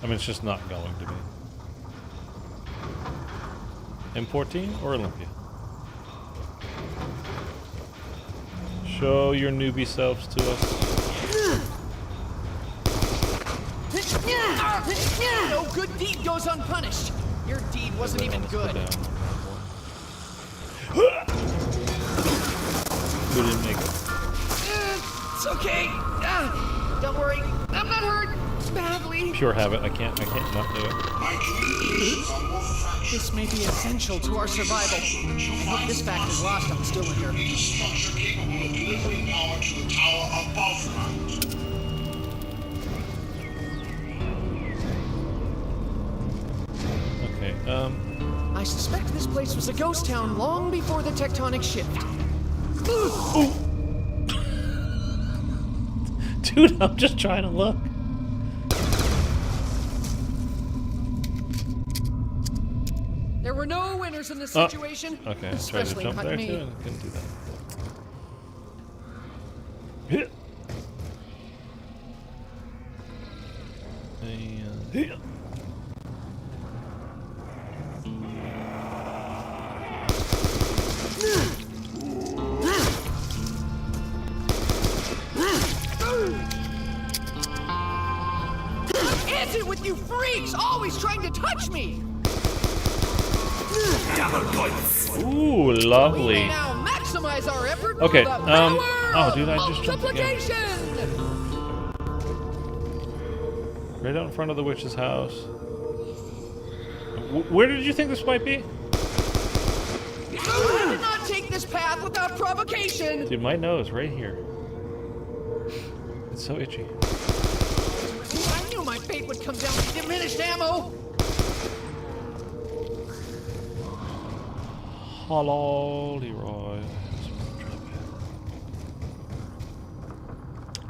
I mean, it's just not going to be. M14 or Olympia? Show your newbie selves to us. No good deed goes unpunished. Your deed wasn't even good. We didn't make it. It's okay. Don't worry. I'm not hurt badly. Pure habit. I can't not do it. This may be essential to our survival. I hope this fact is lost on Stuhlinger. Structure capable of delivering power to the tower above ground. Okay. I suspect this place was a ghost town long before the tectonic shift. Dude, I'm just trying to look. There were no winners in this situation. Okay, I tried to especially jump not there me. too. I couldn't do that. And Is it with you freaks always trying to touch me? Double points. ooh, We lovely. may now maximize our effort Okay, for the power oh, dude, I of just jumped again. multiplication. Right out in front of the witch's house. Where did you think this might be? I did not take this path without provocation. Dude, my nose right here. It's so itchy. I knew my fate would come down to diminished ammo. Hello, Leroy.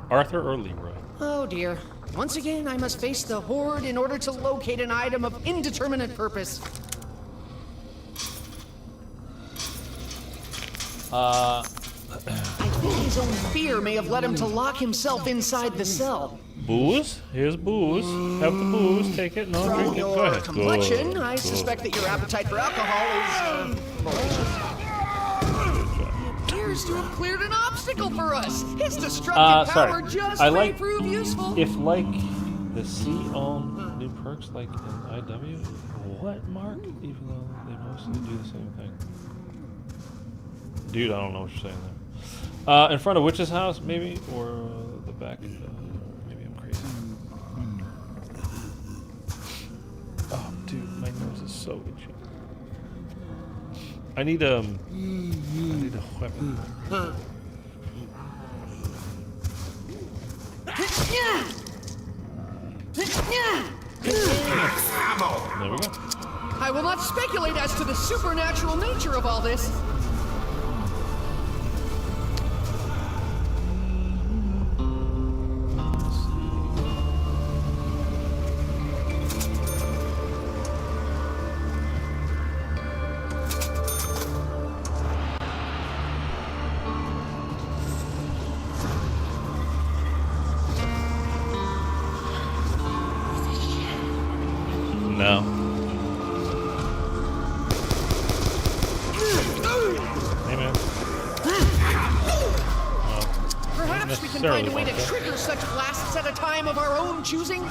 Arthur or Leroy? Oh dear. Once again, I must face the horde in order to locate an item of indeterminate purpose. I think his own fear may have led him to lock himself inside the cell. Booze? Here's booze. Have the booze. Take it. No, From drink it. Go your ahead. complexion, I Go. suspect that your appetite for alcohol is He appears to have cleared an obstacle for us. His destructive power sorry. just I may like- prove useful. If like The see all new perks like in IW? What, Mark? Even though they mostly do the same thing. Dude, I don't know what you're saying there. In front of Witch's house, maybe? Or the back? Maybe I'm crazy. Oh, dude, my nose is so itchy. I need a weapon. There we go. I will not speculate as to the supernatural nature of all this. No. Hey, man. Perhaps we can find a way to trigger such blasts at a time of our own choosing?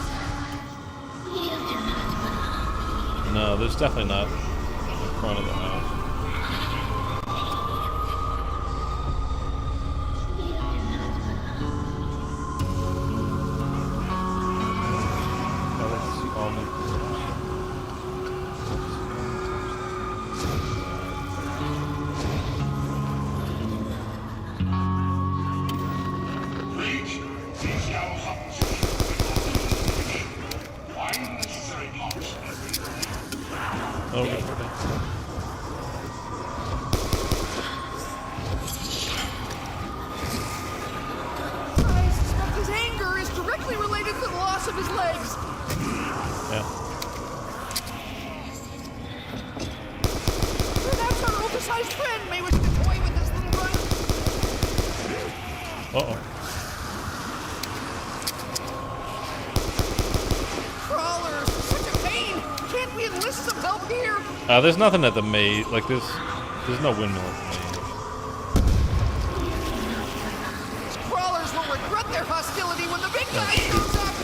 No, there's definitely not in front of the house. There's nothing at the maze. Like there's no windmill at the maze. Crawlers will regret their hostility when the big guy shows up.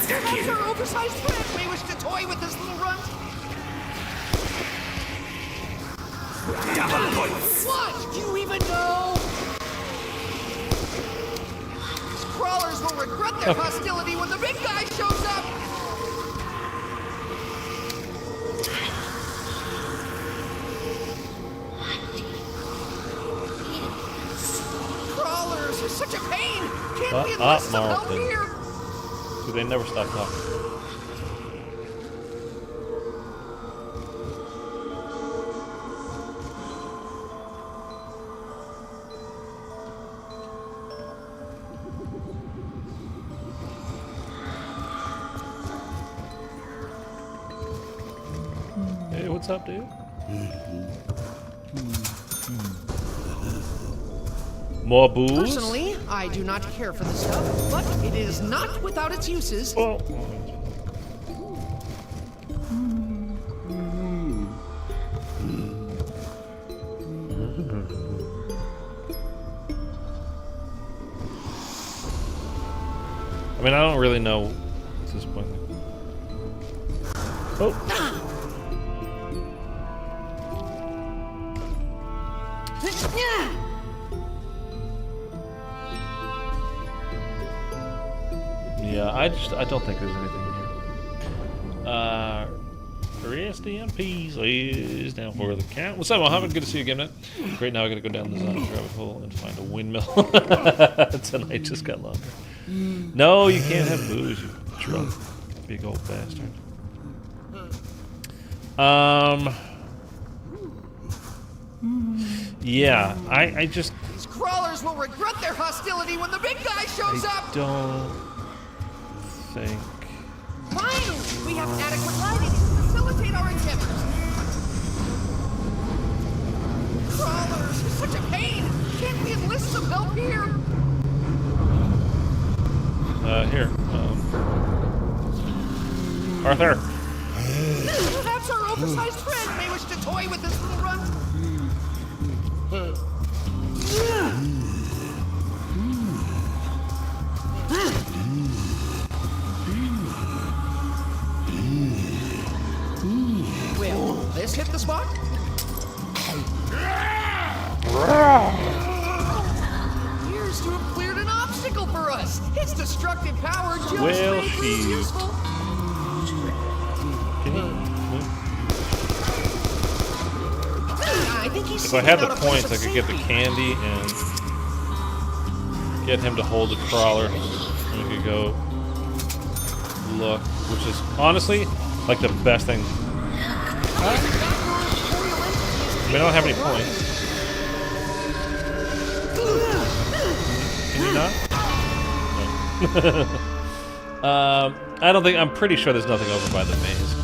Perhaps our oversized friend may wish to toy with this little runt. Double points. What? Do you even know? Crawlers will regret their hostility when the big guy shows up! Crawlers are such a pain! Can't we enlist some help here? Dude, they never stop talking. What's up, dude? More booze? Personally, I do not care for the stuff, but it is not without its uses. Oh. I mean, I don't really know at this point. Oh. Yeah, I don't think there's anything here. Rest in peace is down for the count. What's up, Mohammed? Good to see you again, man. Great, now I gotta go down the zombie rabbit hole and find a windmill. Tonight just got longer. No, you can't have booze, you drunk big old bastard. Yeah, I just... These crawlers will regret their hostility when the big guy shows up! I don't think... Finally! We have adequate lighting to facilitate our endeavors! Crawlers are such a pain! Can't we enlist some help here? Here. Arthur! Perhaps our oversized friend may wish to toy with this little runt. Will this hit the spot? Appears to have cleared an obstacle for us. Its destructive power just Well, may prove she- useful. Can he move? I think he's If I had the seeking out a place points, I of could get the safety. candy and get him to hold the crawler. And we could go look, which is honestly like the best thing. I don't have any points. Can you not? I don't think. I'm pretty sure there's nothing over by the maze.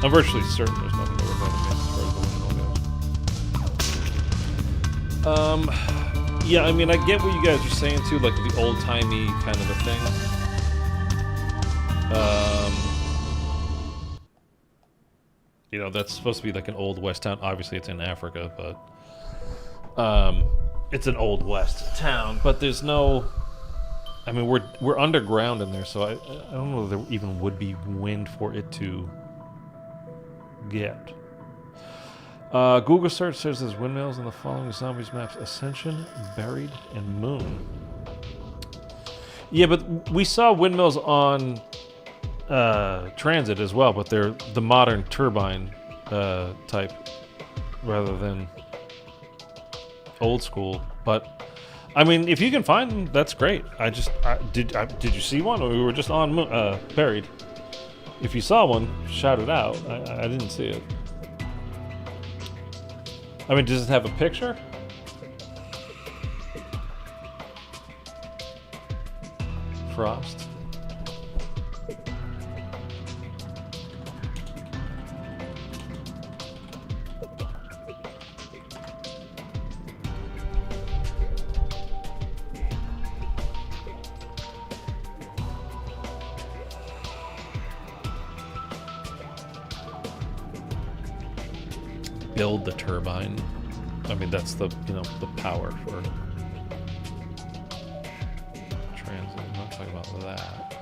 I'm virtually certain there's nothing over by the maze as far as the windmill goes. Yeah, I mean, I get what you guys are saying too, like the old-timey kind of a thing. You know, that's supposed to be like an old west town. Obviously, it's in Africa, but it's an old west town. But there's no. I mean, we're underground in there, so I don't know if there even would be wind for it to get. Google search says there's windmills in the following zombies maps: Ascension, Buried, and Moon. Yeah, but we saw windmills on Transit as well, but they're the modern turbine type rather than old school. But I mean, if you can find them, that's great. Did you see one? Or we were just on Buried. If you saw one, shout it out. I didn't see it. I mean, does it have a picture? Frost. Build the turbine. I mean, that's the the power for transit. I'm not talking about that.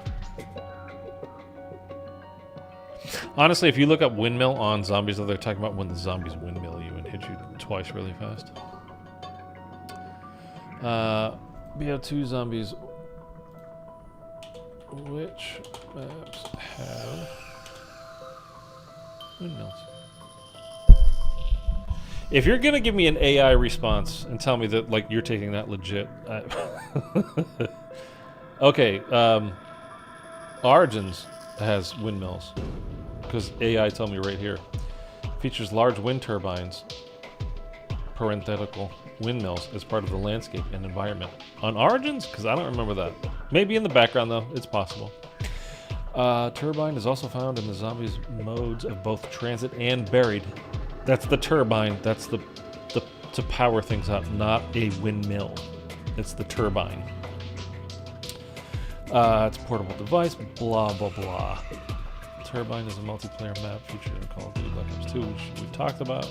Honestly, if you look up windmill on zombies, they're talking about when the zombies windmill you and hit you twice really fast. BO2 zombies. Which maps have windmills? If you're gonna give me an AI response and tell me that like you're taking that legit, okay. Origins has windmills because AI told me right here. Features large wind turbines, parenthetical windmills as part of the landscape and environment. On Origins, because I don't remember that. Maybe in the background though. It's possible. Turbine is also found in the zombies modes of both Transit and Buried. That's the turbine. That's the to power things up, not a windmill. It's the turbine. It's a portable device. Blah blah blah. Turbine is a multiplayer map featured in Call of Duty Black Ops 2, which we talked about.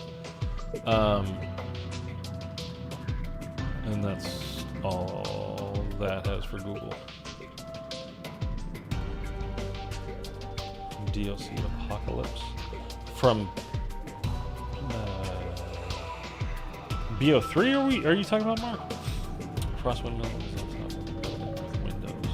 And that's all that has for Google. DLC Apocalypse from. BO3 are you talking about, Mark? Frost windmill is on top of the building with windows.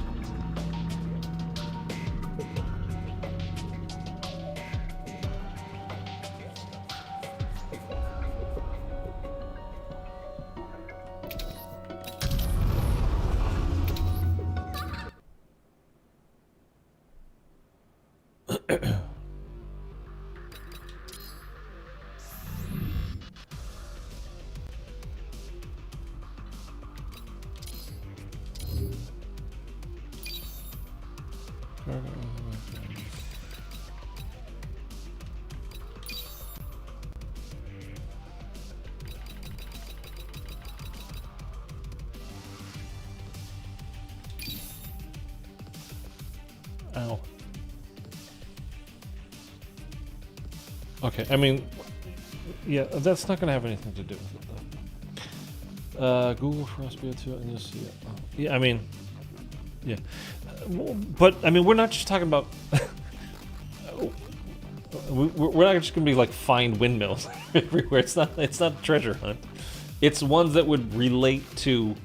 Ow. Okay, I mean, yeah, that's not going to have anything to do with it, though. Google for us BO2 and you'll see it. Oh, yeah, I mean, yeah. But, I mean, we're not just talking about... we're not just going to be like find windmills everywhere. It's not a treasure hunt. It's ones that would relate to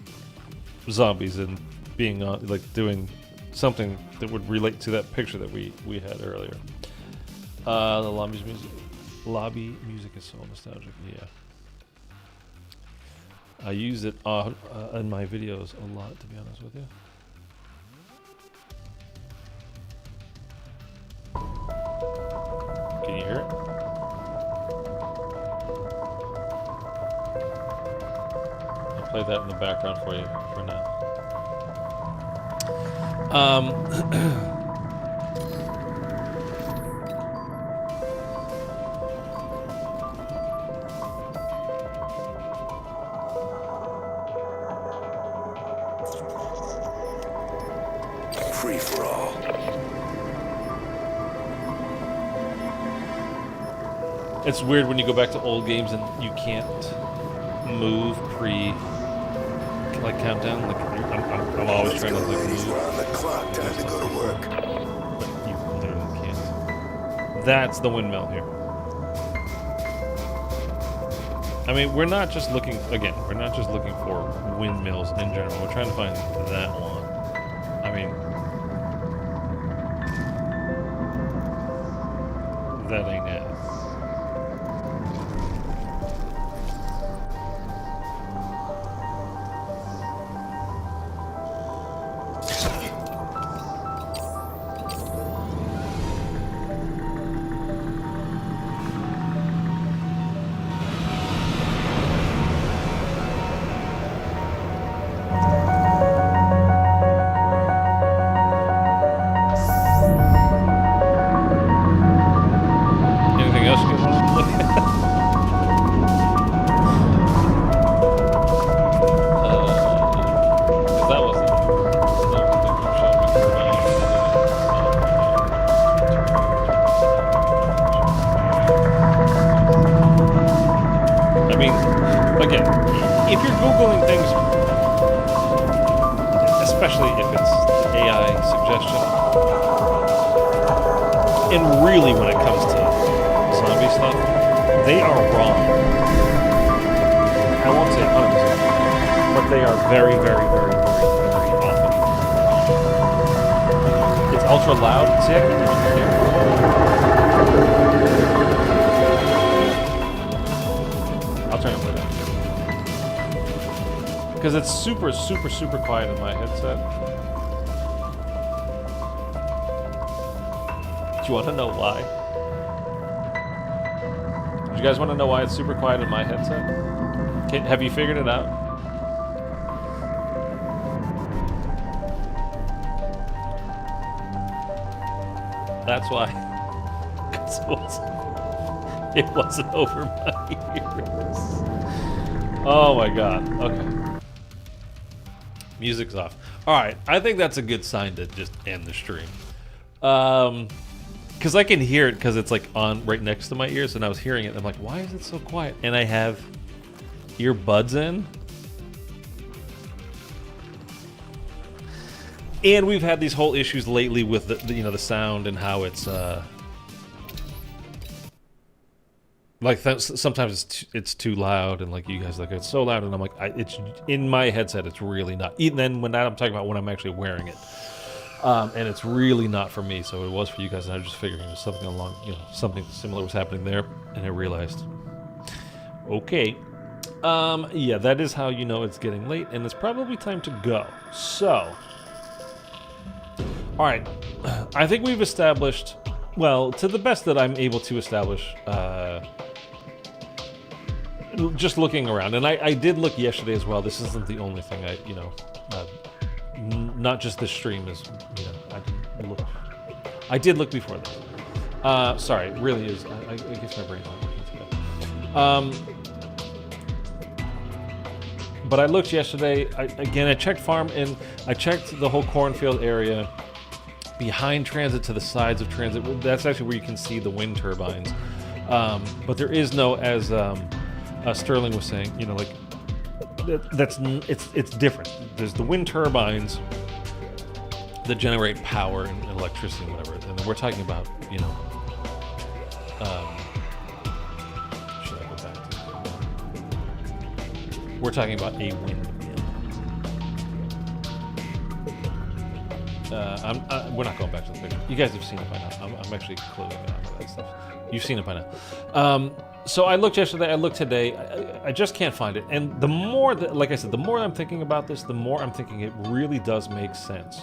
zombies and being like doing something that would relate to that picture that we had earlier. The lobby music is so nostalgic. Yeah, I use it in my videos a lot, to be honest with you. Can you hear it? I'll play that in the background for you for now. Free for all. It's weird when you go back to old games and you can't move like countdown. Like I'm always trying to like move. We're on the clock. Time to go to work. But you literally can't. That's the windmill here. I mean, we're not just looking for windmills in general. We're trying to find that one. I mean, that ain't it. And really, when it comes to zombie stuff, they are wrong. I won't say 100%, but they are very, very, very, very, very often. It's ultra loud. See, I can hear it. I'll try and play that. Because it's super, super, super quiet in my headset. You want to know why? Do you guys want to know why it's super quiet in my headset? Have you figured it out? That's why. 'Cause it wasn't over my ears. Oh my god. Okay. Music's off. Alright, I think that's a good sign to just end the stream. Because I can hear it because it's like on right next to my ears, and I was hearing it. And I'm like, why is it so quiet? And I have earbuds in. And we've had these whole issues lately with the sound and how it's like sometimes it's too loud, and like you guys like it's so loud, and I'm like it's in my headset. It's really not. Even then, when I'm talking about when I'm actually wearing it. And it's really not for me, so it was for you guys, and I was just figuring it was something along, something similar was happening there, and I realized, okay, yeah, that is how you know it's getting late, and it's probably time to go. So, all right, I think we've established, well, to the best that I'm able to establish, just looking around, and I did look yesterday as well. This isn't the only thing not just this stream is, I did look before that. Sorry, it really is. I guess my brain's not working today. But I looked yesterday. I checked farm, and I checked the whole cornfield area behind Transit to the sides of Transit. That's actually where you can see the wind turbines. But there is no, as Sterling was saying, it's different. There's the wind turbines that generate power and electricity and whatever, and then we're talking about, you know, should I go back to? We're talking about a windmill. We're not going back to the picture. You guys have seen it by now. I'm actually closing out of that stuff. You've seen it by now. So I looked yesterday, I looked today, I just can't find it. And the more that, like I said, the more I'm thinking about this, the more I'm thinking it really does make sense.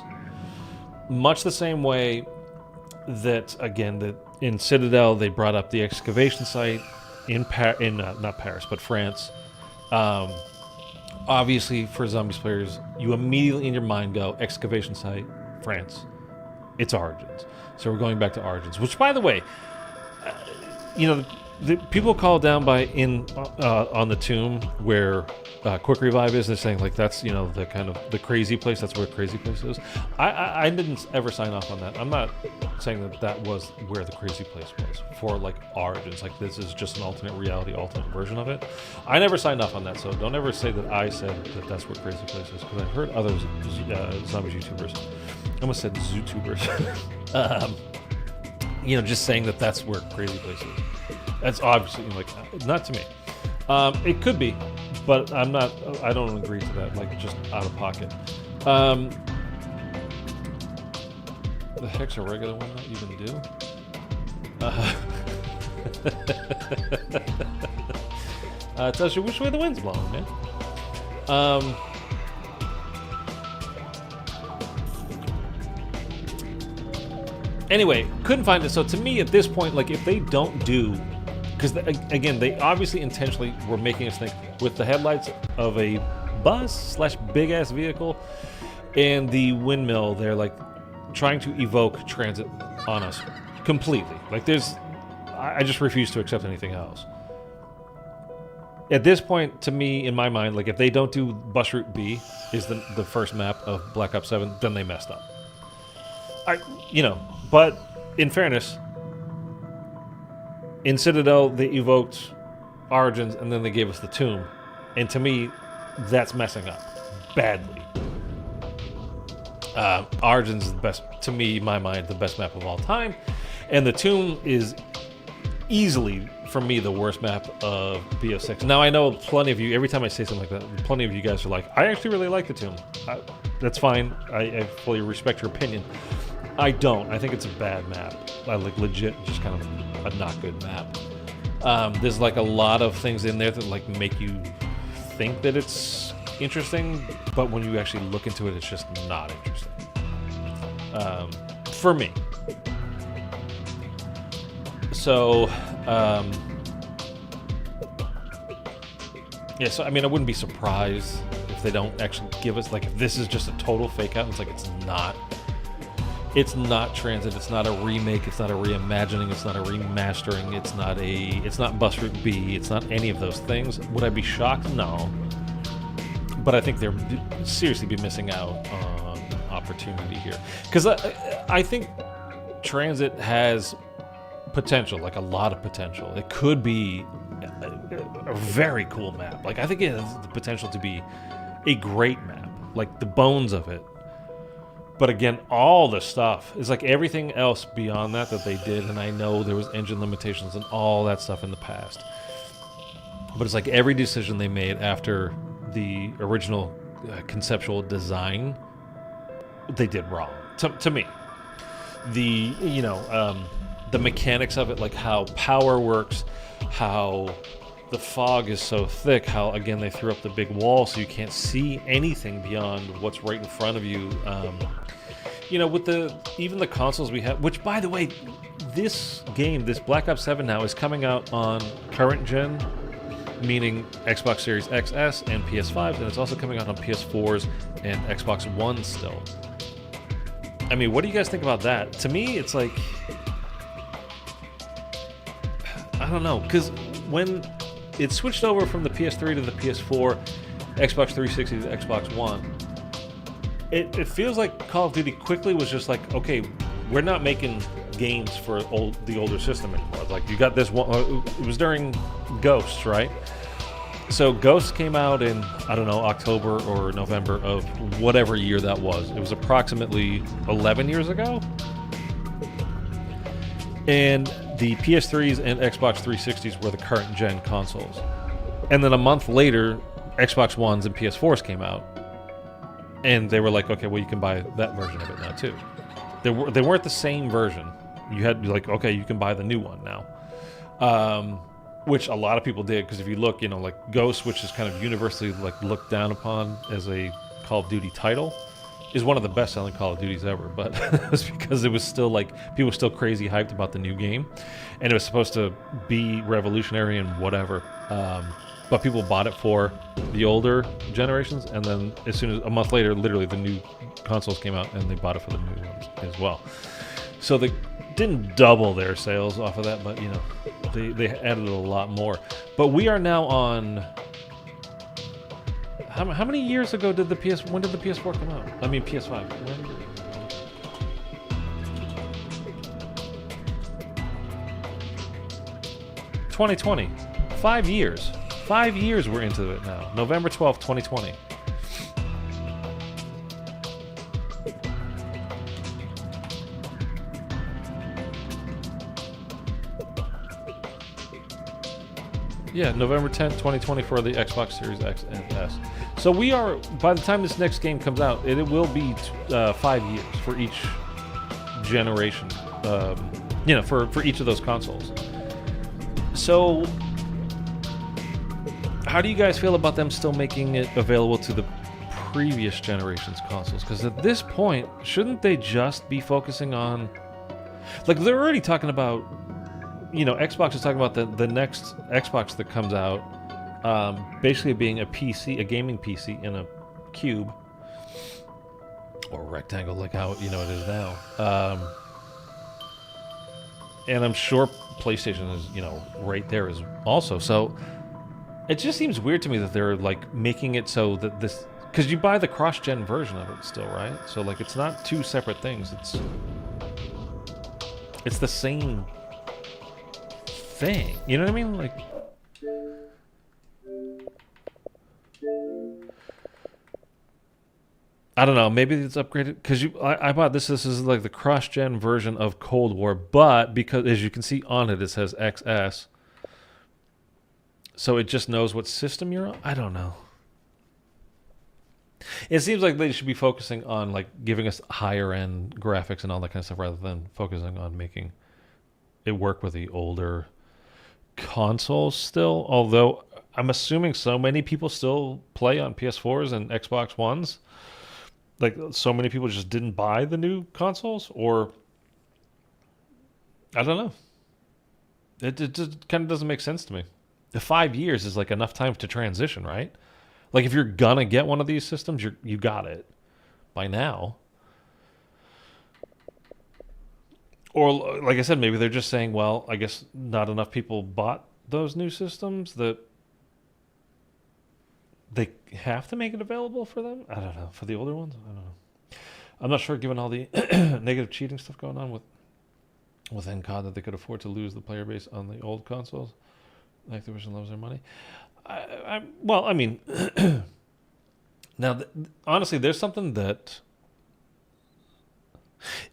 Much the same way that, again, that in Citadel, they brought up the excavation site in not Paris, but France. Obviously, for Zombies players, you immediately in your mind go, excavation site, France. It's Origins. So we're going back to Origins, which, by the way, you know, the people call down by on the tomb where Quick Revive is. They're saying like that's, you know, the kind of the crazy place. That's where crazy place is. I didn't ever sign off on that. I'm not saying that was where the crazy place was for like Origins. Like this is just an alternate reality, alternate version of it. I never signed off on that, so don't ever say that I said that that's where crazy place is, because I've heard other zombies YouTubers. I almost said ZooTubers. You know, just saying that that's where crazy place is. That's obviously, like, not to me. It could be, but I'm not, I don't agree to that, like, just out of pocket. The heck's a regular one not even do? It tells you which way the wind's blowing, man. Anyway, couldn't find it. So to me, at this point, like, if they don't do, because again, they obviously intentionally were making us think with the headlights of a bus / big ass vehicle and the windmill, they're like trying to evoke transit on us completely. Like I just refuse to accept anything else. At this point, to me, in my mind, like if they don't do Bus Route B is the first map of Black Ops 7, then they messed up. But in fairness, in Citadel, they evoked Origins, and then they gave us the Tomb. And to me, that's messing up badly. Origins is the best, to me, in my mind, the best map of all time. And the Tomb is easily, for me, the worst map of BO6. Now, I know plenty of you, every time I say something like that, plenty of you guys are like, I actually really like the Tomb. That's fine. I fully respect your opinion. I don't. I think it's a bad map. I like legit, just kind of a not good map. There's like a lot of things in there that like make you think that it's interesting, but when you actually look into it, it's just not interesting. For me. So, yeah, so I mean, I wouldn't be surprised if they don't actually give us, like, if this is just a total fake out. It's like it's not Transit, it's not a remake, it's not a reimagining, it's not a remastering, it's not Bus Route B, it's not any of those things. Would I be shocked? No. But I think they're seriously be missing out on opportunity here. Because I think Transit has potential, like a lot of potential. It could be a very cool map. Like, I think it has the potential to be a great map, like the bones of it. But again, all the stuff is like everything else beyond that they did, and I know there was engine limitations and all that stuff in the past. But it's like every decision they made after the original conceptual design, they did wrong. To me, the mechanics of it, like how power works, how the fog is so thick, how again they threw up the big wall so you can't see anything beyond what's right in front of you. With even the consoles we have, which by the way, this game, this Black Ops 7 now is coming out on current gen, meaning Xbox Series XS and PS5s, and it's also coming out on PS4s and Xbox One still. I mean, what do you guys think about that? To me, it's like, I don't know, because when it switched over from the PS3 to the PS4, Xbox 360 to Xbox One, it feels like Call of Duty quickly was just like, okay, we're not making games for the older system anymore. Like, you got this one, it was during Ghosts, right? So Ghost came out in, I don't know, October or November of whatever year that was. It was approximately 11 years ago. And the PS3s and Xbox 360s were the current gen consoles. And then a month later, Xbox Ones and PS4s came out. And they were like, okay, well, you can buy that version of it now, too. They weren't the same version. You had to be like, okay, you can buy the new one now. Which a lot of people did, because if you look, like Ghost, which is kind of universally like looked down upon as a Call of Duty title, is one of the best-selling Call of Duties ever. But it's because it was still like people were still crazy hyped about the new game, and it was supposed to be revolutionary and whatever. But people bought it for the older generations, and then as soon as a month later, literally the new consoles came out, and they bought it for the new ones as well. So they didn't double their sales off of that, but they added a lot more. But we are now on. How many years ago did when did the PS4 come out? I mean PS5. When? 2020. 5 years. 5 years we're into it now. November 12th, 2020. Yeah, November 10th, 2020 for the Xbox Series X and S. So we are, by the time this next game comes out, it will be 5 years for each generation, for each of those consoles. So how do you guys feel about them still making it available to the previous generation's consoles? Because at this point, shouldn't they just be focusing on... Like, they're already talking about... Xbox is talking about the next Xbox that comes out basically being a PC, a gaming PC in a cube or rectangle, like how it is now. And I'm sure PlayStation is right there as also. So it just seems weird to me that they're like making it so that this, because you buy the cross-gen version of it still, right? So like it's not two separate things. It's the same thing. You know what I mean? Like, I don't know. Maybe it's upgraded because I bought this. This is like the cross-gen version of Cold War, but because as you can see on it, it says XS, so it just knows what system you're on. I don't know. It seems like they should be focusing on like giving us higher end graphics and all that kind of stuff rather than focusing on making it work with the older consoles still. Although I'm assuming so many people still play on PS4s and Xbox Ones. Like so many people just didn't buy the new consoles, or I don't know. It just kind of doesn't make sense to me. The 5 years is like enough time to transition, right? Like if you're gonna get one of these systems, you got it by now. Or like I said, maybe they're just saying, well, I guess not enough people bought those new systems that they have to make it available for them. I don't know. For the older ones, I don't know. I'm not sure, given all the negative cheating stuff going on with NCOD, that they could afford to lose the player base on the old consoles. Activision loves their money. Well, I mean, now, honestly, there's something that...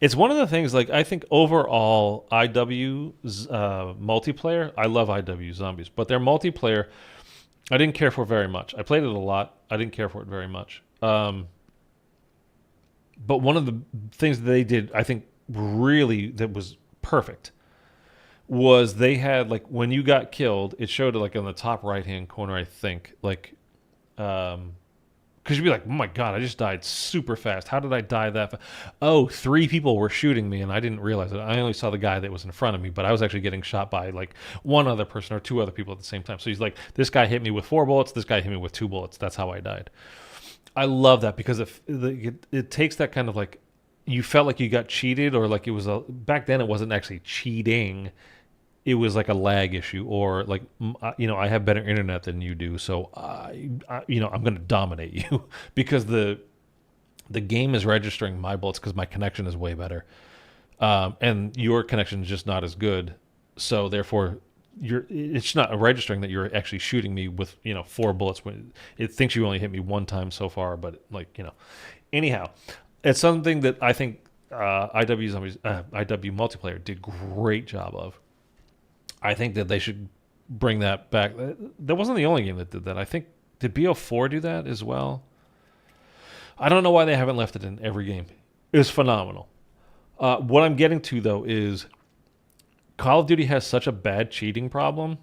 It's one of the things, like, I think overall, IW's multiplayer, I love IW Zombies, but their multiplayer, I didn't care for very much. I played it a lot. I didn't care for it very much. But one of the things that they did, I think, really that was perfect, was they had, like, when you got killed, it showed it, like, on the top right-hand corner, I think, like, because you'd be like, oh my God, I just died super fast. How did I die that fast? Oh, 3 people were shooting me, and I didn't realize it. I only saw the guy that was in front of me, but I was actually getting shot by like 1 other person or 2 other people at the same time. So he's like, this guy hit me with 4 bullets. This guy hit me with 2 bullets. That's how I died. I love that because it takes that kind of like, you felt like you got cheated, or like it was back then it wasn't actually cheating. It was like a lag issue, or like, I have better internet than you do, so I'm going to dominate you because the game is registering my bullets because my connection is way better, and your connection is just not as good. So therefore, it's not registering that you're actually shooting me with 4 bullets when it thinks you only hit me one time so far. But anyhow, it's something that I think IW multiplayer did great job of. I think that they should bring that back. That wasn't the only game that did that. I think did BO4 do that as well? I don't know why they haven't left it in every game. It's phenomenal. What I'm getting to though is Call of Duty has such a bad cheating problem.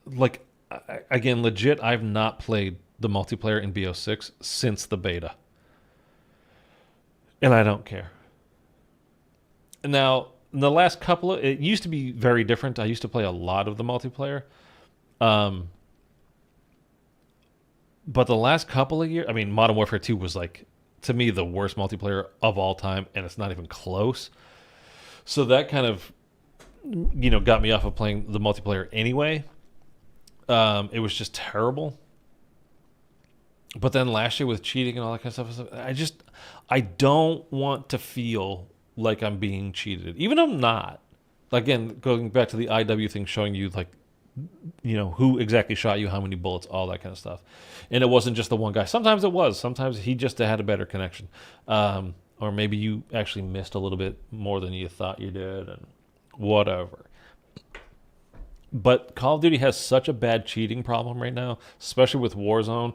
Like, again, legit, I've not played the multiplayer in BO6 since the beta. And I don't care. Now, in the last it used to be very different. I used to play a lot of the multiplayer. But the last couple of years, I mean, Modern Warfare 2 was like, to me, the worst multiplayer of all time, and it's not even close. So that kind of, got me off of playing the multiplayer anyway. It was just terrible. But then last year with cheating and all that kind of stuff, I don't want to feel like I'm being cheated, even though I'm not. Again, going back to the IW thing, showing you like, who exactly shot you, how many bullets, all that kind of stuff. And it wasn't just the one guy. Sometimes it was. Sometimes he just had a better connection. Or maybe you actually missed a little bit more than you thought you did, and whatever. But Call of Duty has such a bad cheating problem right now, especially with Warzone.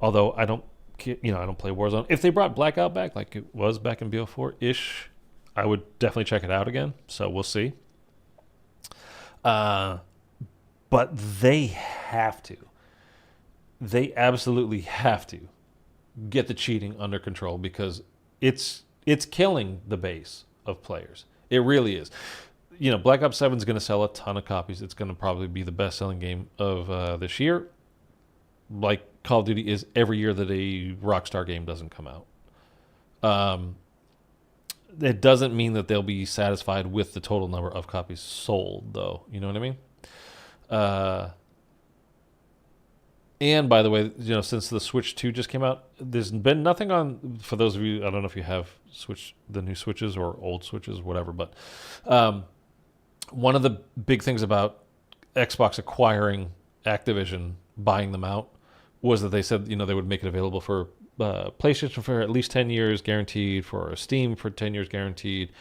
Although I don't play Warzone. If they brought Blackout back, like it was back in BO4-ish, I would definitely check it out again. So we'll see. But they have to. They absolutely have to get the cheating under control because it's killing the base of players. It really is. Black Ops 7 is going to sell a ton of copies. It's going to probably be the best-selling game of this year. Like Call of Duty is every year that a Rockstar game doesn't come out. It doesn't mean that they'll be satisfied with the total number of copies sold, though. You know what I mean? And by the way, since the Switch 2 just came out, there's been nothing on, for those of you, I don't know if you have the new Switches or old Switches, whatever, but one of the big things about Xbox acquiring Activision, buying them out, was that they said, they would make it available for PlayStation for at least 10 years guaranteed, for Steam for 10 years guaranteed,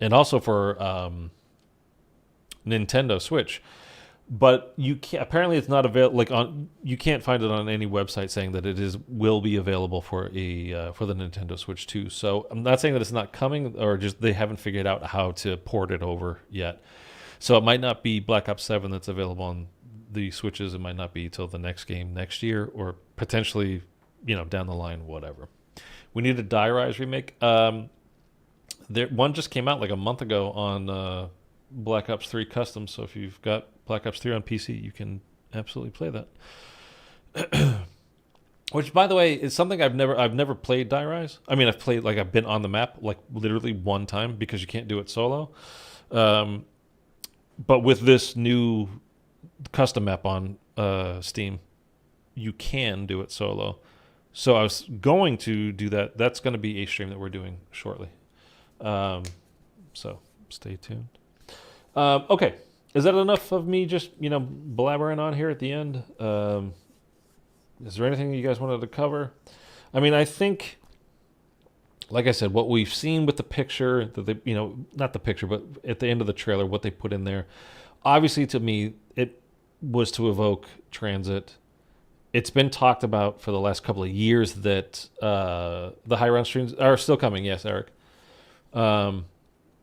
and also for Nintendo Switch. But you can't, apparently it's not available. You can't find it on any website saying that will be available for for the Nintendo Switch 2. So I'm not saying that it's not coming, or just they haven't figured out how to port it over yet. So it might not be Black Ops 7 that's available on the Switches. It might not be till the next game next year, or potentially down the line, whatever. We need a Die Rise remake. One just came out like a month ago on Black Ops 3 Custom. So if you've got Black Ops 3 on PC, you can absolutely play that. Which, by the way, is something I've never played Die Rise. I mean, I've been on the map like literally one time because you can't do it solo. But with this new custom map on Steam, you can do it solo. So I was going to do that. That's going to be a stream that we're doing shortly. So stay tuned. Okay. Is that enough of me just, blabbering on here at the end? Is there anything you guys wanted to cover? I mean, I think, like I said, what we've seen with the picture, that they, not the picture, but at the end of the trailer, what they put in there, obviously to me, it was to evoke TRANZIT. It's been talked about for the last couple of years that the high round streams are still coming. Yes, Eric.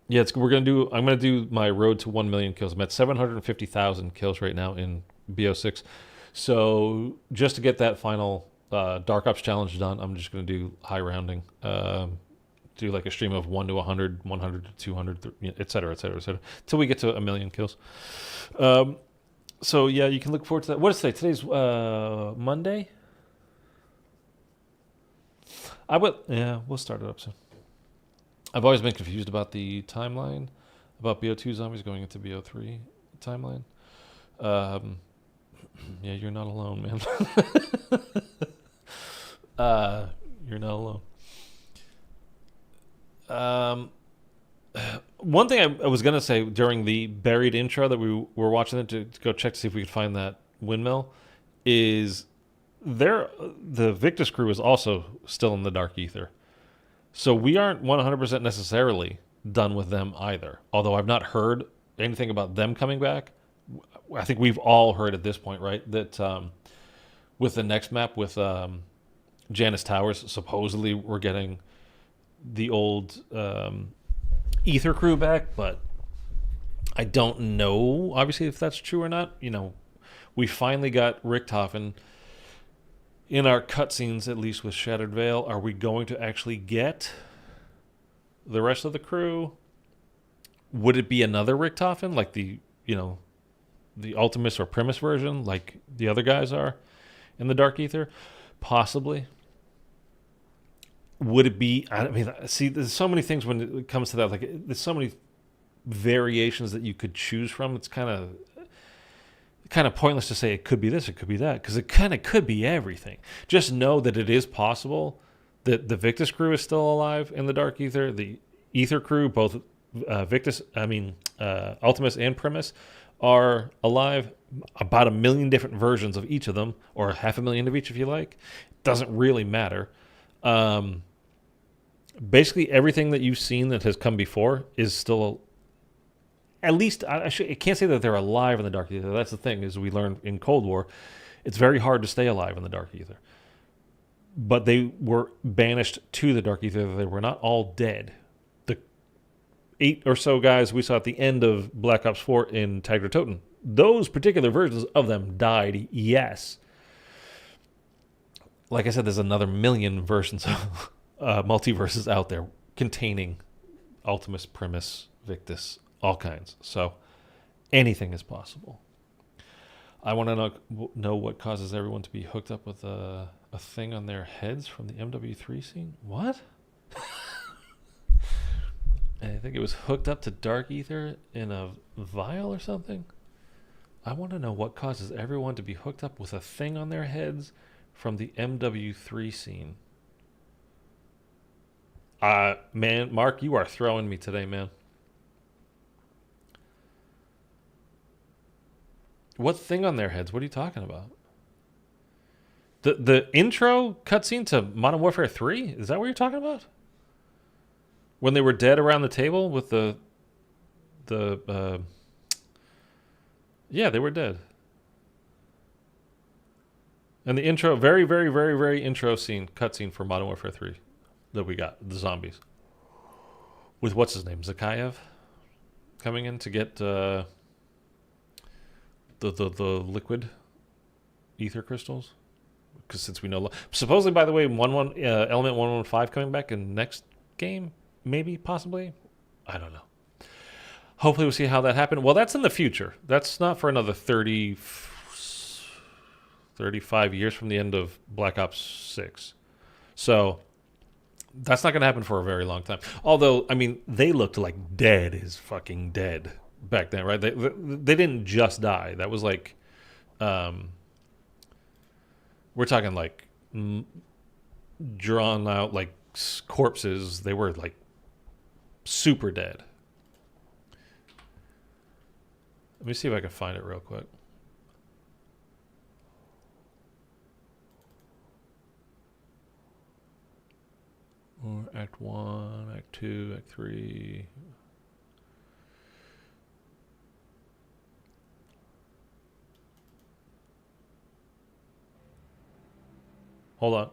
Yeah, I'm gonna do my road to 1 million kills. I'm at 750,000 kills right now in BO6. So just to get that final Dark Ops challenge done, I'm just gonna do high rounding. Do like a stream of 1 to 100, 100 to 200, et cetera, et cetera, et cetera, till we get to 1 million kills. So yeah, you can look forward to that. What is today? Today's Monday. We'll start it up soon. I've always been confused about the timeline, about BO2 zombies going into BO3 timeline. Yeah, you're not alone, man. You're not alone. one thing I was gonna say during the buried intro that we were watching it to go check to see if we could find that windmill is the Victus crew is also still in the Dark Ether, so we aren't 100% necessarily done with them either. Although I've not heard anything about them coming back. I think we've all heard at this point, right, that with the next map with Janus Towers, supposedly we're getting the old Ether crew back, but I don't know, obviously, if that's true or not. You know, we finally got Richthofen in our cutscenes, at least with Shattered Veil. Are we going to actually get the rest of the crew? Would it be another Richthofen, like the Ultimus or Primus version, like the other guys are in the Dark Ether? Possibly. Would it be? I mean, see, there's so many things when it comes to that. Like, there's so many variations that you could choose from. It's kind of pointless to say it could be this, it could be that, because it kind of could be everything. Just know that it is possible that the Victus crew is still alive in the Dark Ether. The Ether crew, both Ultimus and Primus, are alive. About 1 million different versions of each of them, or 500,000 of each if you like. Doesn't really matter. Basically everything that you've seen that has come before is still, at least, I can't say that they're alive in the Dark Ether. That's the thing, is we learned in Cold War, it's very hard to stay alive in the Dark Ether. But they were banished to the Dark Ether. They were not all dead. The 8 or so guys we saw at the end of Black Ops 4 in Tiger Toten, those particular versions of them died, yes. Like I said, there's another 1 million versions of multiverses out there containing Ultimus, Primus, Victus, all kinds. So anything is possible. I want to know what causes everyone to be hooked up with a thing on their heads from the MW3 scene. What? I think it was hooked up to Dark Ether in a vial or something. I want to know what causes everyone to be hooked up with a thing on their heads from the MW3 scene. Man, Mark, you are throwing me today, man. What thing on their heads? What are you talking about? The intro cutscene to Modern Warfare 3? Is that what you're talking about? When they were dead around the table with yeah, they were dead. And the intro, very, very, very, very intro scene, cutscene for Modern Warfare 3 that we got, the zombies. With what's his name, Zakayev, coming in to get the liquid ether crystals. Because since we know, supposedly, by the way, element 115 coming back in next game, maybe, possibly, I don't know. Hopefully we'll see how that happens. Well, that's in the future. That's not for another 35 years from the end of Black Ops 6. So that's not going to happen for a very long time. Although, I mean, they looked like dead as fucking dead back then, right? They didn't just die. That was like, we're talking like drawn out like corpses. They were like super dead. Let me see if I can find it real quick. Or Act 1, Act 2, Act 3. Hold on.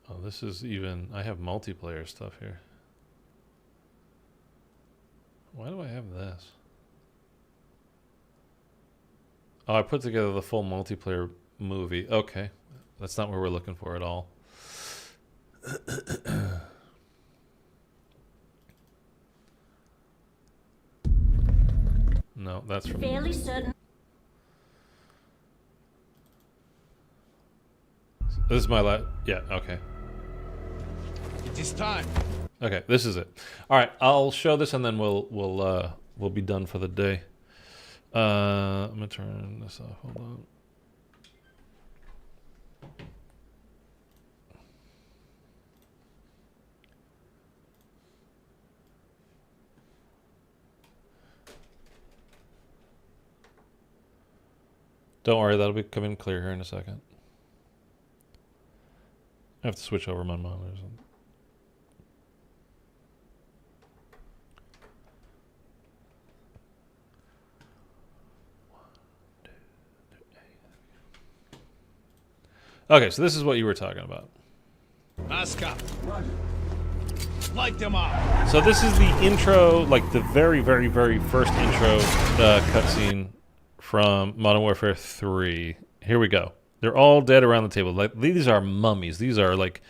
Oh, this is even... I have multiplayer stuff here. Why do I have this? Oh, I put together the full multiplayer movie. Okay. That's not what we're looking for at all. No, that's from... Fairly certain. This is my last... Yeah, okay. It is time. Okay, this is it. All right, I'll show this and then we'll be done for the day. I'm gonna turn this off. Hold on. Don't worry, that'll be coming clear here in a second. I have to switch over my monitors. Okay, so this is what you were talking about. Oscar. Light them up. So this is the intro, like the very, very, very first intro cutscene from Modern Warfare 3. Here we go. They're all dead around the table. Like these are mummies. These are like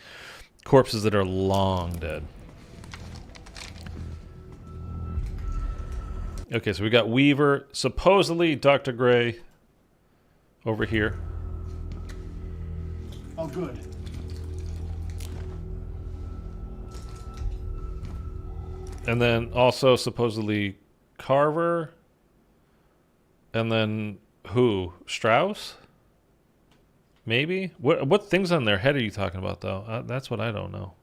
corpses that are long dead. Okay, so we got Weaver, supposedly Dr. Gray over here. Oh, good. And then also supposedly Carver. And then who? Strauss? Maybe? What things on their head are you talking about, though? That's what I don't know.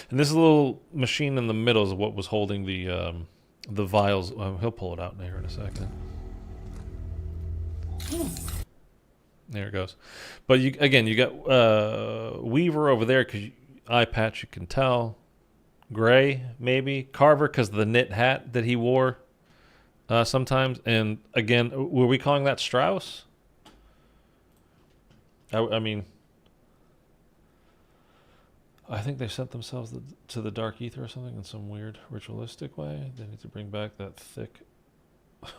And this little machine in the middle is what was holding the vials. He'll pull it out here in a second. There it goes. But you got Weaver over there because eye patch, you can tell. Gray, maybe. Carver because of the knit hat that he wore sometimes. And again, were we calling that Strauss? I mean, I think they sent themselves to the Dark Ether or something in some weird ritualistic way. They need to bring back that thick. All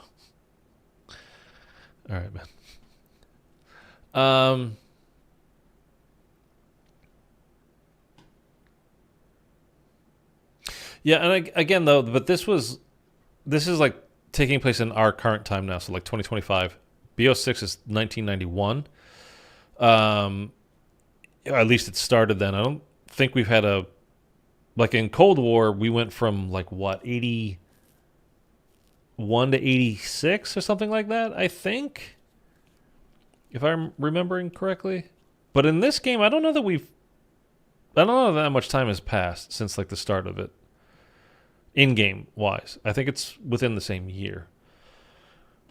right, man. Yeah, and again though, but this is like taking place in our current time now, so like 2025. BO6 is 1991. At least it started then. I don't think we've had like in Cold War, we went from like what, 81 to 86 or something like that, I think, if I'm remembering correctly. But in this game, I don't know that much time has passed since like the start of it, in-game wise. I think it's within the same year.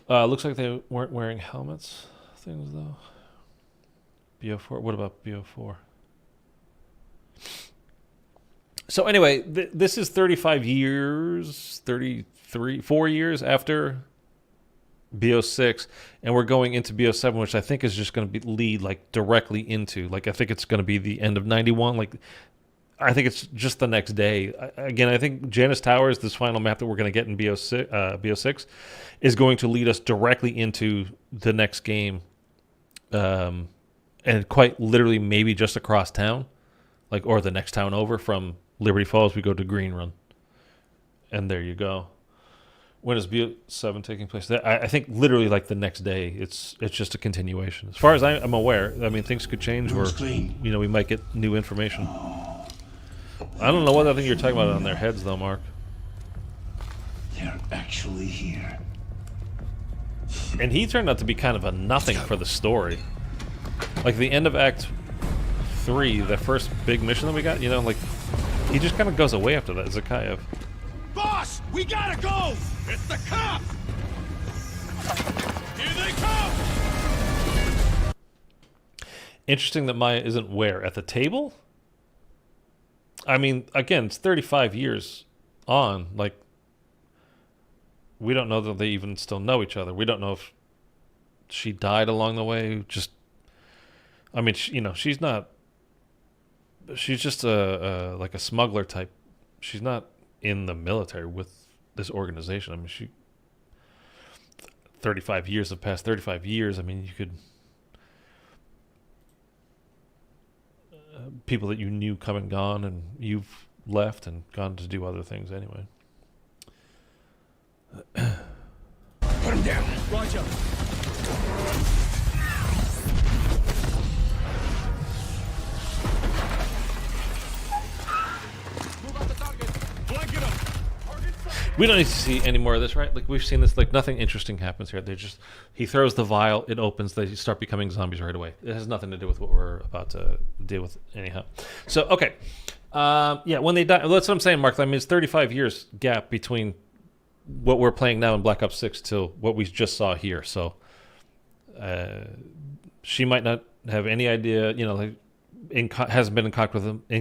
Looks like they weren't wearing helmets things though. BO4. What about BO4? So anyway, this is 35 years, 4 years after BO6, and we're going into BO7, which I think is just going to lead like directly into, like I think it's going to be the end of 91. Like I think it's just the next day. Again, I think Janus Towers, this final map that we're going to get in BO6, is going to lead us directly into the next game. And quite literally maybe just across town, like, or the next town over from Liberty Falls, we go to Green Run. And there you go. When is BO7 taking place? I think literally like the next day. It's just a continuation. As far as I'm aware, I mean, things could change or, you know, we might get new information. I don't know what I think you're talking about on their heads though, Mark. They're actually here. And he turned out to be kind of a nothing for the story. Like the end of Act 3, the first big mission that we got, you know, like he just kind of goes away after that, Zakayev. Boss, we gotta go! It's the cops! Here they come! Interesting that Maya isn't where? At the table? I mean, again, it's 35 years on. Like, we don't know that they even still know each other. We don't know if she died along the way. Just, I mean, you know, she's not. She's just like a smuggler type. She's not in the military with this organization. I mean, 35 years have passed. 35 years. I mean, you could. People that you knew come and gone, and you've left and gone to do other things anyway. Put him down. Roger. We don't need to see any more of this, right? Like, we've seen this. Like, nothing interesting happens here. He throws the vial, it opens, they start becoming zombies right away. It has nothing to do with what we're about to deal with anyhow. So, okay. Yeah, when they die, that's what I'm saying, Mark. I mean, it's 35 years gap between what we're playing now in Black Ops 6 till what we just saw here. So, She might not have any idea, you know, like hasn't been in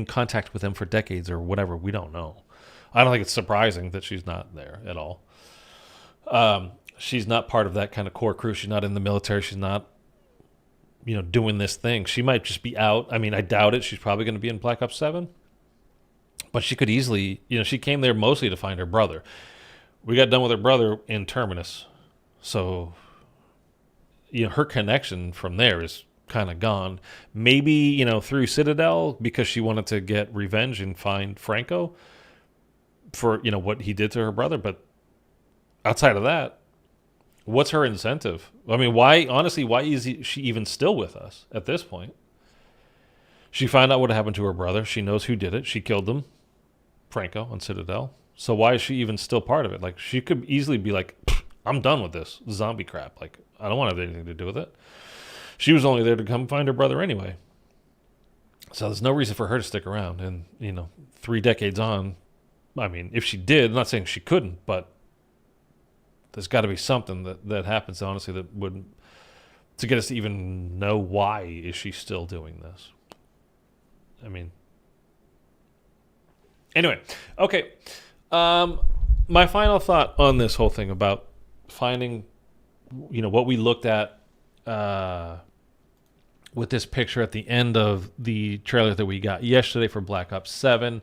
contact with him for decades or whatever. We don't know. I don't think it's surprising that she's not there at all. She's not part of that kind of core crew. She's not in the military. She's not, you know, doing this thing. She might just be out. I mean, I doubt it. She's probably going to be in Black Ops 7. But she could easily, you know, she came there mostly to find her brother. We got done with her brother in Terminus. So, you know, her connection from there is kind of gone. Maybe, you know, through Citadel because she wanted to get revenge and find Franco for, you know, what he did to her brother. But outside of that, what's her incentive? I mean, why is she even still with us at this point? She found out what happened to her brother. She knows who did it. She killed him, Franco, on Citadel. So why is she even still part of it? Like, she could easily be like, I'm done with this zombie crap. Like, I don't want to have anything to do with it. She was only there to come find her brother anyway. So there's no reason for her to stick around. And, you know, 3 decades on, I mean, if she did, I'm not saying she couldn't, but there's got to be something that happens, honestly, that would, to get us to even know why is she still doing this. I mean, anyway, okay. My final thought on this whole thing about finding, you know, what we looked at with this picture at the end of the trailer that we got yesterday for Black Ops 7.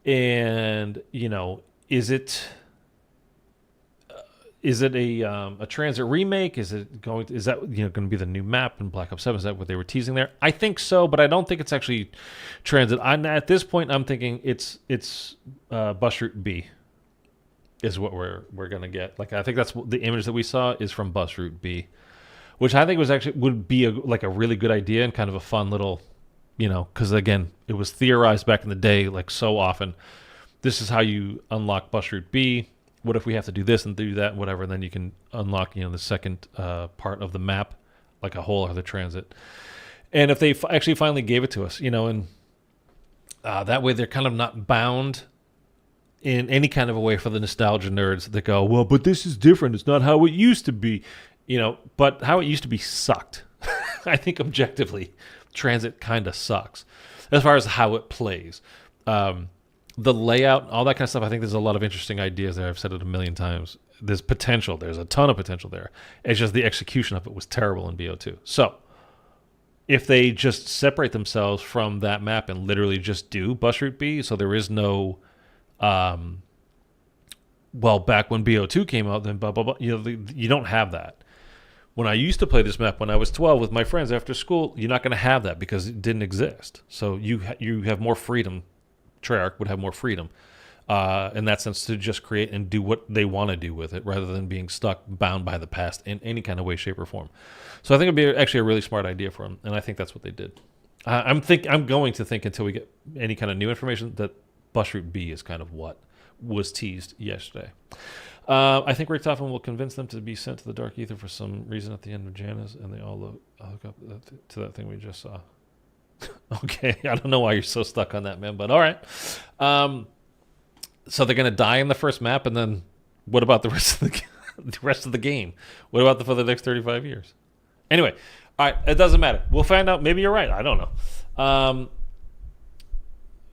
And, you know, is it a Transit remake? Is that you know, going to be the new map in Black Ops 7? Is that what they were teasing there? I think so, but I don't think it's actually Transit. At this point, I'm thinking it's Bus Route B is what we're going to get. Like, I think that's the image that we saw is from Bus Route B, which I think would be a really good idea and kind of a fun little, you know, because again, it was theorized back in the day, like so often. This is how you unlock Bus Route B. What if we have to do this and do that and whatever, and then you can unlock, you know, the second part of the map, like a whole other transit. And if they actually finally gave it to us, you know, and that way they're kind of not bound in any kind of a way for the nostalgia nerds that go, well, but this is different. It's not how it used to be, you know, but how it used to be sucked. I think objectively, Transit kind of sucks as far as how it plays. The layout, all that kind of stuff, I think there's a lot of interesting ideas there. I've said it a million times. There's potential. There's a ton of potential there. It's just the execution of it was terrible in BO2. So if they just separate themselves from that map and literally just do Bus Route B, so there is no, well, back when BO2 came out, then blah, blah, blah, you know, you don't have that. When I used to play this map when I was 12 with my friends after school, you're not going to have that because it didn't exist. So you have more freedom. Treyarch would have more freedom in that sense to just create and do what they want to do with it rather than being stuck, bound by the past in any kind of way, shape, or form. So I think it'd be actually a really smart idea for them, and I think that's what they did. I'm going to think until we get any kind of new information that Bus Route B is kind of what was teased yesterday. I think Rick Toffin will convince them to be sent to the Dark Ether for some reason at the end of Janus, and they all look up to that thing we just saw. Okay, I don't know why you're so stuck on that, man, but all right. So they're gonna die in the first map, and then what about the rest of the game? What about for the next 35 years? Anyway, all right, it doesn't matter. We'll find out. Maybe you're right. I don't know.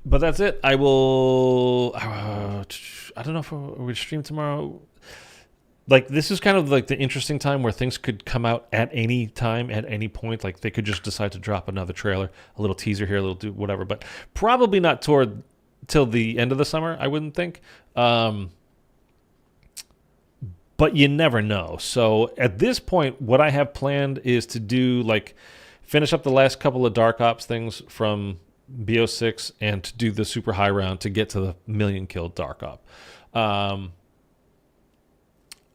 But that's it. I will. I don't know if we stream tomorrow. Like, this is kind of like the interesting time where things could come out at any time, at any point. Like, they could just decide to drop another trailer, a little teaser here, a little whatever, but probably not till the end of the summer, I wouldn't think. But you never know. So at this point, what I have planned is to do, like, finish up the last couple of Dark Ops things from BO6 and to do the super high round to get to the 1,000,000 kill Dark Op.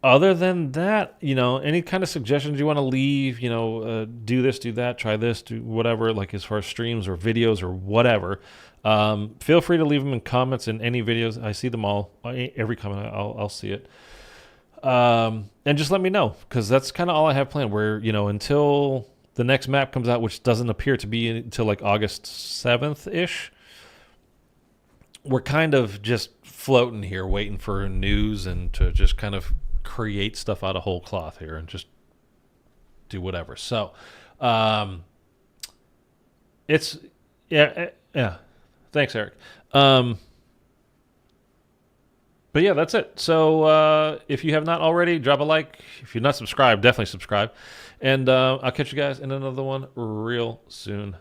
Other than that, you know, any kind of suggestions you want to leave, you know, do this, do that, try this, do whatever, like as far as streams or videos or whatever, feel free to leave them in comments in any videos. I see them all. Every comment, I'll see it. And just let me know, because that's kind of all I have planned, where, you know, until the next map comes out, which doesn't appear to be until like August 7th-ish, we're kind of just floating here, waiting for news and to just kind of create stuff out of whole cloth here and just do whatever. So, it's yeah. Thanks, Eric. But yeah, that's it. So if you have not already, drop a like. If you're not subscribed, definitely subscribe. And I'll catch you guys in another one real soon.